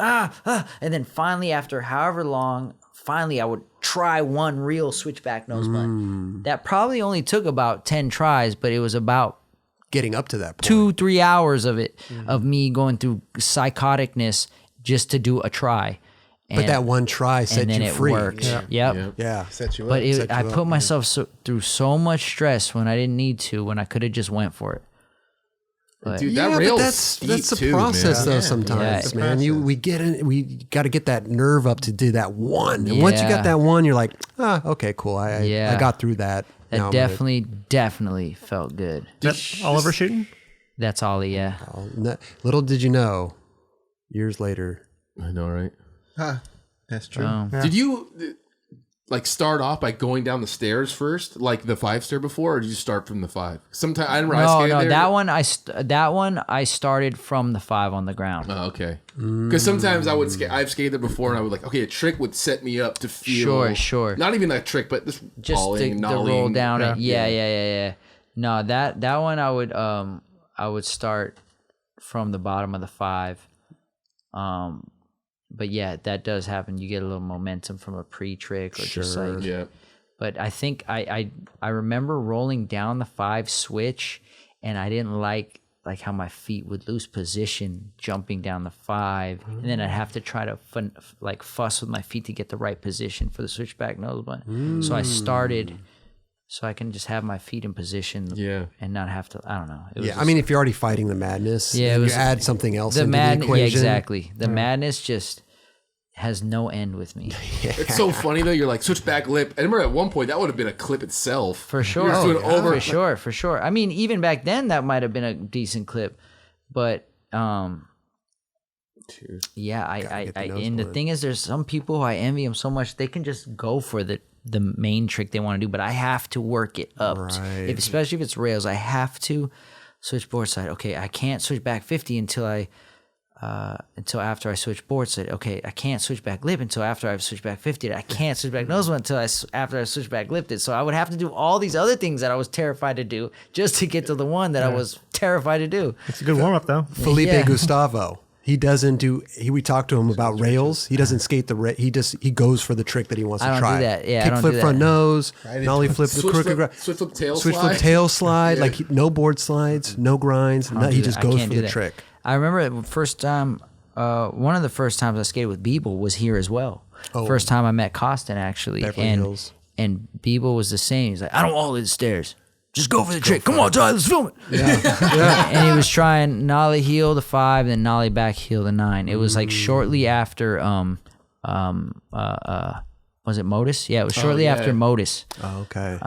And then finally, after however long, I would try one real switchback nose blunt. That probably only took about 10 tries, but it was about getting up to that point. 2-3 hours of it, of me going through psychoticness just to do a try. But that one try set you free. Worked. Yep. Yeah. Set you up. But I put myself through so much stress when I didn't need to, when I could have just went for it. But Dude, that rail that's the process though. Sometimes, man, we got to get that nerve up to do that one, and once you got that one, you're like, okay, cool. I got through that. That definitely felt good. That's Oliver shooting? That's Ollie, yeah. Little did you know, years later. I know, right? That's true. Did you start off by going down the stairs first, like the 5-stair before, or did you start from the 5? Sometimes I remember I skated there. That one I started from the 5 on the ground. Oh, okay. Because sometimes I've skated there before, and I would a trick would set me up to feel sure. Not even a trick, but just falling, the roll down it. Yeah. No, that one I would start from the bottom of the 5. But yeah, that does happen. You get a little momentum from a pre-trick or just like. Yeah. But I think I remember rolling down the 5 switch, and I didn't like how my feet would lose position jumping down the 5, and then I'd have to try to fuss with my feet to get the right position for the switchback nose blunt. So I started so I can just have my feet in position, and not have to. I don't know. I mean, if you're already fighting the madness, you add something else into the equation. Yeah, exactly. The madness just has no end with me. It's so funny though. You're like switchback lip. I remember at one point that would have been a clip itself. For sure. For sure. I mean, even back then that might have been a decent clip, but and the thing is, there's some people who I envy them so much. They can just go for the main trick they want to do, but I have to work it up. Right. Especially if it's rails, I have to switch board side. Okay, I can't switch back 50 until after I switch board side. Okay, I can't switch back lip until after I've switched back 50. I can't switch back nose one until after I switch back lipped it. So I would have to do all these other things that I was terrified to do just to get to the one that I was terrified to do. It's a good warm up though. Felipe Gustavo. He doesn't do. We talked to him about rails. He doesn't skate the. He goes for the trick that he wants to try. I don't do that. Yeah, kick I don't flip do front that. nose, nollie flip the crooked, switch flip tail switch slide. flip tail slide. Like no board slides, no grinds. He just goes for the trick. I remember the first time. One of the first times I skated with Beeble was here as well. First time I met Costin actually, and Beeble was the same. He's like, I don't want all these stairs. Just go for the trick. Come on, Ty, let's film it. Yeah. And he was trying nollie heel to 5, then nollie back heel to 9. It was like shortly after was it Modus? Yeah, it was shortly after Modus. Oh, okay.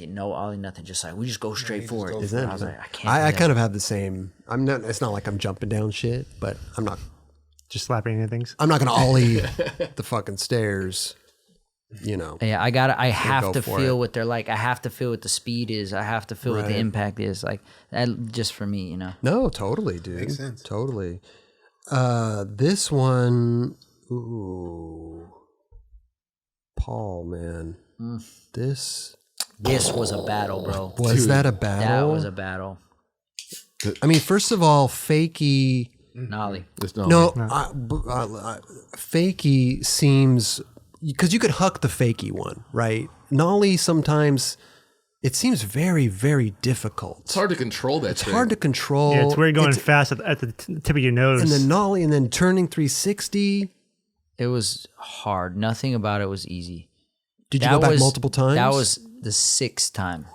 No ollie, nothing. Just like we just go straight for it. I was like, I can't. I kind of have the same. I'm not. It's not like I'm jumping down shit, but I'm not just slapping into things. I'm not gonna ollie the fucking stairs. Yeah, I have to feel what they're like. I have to feel what the speed is. I have to feel what the impact is. Like that, just for me, No, totally, dude. Makes sense. Totally. This one, Paul, man, This was a battle, bro. Was that a battle? That was a battle. I mean, first of all, Fakey. Nollie. No, Fakey seems, because you could huck the Fakey one, right? Nollie sometimes, it seems very, very difficult. It's hard to control that. It's hard to control. Yeah, it's where you're going fast at the tip of your nose. And then Nollie, and then turning 360. It was hard. Nothing about it was easy. Did you go back multiple times? That was the 6th time.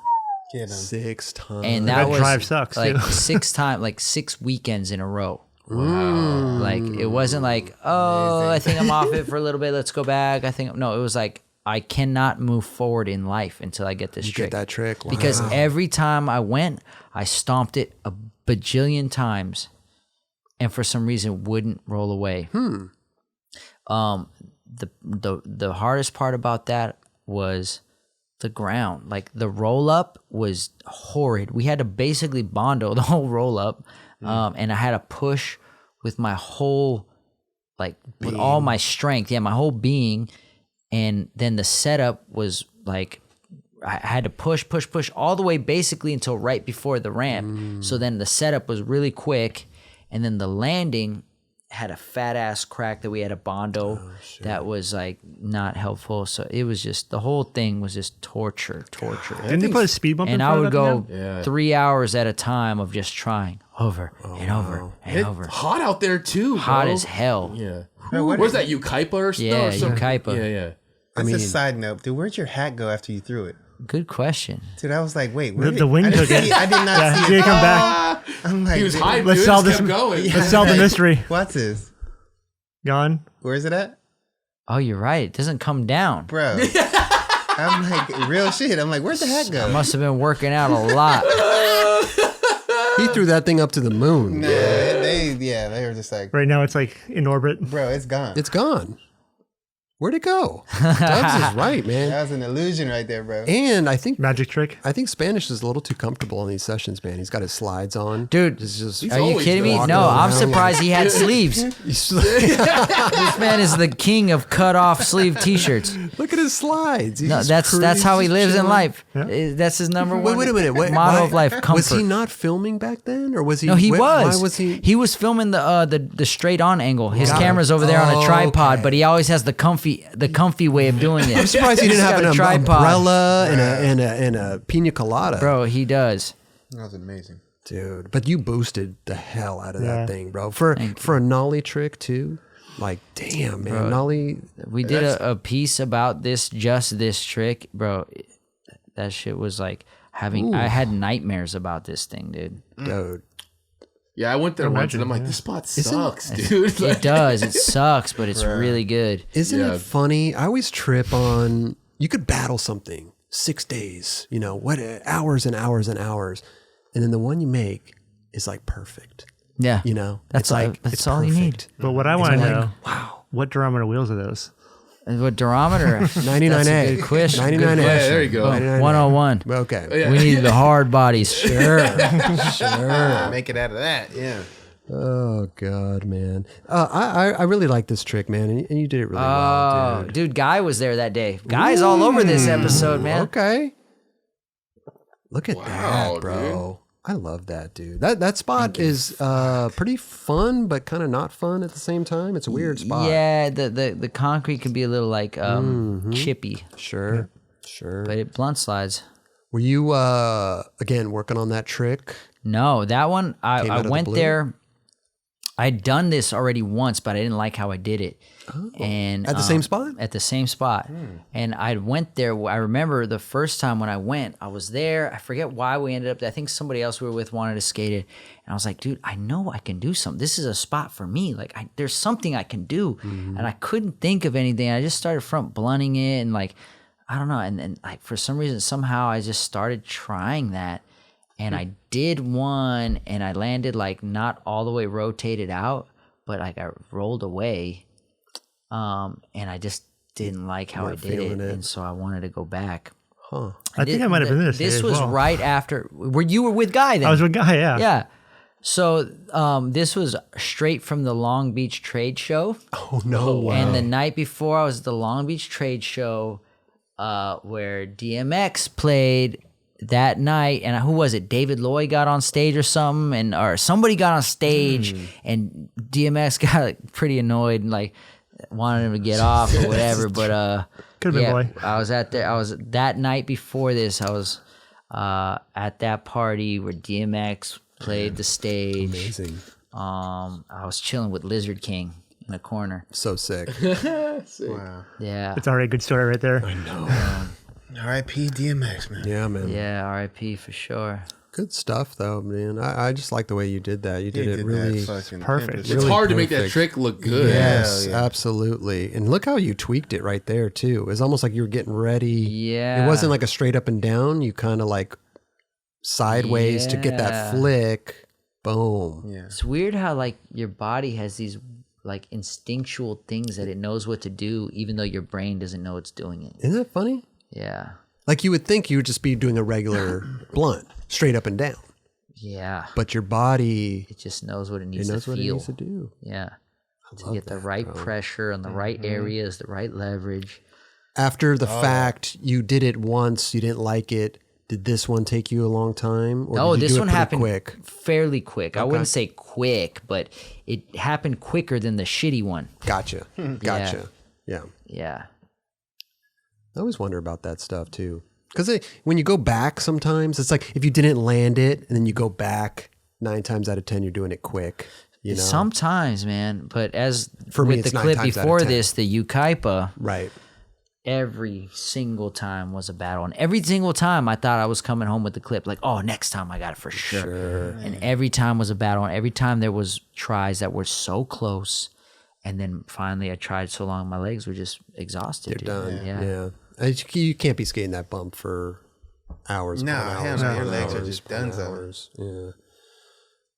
6 times. And that was drive sucks, like too. 6 times, like 6 weekends in a row. Wow. Like it wasn't like, oh, I think I'm off it for a little bit. Let's go back. No, it was like, I cannot move forward in life until I get this trick. Get that trick. Wow. Because every time I went, I stomped it a bajillion times, and for some reason wouldn't roll away. The hardest part about that was the ground. Like the roll up was horrid. We had to basically bondo the whole roll up, and I had to push with my whole, like with all my strength, my whole being. And then the setup was like, I had to push all the way basically until right before the ramp. So then the setup was really quick, and then the landing had a fat ass crack that we had a Bondo that was like not helpful. So it was just, the whole thing was just torture. Didn't they put a speed bump in And I front would of go that again? 3 hours at a time of just trying over and over and over. Hot out there too. Hot bro. as hell. Yeah. Bro, What was that? Ukaipa or something? Yeah, or something? Ukaipa. Yeah. That's a side note, dude. Where'd your hat go after you threw it? Good question. Dude, I was like, wait, where The wind I didn't took it. see- I did not Yeah, see did it. it come back? I'm like, He was dude, hyped, Let's dude. solve Just this- kept going. Let's solve the mystery. What's this? Gone. Where is it at? Oh, you're right. It doesn't come down. Bro. I'm like, real shit. I'm like, where'd the hat go? Must have been working out a lot. He threw that thing up to the moon. Nah, they were just like, Right now it's like in orbit. bro, it's gone. It's gone. Where'd it go? Dubs is right, man. That was an illusion right there, bro. And I think Magic trick. Spanish is a little too comfortable in these sessions, man. He's got his slides on. Dude, It's just, Are you always kidding me? walking No, I'm around surprised he had sleeves. This man is the king of cut off sleeve t-shirts. look at his slides. He's No, just that's how he just lives in chilling. life. That's his number one Wait a minute. motto of life, comfort. Was he not filming back then, or was he? No, he why was. was he? He was filming the straight on angle. His Got it. camera's over there on a tripod, Okay. but he always has the comfy way of doing it. I'm surprised he didn't He's have got an a tripod. umbrella and a pina colada. Bro, he does. That was amazing. Dude, but you boosted the hell out of Yeah. that thing, bro. For a Nollie trick too. Like, damn, man, Nollie. We did a piece about this trick, bro. That shit was like I had nightmares about this thing, dude. Dude, Yeah, I went there once and I'm like, this spot sucks, dude. It does. It sucks, but it's really good. isn't Yeah. it funny? I always trip on. You could battle something 6 days, what hours and hours and hours, and then the one you make is like perfect. Yeah. It's like that's it's all you need. perfect. But what I want to like, know, wow, what durometer wheels are those? And what durometer? 99A. That's a good question. 99A. Good Yeah, question. there you go. 99A. 101. Okay. Yeah. We need the hard bodies. Sure. Make it out of that, yeah. Oh God, man. I really like this trick, man, and you did it really well, Oh, dude. dude, Guy was there that day. Guy's all over this episode, man. Okay. Look at Wow, that, bro. I love that, dude. That spot is pretty fun, but kind of not fun at the same time. It's a weird spot. Yeah, the concrete can be a little like chippy, Sure. but it blunt slides. Were you again working on that trick? No, that one Came out I of the went blue? there. I'd done this already once, but I didn't like how I did it. And At the same spot? At the same spot. And I went there. I remember the first time when I went, I was there. I forget why we ended up there. I think somebody else we were with wanted to skate it. And I was like, dude, I know I can do something. This is a spot for me. Like, there's something I can do. And I couldn't think of anything. I just started front blunting it and like, I don't know. And like for some reason, somehow I just started trying that. And I did one and I landed like not all the way rotated out, but like I rolled away. And I just didn't like how I weren't did it, feeling it. and so I wanted to go back. Huh. I think I might have been this. This day as was well. right after. You were with Guy then? I was with Guy, yeah. Yeah. So this was straight from the Long Beach Trade Show. Oh no. And the night before, I was at the Long Beach Trade Show where DMX played that night. And who was it? David Lloyd got on stage or something, or somebody got on stage, and DMX got like, pretty annoyed and like wanted him to get off or whatever. But Could have been boy. I was that night before this. I was at that party where DMX played the stage. Amazing. I was chilling with Lizard King in a corner. So sick. Wow. Yeah. It's already a good story right there. R.I.P. DMX, man. Yeah, man. Yeah, R.I.P. for sure. Good stuff, though, man. I just like the way you did that. You did it That really. fucking perfect. It's Really hard to make that perfect. trick look good. Yes, Yeah, yeah. absolutely. And look how you tweaked it right there too. It's almost like you were getting ready. Yeah. It wasn't like a straight up and down. You kind of like sideways to get Yeah. that flick. Boom. Yeah. It's weird how like your body has these like instinctual things that it knows what to do, even though your brain doesn't know it's doing it. Isn't that funny? Yeah. Like you would think you would just be doing a regular blunt, straight up and down. Yeah. but your body, It just knows what it needs it knows to what it feel. needs to do. Yeah. To love get the that, right bro. pressure on the right areas, the right leverage. After the fact, you did it once, you didn't like it. Did this one take you a long time? Or No, did you this do it one pretty happened quick. fairly quick. I wouldn't say quick, but it happened quicker than the shitty one. Gotcha. Gotcha. Yeah. Yeah. I always wonder about that stuff too. Because when you go back sometimes, it's like if you didn't land it and then you go back 9 times out of 10, you're doing it quick. You know? Sometimes, man. But as For me, with it's the 9 clip times out of before 10. this, the Ukaipa, Right. every single time was a battle. And every single time I thought I was coming home with the clip, like, oh, next time I got it for sure. And every time was a battle. And every time there was tries that were so close. And then finally I tried so long, my legs were just exhausted. You're dude. done. Yeah. Yeah. You can't be skating that bump for hours. No, upon hell hours, no, upon your legs are hours, just upon done so. hours. Yeah.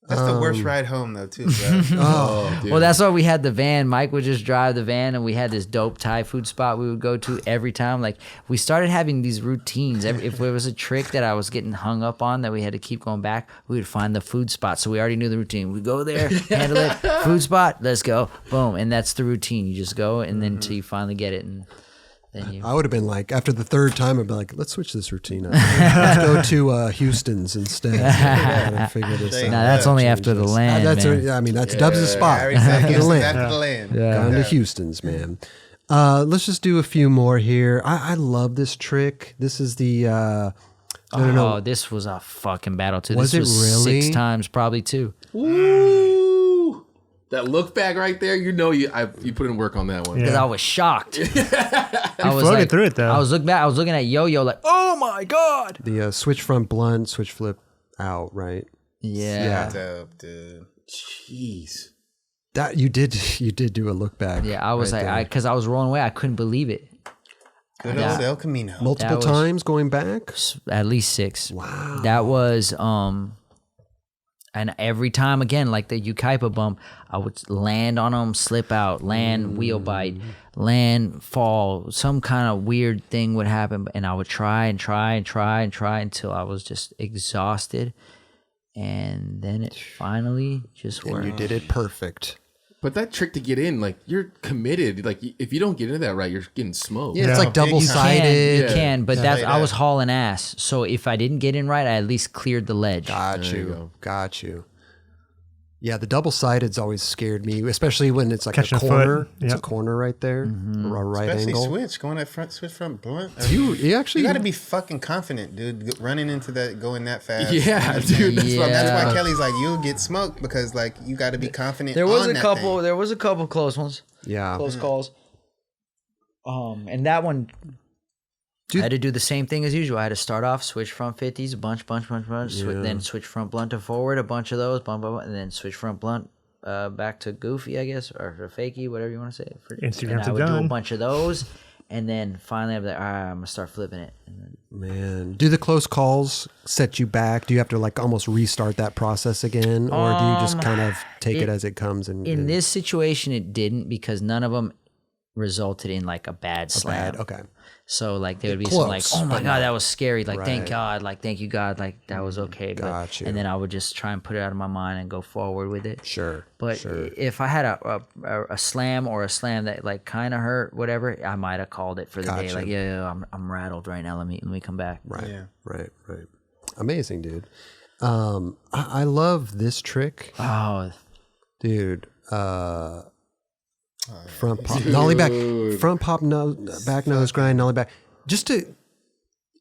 That's the worst ride home though, too, bro. Oh, Dude. Well, that's why we had the van. Mike would just drive the van, and we had this dope Thai food spot we would go to every time. Like, we started having these routines. If there was a trick that I was getting hung up on that we had to keep going back, we would find the food spot. So we already knew the routine. We go there, handle it, food spot, let's go, boom, and that's the routine. You just go, and then until you finally get it, and then you. I would have been like, after the third time, I'd be like, let's switch this routine up. Let's go to Houston's instead. And figure this out. Nah, that's only after the land, man. I mean, that's Dubs' spot. I already said After the Houston, land. after the land. Gone to Houston's, man. Let's just do a few more here. I love this trick. This is the Oh, this was a fucking battle too. Was This it was really? 6 times, probably 2. Woo! That look back right there, you put in work on that one. Because Yeah. I was shocked. I was floated through it, though. I was looking at Yo-Yo like, oh my god. the switch front blunt, switch flip out, right? Yeah. Dope, dude. Jeez. That you did do a look back. Yeah, I was right like, there. because I was rolling away, I couldn't believe it. Good Yeah. old El Camino. multiple that was- times going back. At least 6. Wow. That was and every time again, like the Ukaipa bump, I would land on them, slip out, land, wheel bite, land, fall. Some kind of weird thing would happen, and I would try until I was just exhausted, and then it finally just And worked. you did it perfect. But that trick to get in, like, you're committed. Like, if you don't get into that right, you're getting smoked. Yeah, it's Yeah. like double sided. You can, but that's Straight I was up. hauling ass. So if I didn't get in right, I at least cleared the ledge. Got There you you. go. Got you. Yeah, the double sided's always scared me, especially when it's like Catching a a corner. foot. It's a Yep. corner right there, or a right Especially angle. switch, going that front, switch front blunt. You actually You got to be fucking confident, dude. Running into that, going that fast. Yeah, dude. That's what I'm That's why Yeah. Kelly's like, you'll get smoked because like you got to be confident. There was on a that couple. thing. There was a couple close ones. Yeah. Close calls. And that one, I had to do the same thing as usual. I had to start off, switch front 50s, a bunch, then switch front blunt to forward, a bunch of those, and then switch front blunt back to goofy, I guess, or fakie, whatever you want to say. Instagram and I to would do a done. bunch of those, and then finally I'm like, all right, I'm gonna start flipping it. And then, Man, do the close calls set you back? Do you have to like almost restart that process again, or do you just kind of take it as it comes? And in this situation, it didn't because none of them resulted in like a bad slam. okay. So like there would be some like, Close, oh my but god, that was scary. Like Right. thank God, like thank you God, like that was okay. But, Got you. And then I would just try and put it out of my mind and go forward with it. Sure. But if I had a slam or a slam that like kind of hurt, whatever, I might have called it for the day. Gotcha. Like yeah, I'm rattled right now. Let me come back. Right. Yeah. Right. Right. Amazing, dude. I love this trick, Oh, dude. Front pop, nollie back, front pop, back nose grind, nollie back. Just to,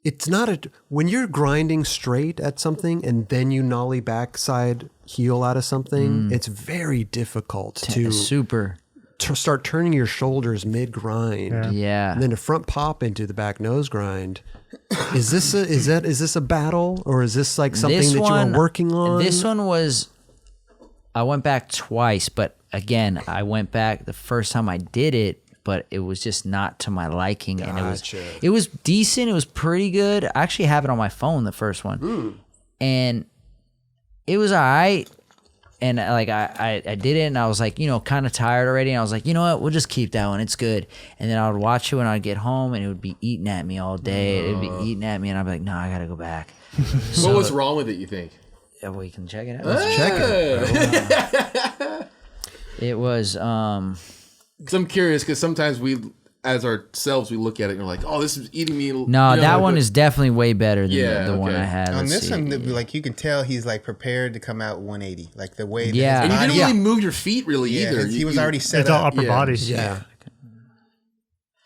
it's not a when you're grinding straight at something and then you nollie backside heel out of something. It's very difficult to super. start turning your shoulders mid grind. Yeah. And then to front pop into the back nose grind. Is this a battle, or is this like something that you were working on? This one was, I went back twice, but again, I went back the first time I did it, but it was just not to my liking, and it was decent. It was pretty good. I actually have it on my phone, the first one, and it was all right. And like I did it, and I was like, kind of tired already. And I was like, you know what, we'll just keep that one. It's good. And then I would watch it when I'd get home, and it would be eating at me all day. It would be eating at me, and I'd be like, no, I gotta go back. What was wrong with it, you think? we can check it out. Let's check it. It was 'Cause I'm curious, because sometimes we, as ourselves, we look at it and you're like, oh, this is eating me. no, that one is definitely way better than the one I had. On Let's this see. one, like you can tell he's like prepared to come out 180, like the way. That Yeah. his And you body, didn't really move your feet really either. He was already set It's all up. upper body. Yeah.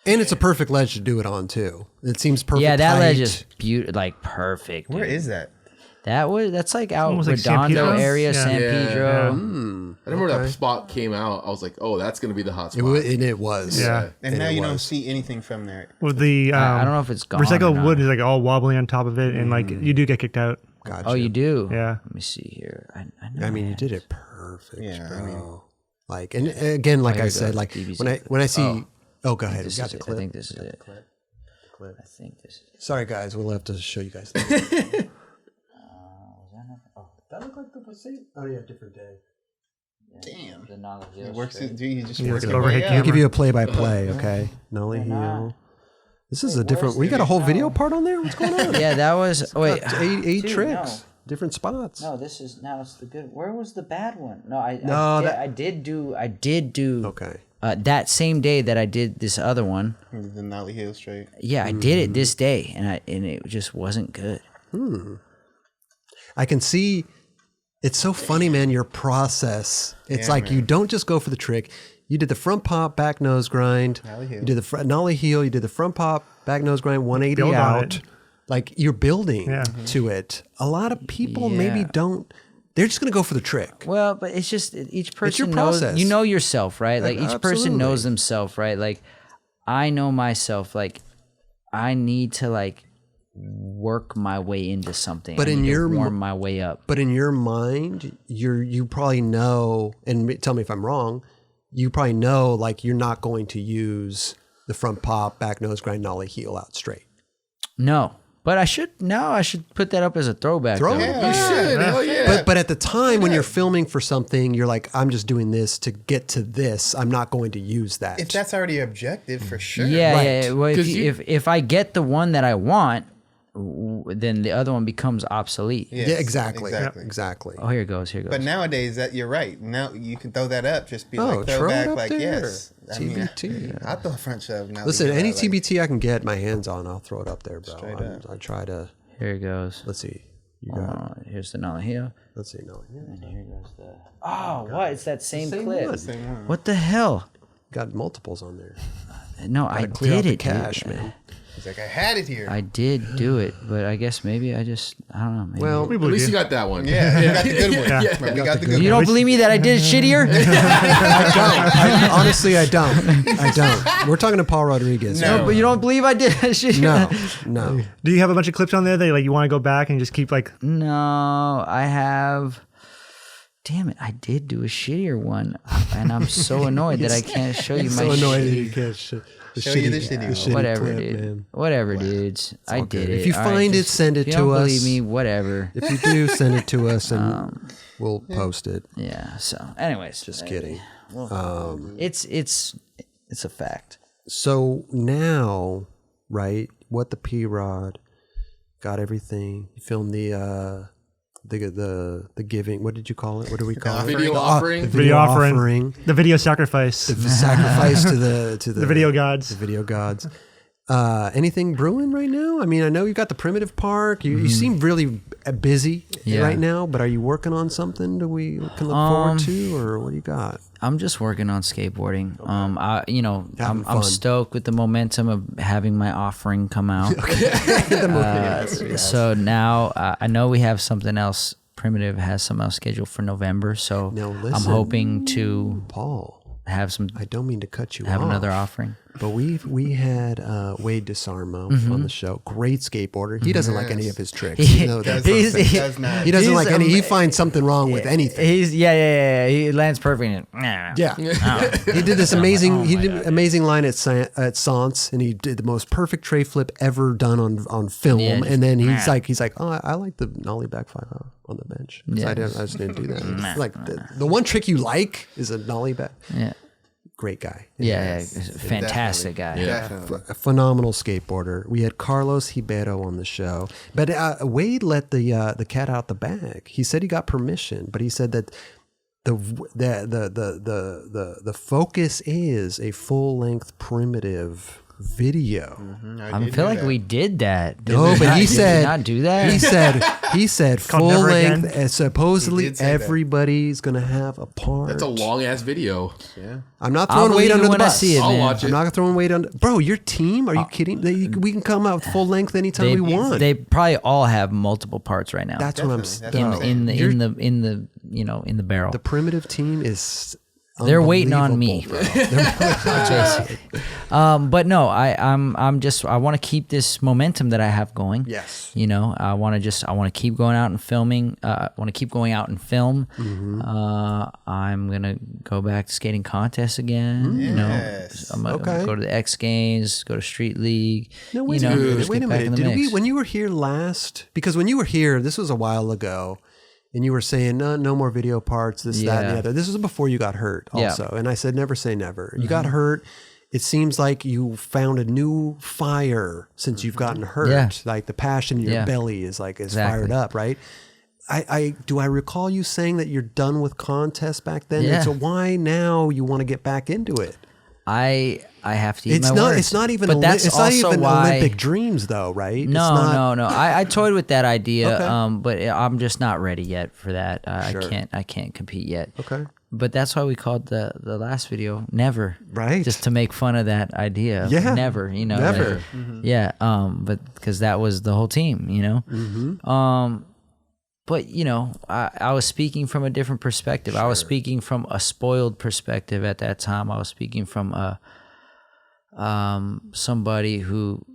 And it's a perfect ledge to do it on too. It seems perfect. Yeah, that height. ledge is like perfect. Where dude. is that? That's like out Almost like San Redondo Pedro? area, Yeah. San Yeah. Pedro. I remember that spot came out. I was like, oh, that's going to be the hot spot. It was. Yeah. And And now it you don't was. see anything from there. With the I don't know if it's gone. or recycled not. wood is like all wobbly on top of it, and like you do get kicked out. Gotcha. Oh, you do? Yeah. Let me see here. I know I mean, I you had did it. it perfect, Yeah, bro. I mean- Like, and again, like here I we said, go. like DBZ. when I see. Oh, go ahead. This We got is the it. I clip. think this is it. I think this is it. Sorry, guys. We'll have to show you guys. That looked like the placebo. Oh yeah, different day. Damn. The Nollie It Hill works. straight. Do you just Yeah, work it's it overhead way I'll up? give you a play-by-play, okay? Nollie Hill. This is a different. We got a whole video part on there. What's going on? Yeah, that was. Wait, eight dude, tricks, different spots. No, this is now. It's the good. Where was the bad one? No, No, I did do. Okay. That same day that I did this other one. The Nollie Hill straight. Yeah, I did it this day, and it just wasn't good. I can see. It's so funny, man. Your process. It's Yeah, like man. you don't just go for the trick. You did the front pop, back nose grind. Nollie Hill. You did the Nollie heel. You did the front pop, back nose grind, 180 Build on out. it. Like you're building Yeah. to it. A lot of people maybe Yeah. don't. They're just gonna go for the trick. Well, but it's just each person your knows. process. You know yourself, right? Like each Absolutely. person knows themselves, right? Like I know myself. Like I need to like work my way into something. But I in need to your warm my way up. But in your mind, you probably know, and tell me if I'm wrong. You probably know like you're not going to use the front pop, back nose grind, nollie heel out straight. No, but I should put that up as a throwback. though. You should. Hell yeah. But at the time when you're filming for something, you're like, I'm just doing this to get to this. I'm not going to use that. If that's already objective, for sure. Yeah, Right. yeah. Well, 'Cause if I get the one that I want, then the other one becomes obsolete. Yes, yeah, exactly. Exactly. Exactly. Oh, here it goes. Here it goes. But nowadays, that you're right. Now you can throw that up. Just be Oh, like throw it throwback. up Like there. yes. I mean, TBT. I'll throw a front shove now. Listen, any like, TBT I can get my hands on, I'll throw it up there, bro. Straight up. I try to. here it goes. Let's see. You got. Here's the Nollie Hill. Let's see. No, yeah. And here goes the. Oh, what? It's that same Same clip. one. Same one. What the hell? Got multiples on there. No, I Clear out did the it, cash, dude. man. He's like, I had it here. I did do it, but I guess maybe I just I don't know. Maybe. Well, We At believe least you you. got that one. Yeah, we got the good one. Yeah. But we got the good you one. don't believe me that I did it shittier? honestly, I don't. I don't. We're talking to Paul Rodriguez. No. But you don't believe I did it shittier? No. Do you have a bunch of clips on there that like you want to go back and just keep like? No, I have. Damn it! I did do a shittier one, and I'm so annoyed that I can't show you my So annoyed that shitty- you can't show you the shitty one. shitty Whatever, clip, dude. man. Whatever, dudes. I good. did it. If you All find it, just- send it if you to don't us. believe me, whatever. If you do, send it to us and we'll post it. Yeah. So, anyways, Just kidding. it's a fact. So now, right? What the P Rod got everything. You filmed the giving. What did you call it? What do we call it? Video offering. The Video offering. The video sacrifice. The sacrifice to the video gods. The video gods. Anything brewing right now? I mean, I know you've got the Primitive Park. You seem really busy Yeah. right now, but are you working on something that we can look forward to, or what do you got? I'm just working on skateboarding. Having I'm fun. stoked with the momentum of having my offering come out. So now I know we have something else. Primitive has something else scheduled for November. So Now I'm listen. hoping to Paul, have some I don't mean to cut you have off. another offering. But we had Wade DeSarmo on the show. Great skateboarder. He doesn't like any of his tricks. You know that. Does He's- does not. He doesn't he's like any. He finds something wrong with anything. He's yeah. He lands perfect. Yeah, he did this amazing. He did an amazing line at Sance, and he did the most perfect tray flip ever done on film. Yeah, and then he's like, oh, I like the nollie back five on the bench. So Yeah. I just didn't do that. Like the one trick you like is a nollie back. Yeah. great guy. Yeah, fantastic guy. Definitely. A phenomenal skateboarder. We had Carlos Ribeiro on the show, but Wade let the cat out the bag. He said he got permission, but he said that the focus is a full length Primitive video. I feel like we did that. Did No, we but not, he did we said not do that. He said called full Never length. Again. And supposedly He did say that. everybody's gonna have a part. That's a long ass video. Yeah. I'm not I'll throwing Wade believe under it the when I bus. see it, I'll man. watch I'm it. not throwing Wade under. Bro, your team? Are you kidding? We can come out full length anytime we want. They probably all have multiple parts right now. That's what I'm Definitely. saying. That's in the barrel. The Primitive team is. They're waiting on me. Bro. But no, I want to keep this momentum that I have going. Yes. You know, I want to keep going out and filming. I want to keep going out and film. I'm gonna go back to skating contests again. You know, Yes. I'm gonna Okay. go to the X Games, go to Street League. No, wait you a know, minute. just Wait get a back minute. in the Did we, mix. when you were here last, because when you were here, this was a while ago, and you were saying, no more video parts, this, that, and Yeah. the other. This was before you got hurt Yeah. also. And I said, never say never. You got hurt. It seems like you found a new fire since you've gotten hurt. Yeah. Like the passion in your Yeah. belly is Exactly. fired up, right? Do I recall you saying that you're done with contests back then? Yeah. And so why now you want to get back into it? I have to eat It's my not. words. It's not even. But that's it's not also even why, Olympic dreams, though, right? It's No, not, no. I toyed with that idea, Okay. but I'm just not ready yet for that. Sure. I can't compete yet. Okay. But that's why we called the last video "Never," Right. Just to make fun of that idea. Of Yeah. never. You know, Never. yeah. But because that was the whole team. You know. But you know, I was speaking from a different perspective. I was speaking from a spoiled perspective at that time. I was speaking from somebody who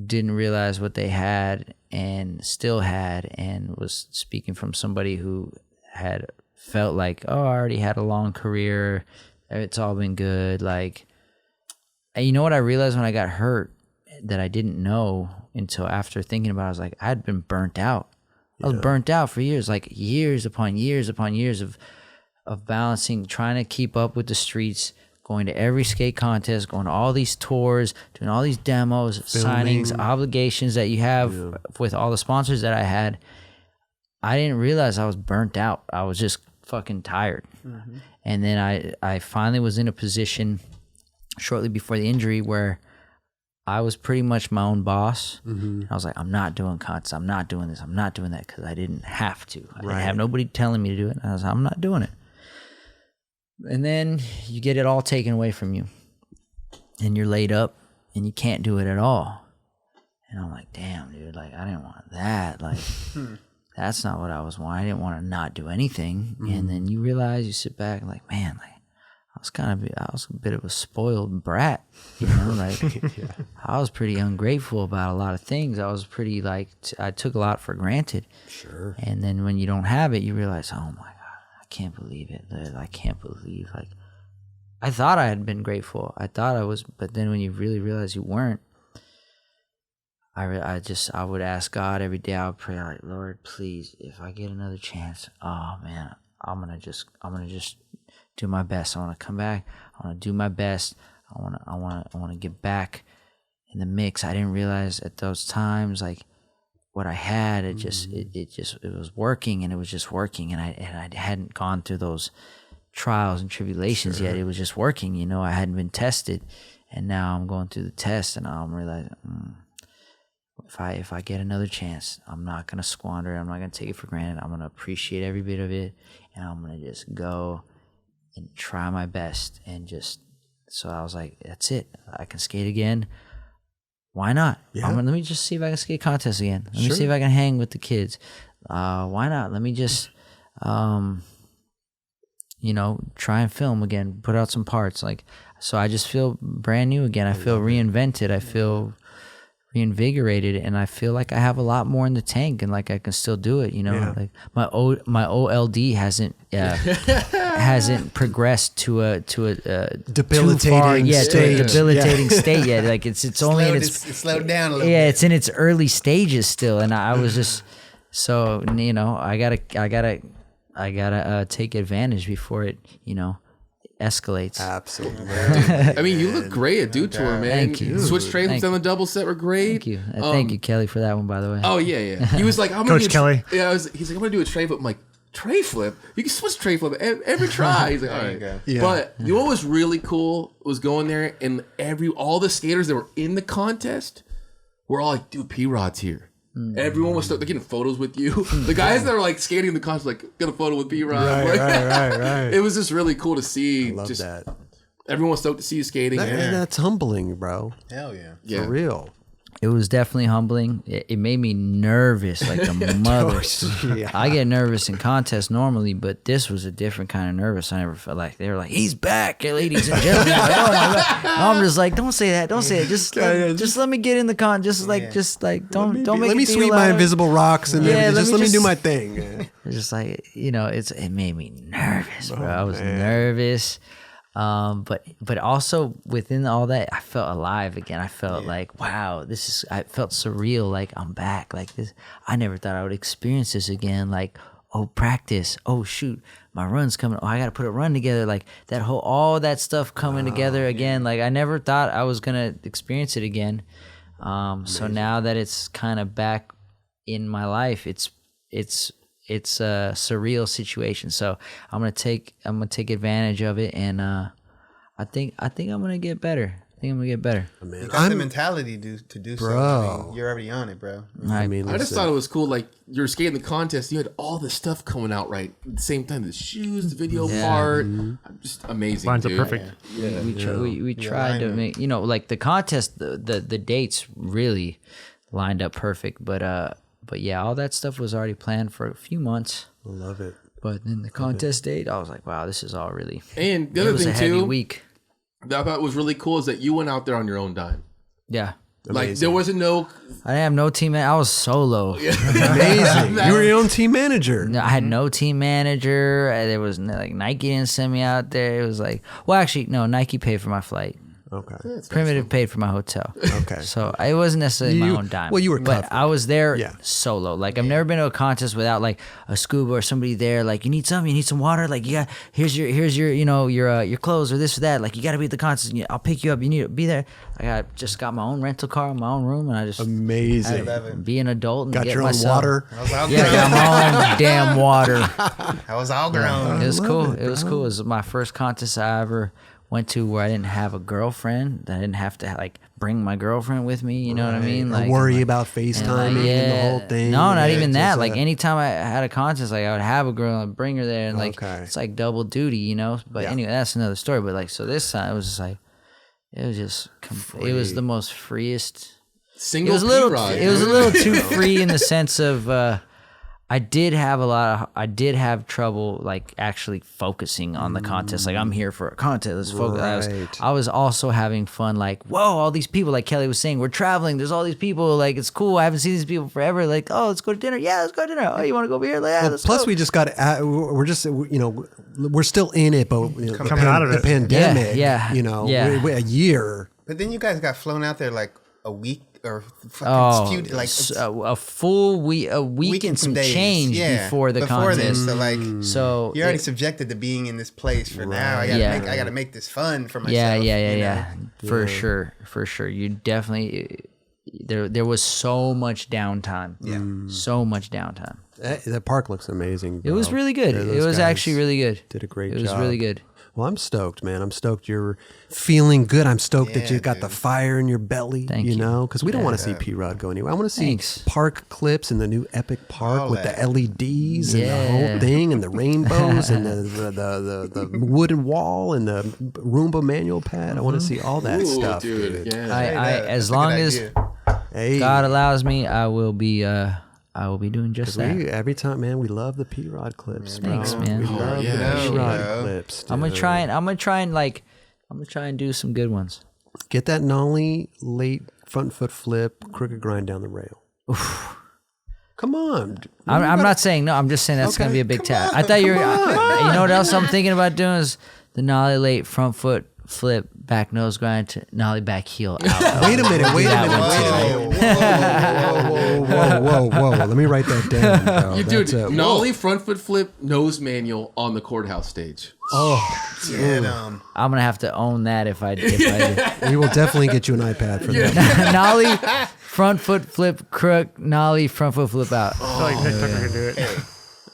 didn't realize what they had and still had, and was speaking from somebody who had felt like, oh, I already had a long career, it's all been good. Like, and you know what I realized when I got hurt that I didn't know until after thinking about it, I was like, I had been burnt out. I was burnt out for years, like years upon years upon years of balancing, trying to keep up with the streets, going to every skate contest, going to all these tours, doing all these demos, signings, obligations that you have with all the sponsors that I had. I didn't realize I was burnt out. I was just fucking tired. And then I finally was in a position shortly before the injury where I was pretty much my own boss. I was like, I'm not doing contests. I'm not doing this. I'm not doing that because I didn't have to. I didn't have nobody telling me to do it. I was like, I'm not doing it. And then you get it all taken away from you, and you're laid up, and you can't do it at all. And I'm like, damn, dude, like, I didn't want that. Like, that's not what I was wanting. I didn't want to not do anything. And then you realize, you sit back and like, man, like, I was a bit of a spoiled brat, you know, like I was pretty ungrateful about a lot of things. I was pretty like, I took a lot for granted. Sure. And then when you don't have it, you realize, oh my God, I can't believe it. I can't believe, like, I thought I had been grateful. I thought I was, but then when you really realize you weren't, I would ask God every day. I would pray, like, Lord, please, if I get another chance, oh man, I'm gonna just do my best. I want to come back. I want to do my best. I want to get back in the mix. I didn't realize at those times, like, what I had, it was working, and it was just working, and I hadn't gone through those trials and tribulations yet. It was just working, you know. I hadn't been tested, and now I'm going through the test, and I'm realizing, if I get another chance, I'm not gonna squander it. I'm not gonna take it for granted. I'm gonna appreciate every bit of it, and I'm gonna just go and try my best. And just, so I was like, that's it. I can skate again. Why not? Yeah. Let me just see if I can skate contests again. Let me see if I can hang with the kids. Why not? Let me just, you know, try and film again, put out some parts. Like, so I just feel brand new again. I feel reinvented. I feel reinvigorated, and I feel like I have a lot more in the tank, and like I can still do it, you know. Like my OLD hasn't progressed to a debilitating stage. to a debilitating state yet. Like it's only in It's slowed down a little bit. it's in its early stages still, and I was just, so, you know, I gotta take advantage before it, you know, escalates. Absolutely. I mean, you look great at Dude Tour, man. Thank you. Switch Tre-flips on the double set were great. Thank you. Thank you, Kelly, for that one, by the way. Oh yeah. He was like, I'm Coach gonna Kelly. he's like, I'm gonna do a Tre-flip. I'm like, Tre-flip? You can switch Tre-flip every try. He's like, all right. Yeah. But you know what was really cool was going there and all the skaters that were in the contest were all like, dude, P-Rod's here. Everyone was stoked. They're getting photos with you. The guys that are like skating in the contest, like, get a photo with P-Rod. Right. It was just really cool to see. I love that. Everyone was stoked to see you skating. That's humbling, bro. Hell yeah. Yeah. For real. It was definitely humbling. It made me nervous like a mother. Yeah. I get nervous in contests normally, but this was a different kind of nervous. I never felt like they were like, he's back, ladies and gentlemen. Like, oh my God. I'm just like, don't say that. Don't say it. Just let me get in the con. Just like don't make Let me a deal sweep out my of it. invisible rocks and Yeah, just let me do my thing. It's just like, it made me nervous, bro. I was nervous. But also within all that, I felt alive again. I felt like, wow, I felt surreal. Like I'm back like this. I never thought I would experience this again. Like, oh, practice. Oh, shoot, my run's coming. Oh, I got to put a run together. Like all that stuff coming together again. Like I never thought I was going to experience it again. So now that it's kind of back in my life, it's a surreal situation. So I'm gonna take advantage of it, and I think I'm gonna get better. Man, You got the mentality to do so. I mean, you're already on it, bro. I mean, I just thought it was cool. Like you were skating the contest, you had all the stuff coming out right at the same time. The shoes, the video part, just amazing. Lines up dude. perfect. we tried to make like the contest. The dates really lined up perfect, but yeah, all that stuff was already planned for a few months. I love it. But then the contest date, I was like, wow, this is all really. And the It other was thing a heavy too, week. that I thought was really cool is that you went out there on your own dime. Yeah. Like there wasn't no. I didn't have no team. I was solo. Amazing. You were your own team manager. No, I had no team manager. There was like Nike didn't send me out there. It was like, well, actually, no. Nike paid for my flight. Okay. Primitive paid for my hotel. Okay. So it wasn't necessarily my own dime. Well, you were but covered. I was there Yeah. solo. Like I've never been to a contest without like a scuba or somebody there. Like you need some water. Like here's your your clothes or this or that. Like you got to be at the contest. I'll pick you up. You need to be there. I just got my own rental car, my own room, and I just Amazing. be an adult and Got get your own myself. water. I was all Yeah, I got my own damn water. I was all grown. It was cool. It was cool. It was my first contest I ever went to where I didn't have a girlfriend. I didn't have to like bring my girlfriend with me. You know what I mean? Or Like worry about FaceTiming and the whole thing. No, not Yeah, even it's that. just Like anytime I had a contest, like I would have a girl and bring her there, and like Okay. it's like double duty, you know. But Yeah. anyway, that's another story. But like so this time it was just like it was just it was the most freest. Single It was a little. P-Rod, It was a dude. little too free in the sense of I did have trouble like actually focusing on the contest. Like I'm here for a contest. Let's focus. Right. I was also having fun. Like whoa, all these people. Like Kelly was saying, we're traveling. There's all these people. Like it's cool. I haven't seen these people forever. Like oh, let's go to dinner. Yeah, let's go to dinner. Oh, you want to go over here? Yeah, let's Plus, go. we just got. We're just. We're still in it, but Coming out of the it. pandemic. Yeah. Yeah. A year. But then you guys got flown out there like a week or fucking Oh, few, like a full week, a week and some days. change Yeah, before the before contest. this. So like So you're already it- subjected to being in this place for now. I gotta make this fun for myself. Yeah. For sure. You definitely there was so much downtime. Yeah. So much downtime. The park looks amazing. It was bro. really good. Yeah, it those was guys actually really good. Did a great job. It was really good. Well, I'm stoked, man. I'm stoked you're feeling good. I'm stoked that Yeah, you got the dude. fire in your belly. Thank you you. know, because we don't want to see P-Rod go anywhere. I want to see Thanks. park clips in the new Epic Park All with that. the LEDs and the Yeah. whole thing and the rainbows and the wooden wall and the Roomba manual pad. I want to see all that Ooh, stuff, dude. dude. Yeah. As That's a long good as idea. Hey, God allows me, I will be doing just that. every time, man, we love the P-Rod clips, bro. Thanks, man. We Oh, love yeah. the P-Rod Bro. clips. I'm gonna dude. try and do some good ones. Get that Nollie late front foot flip, crooked grind down the rail. Come on. I'm not saying no. I'm just saying that's gonna Okay, be a big come tab. on, I thought you were. come on. You know what else I'm thinking about doing is the Nollie late front foot flip, back nose grind to Nollie back heel out. Wait a minute. Wait a that minute. one Wait a minute. Whoa, whoa, whoa, whoa, whoa. Let me write that down, bro. You dude, Nollie front foot flip nose manual on the courthouse stage. And, I'm gonna have to own that if I do. We will definitely get you an iPad for that. Nollie front foot flip crook, Nollie front foot flip out. I feel like Nick Tucker could do it.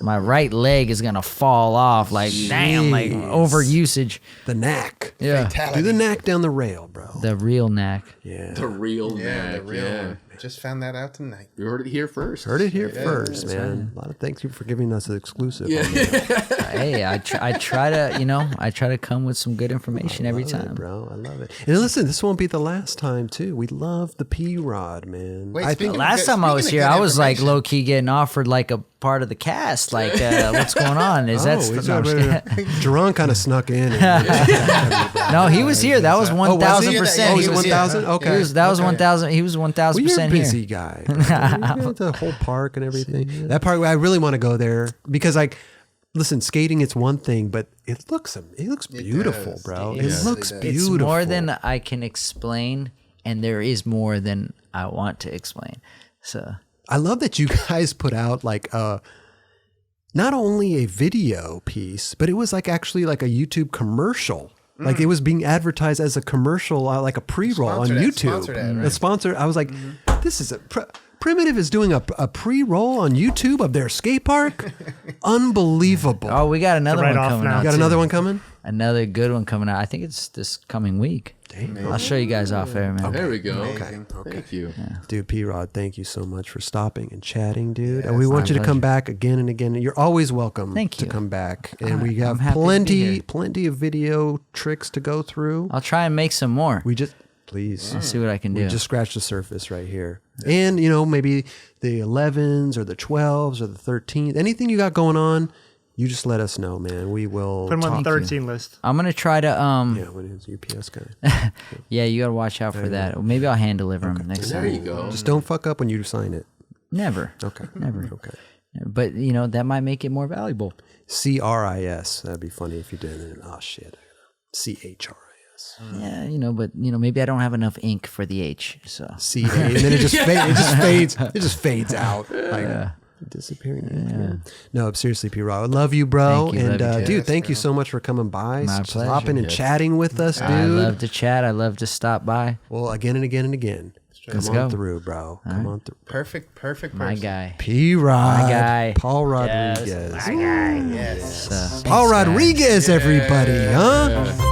My right leg is gonna fall off. Like damn, like overusage. The knack. Yeah, Do the knack down the rail, bro. the real knack. Yeah. The real the Knack. real Yeah. one. Just found that out tonight. You heard it here first. Heard it here first, man. A lot of thanks you for giving us an exclusive. Yeah. On that. Hey, I try to come with some good information every I love time. it, bro. I love it. And listen, this won't be the last time, too. We love the P-Rod, man. Wait, I speaking think of Last time I was speaking here, of I good was like information. low key getting offered like a part of the cast. Like, what's going on? Is that Jerron kind of snuck in. no? He was here. That was 1,000%. Oh, He was was 1,000? Okay. That was 1,000. He was Well, 1,000% you're a here. busy guy. You got the whole park and everything. That park, I really want to go there because, like, listen, skating it's one thing, but it looks beautiful, does. bro. It It does. looks It does. beautiful. It's more than I can explain, and there is more than I want to explain. So I love that you guys put out like not only a video piece, but it was like actually like a YouTube commercial. Like it was being advertised as a commercial, like a pre-roll on Sponsored ad, YouTube. sponsored ad, right. The sponsor, I was like, this is Primitive is doing a pre-roll on YouTube of their skate park. Unbelievable. oh, we got another write one off coming now. out. You got too. another one coming? Another good one coming out. I think it's this coming week. I'll show you guys off air, man. There we go. Amazing. Thank you. Dude, P-Rod, thank you so much for stopping and chatting, dude. Yes, and we want my you to come pleasure. back again and again. You're always welcome Thank to you. come back. And we I'm have happy to be plenty here. of video tricks to go through. I'll try and make some more. We just, please. I'll see what I can do. We just scratched the surface right here. And, maybe the 11s or the 12s or the 13th. Anything you got going on, you just let us know, man. We will Put him on the talk. 13 list. I'm gonna try to Yeah, when it's UPS guy. yeah, you gotta watch out for that. Maybe I'll hand deliver them next There time. you go. Just don't fuck up when you sign it. Never. Okay. Never. Okay. But that might make it more valuable. CRIS. That'd be funny if you did it. Oh, shit. CHRIS. Yeah, but maybe I don't have enough ink for the H. So CA, and then it just fades. It just fades out. Like disappearing. Yeah. No, seriously, P-Rod. I love you, bro. Thank you, and love you, dude, Yes, thank you bro. so much for coming by, My pleasure. stopping and chatting with us, dude. I love to chat. I love to stop by. Well, again and again and again. Let's Come on go. through, bro. Come on through. Perfect person. My guy. P-Rod. My guy. Paul Yes, Rodriguez. my guy. Yes. Thanks, Paul guys. Rodriguez, everybody, huh?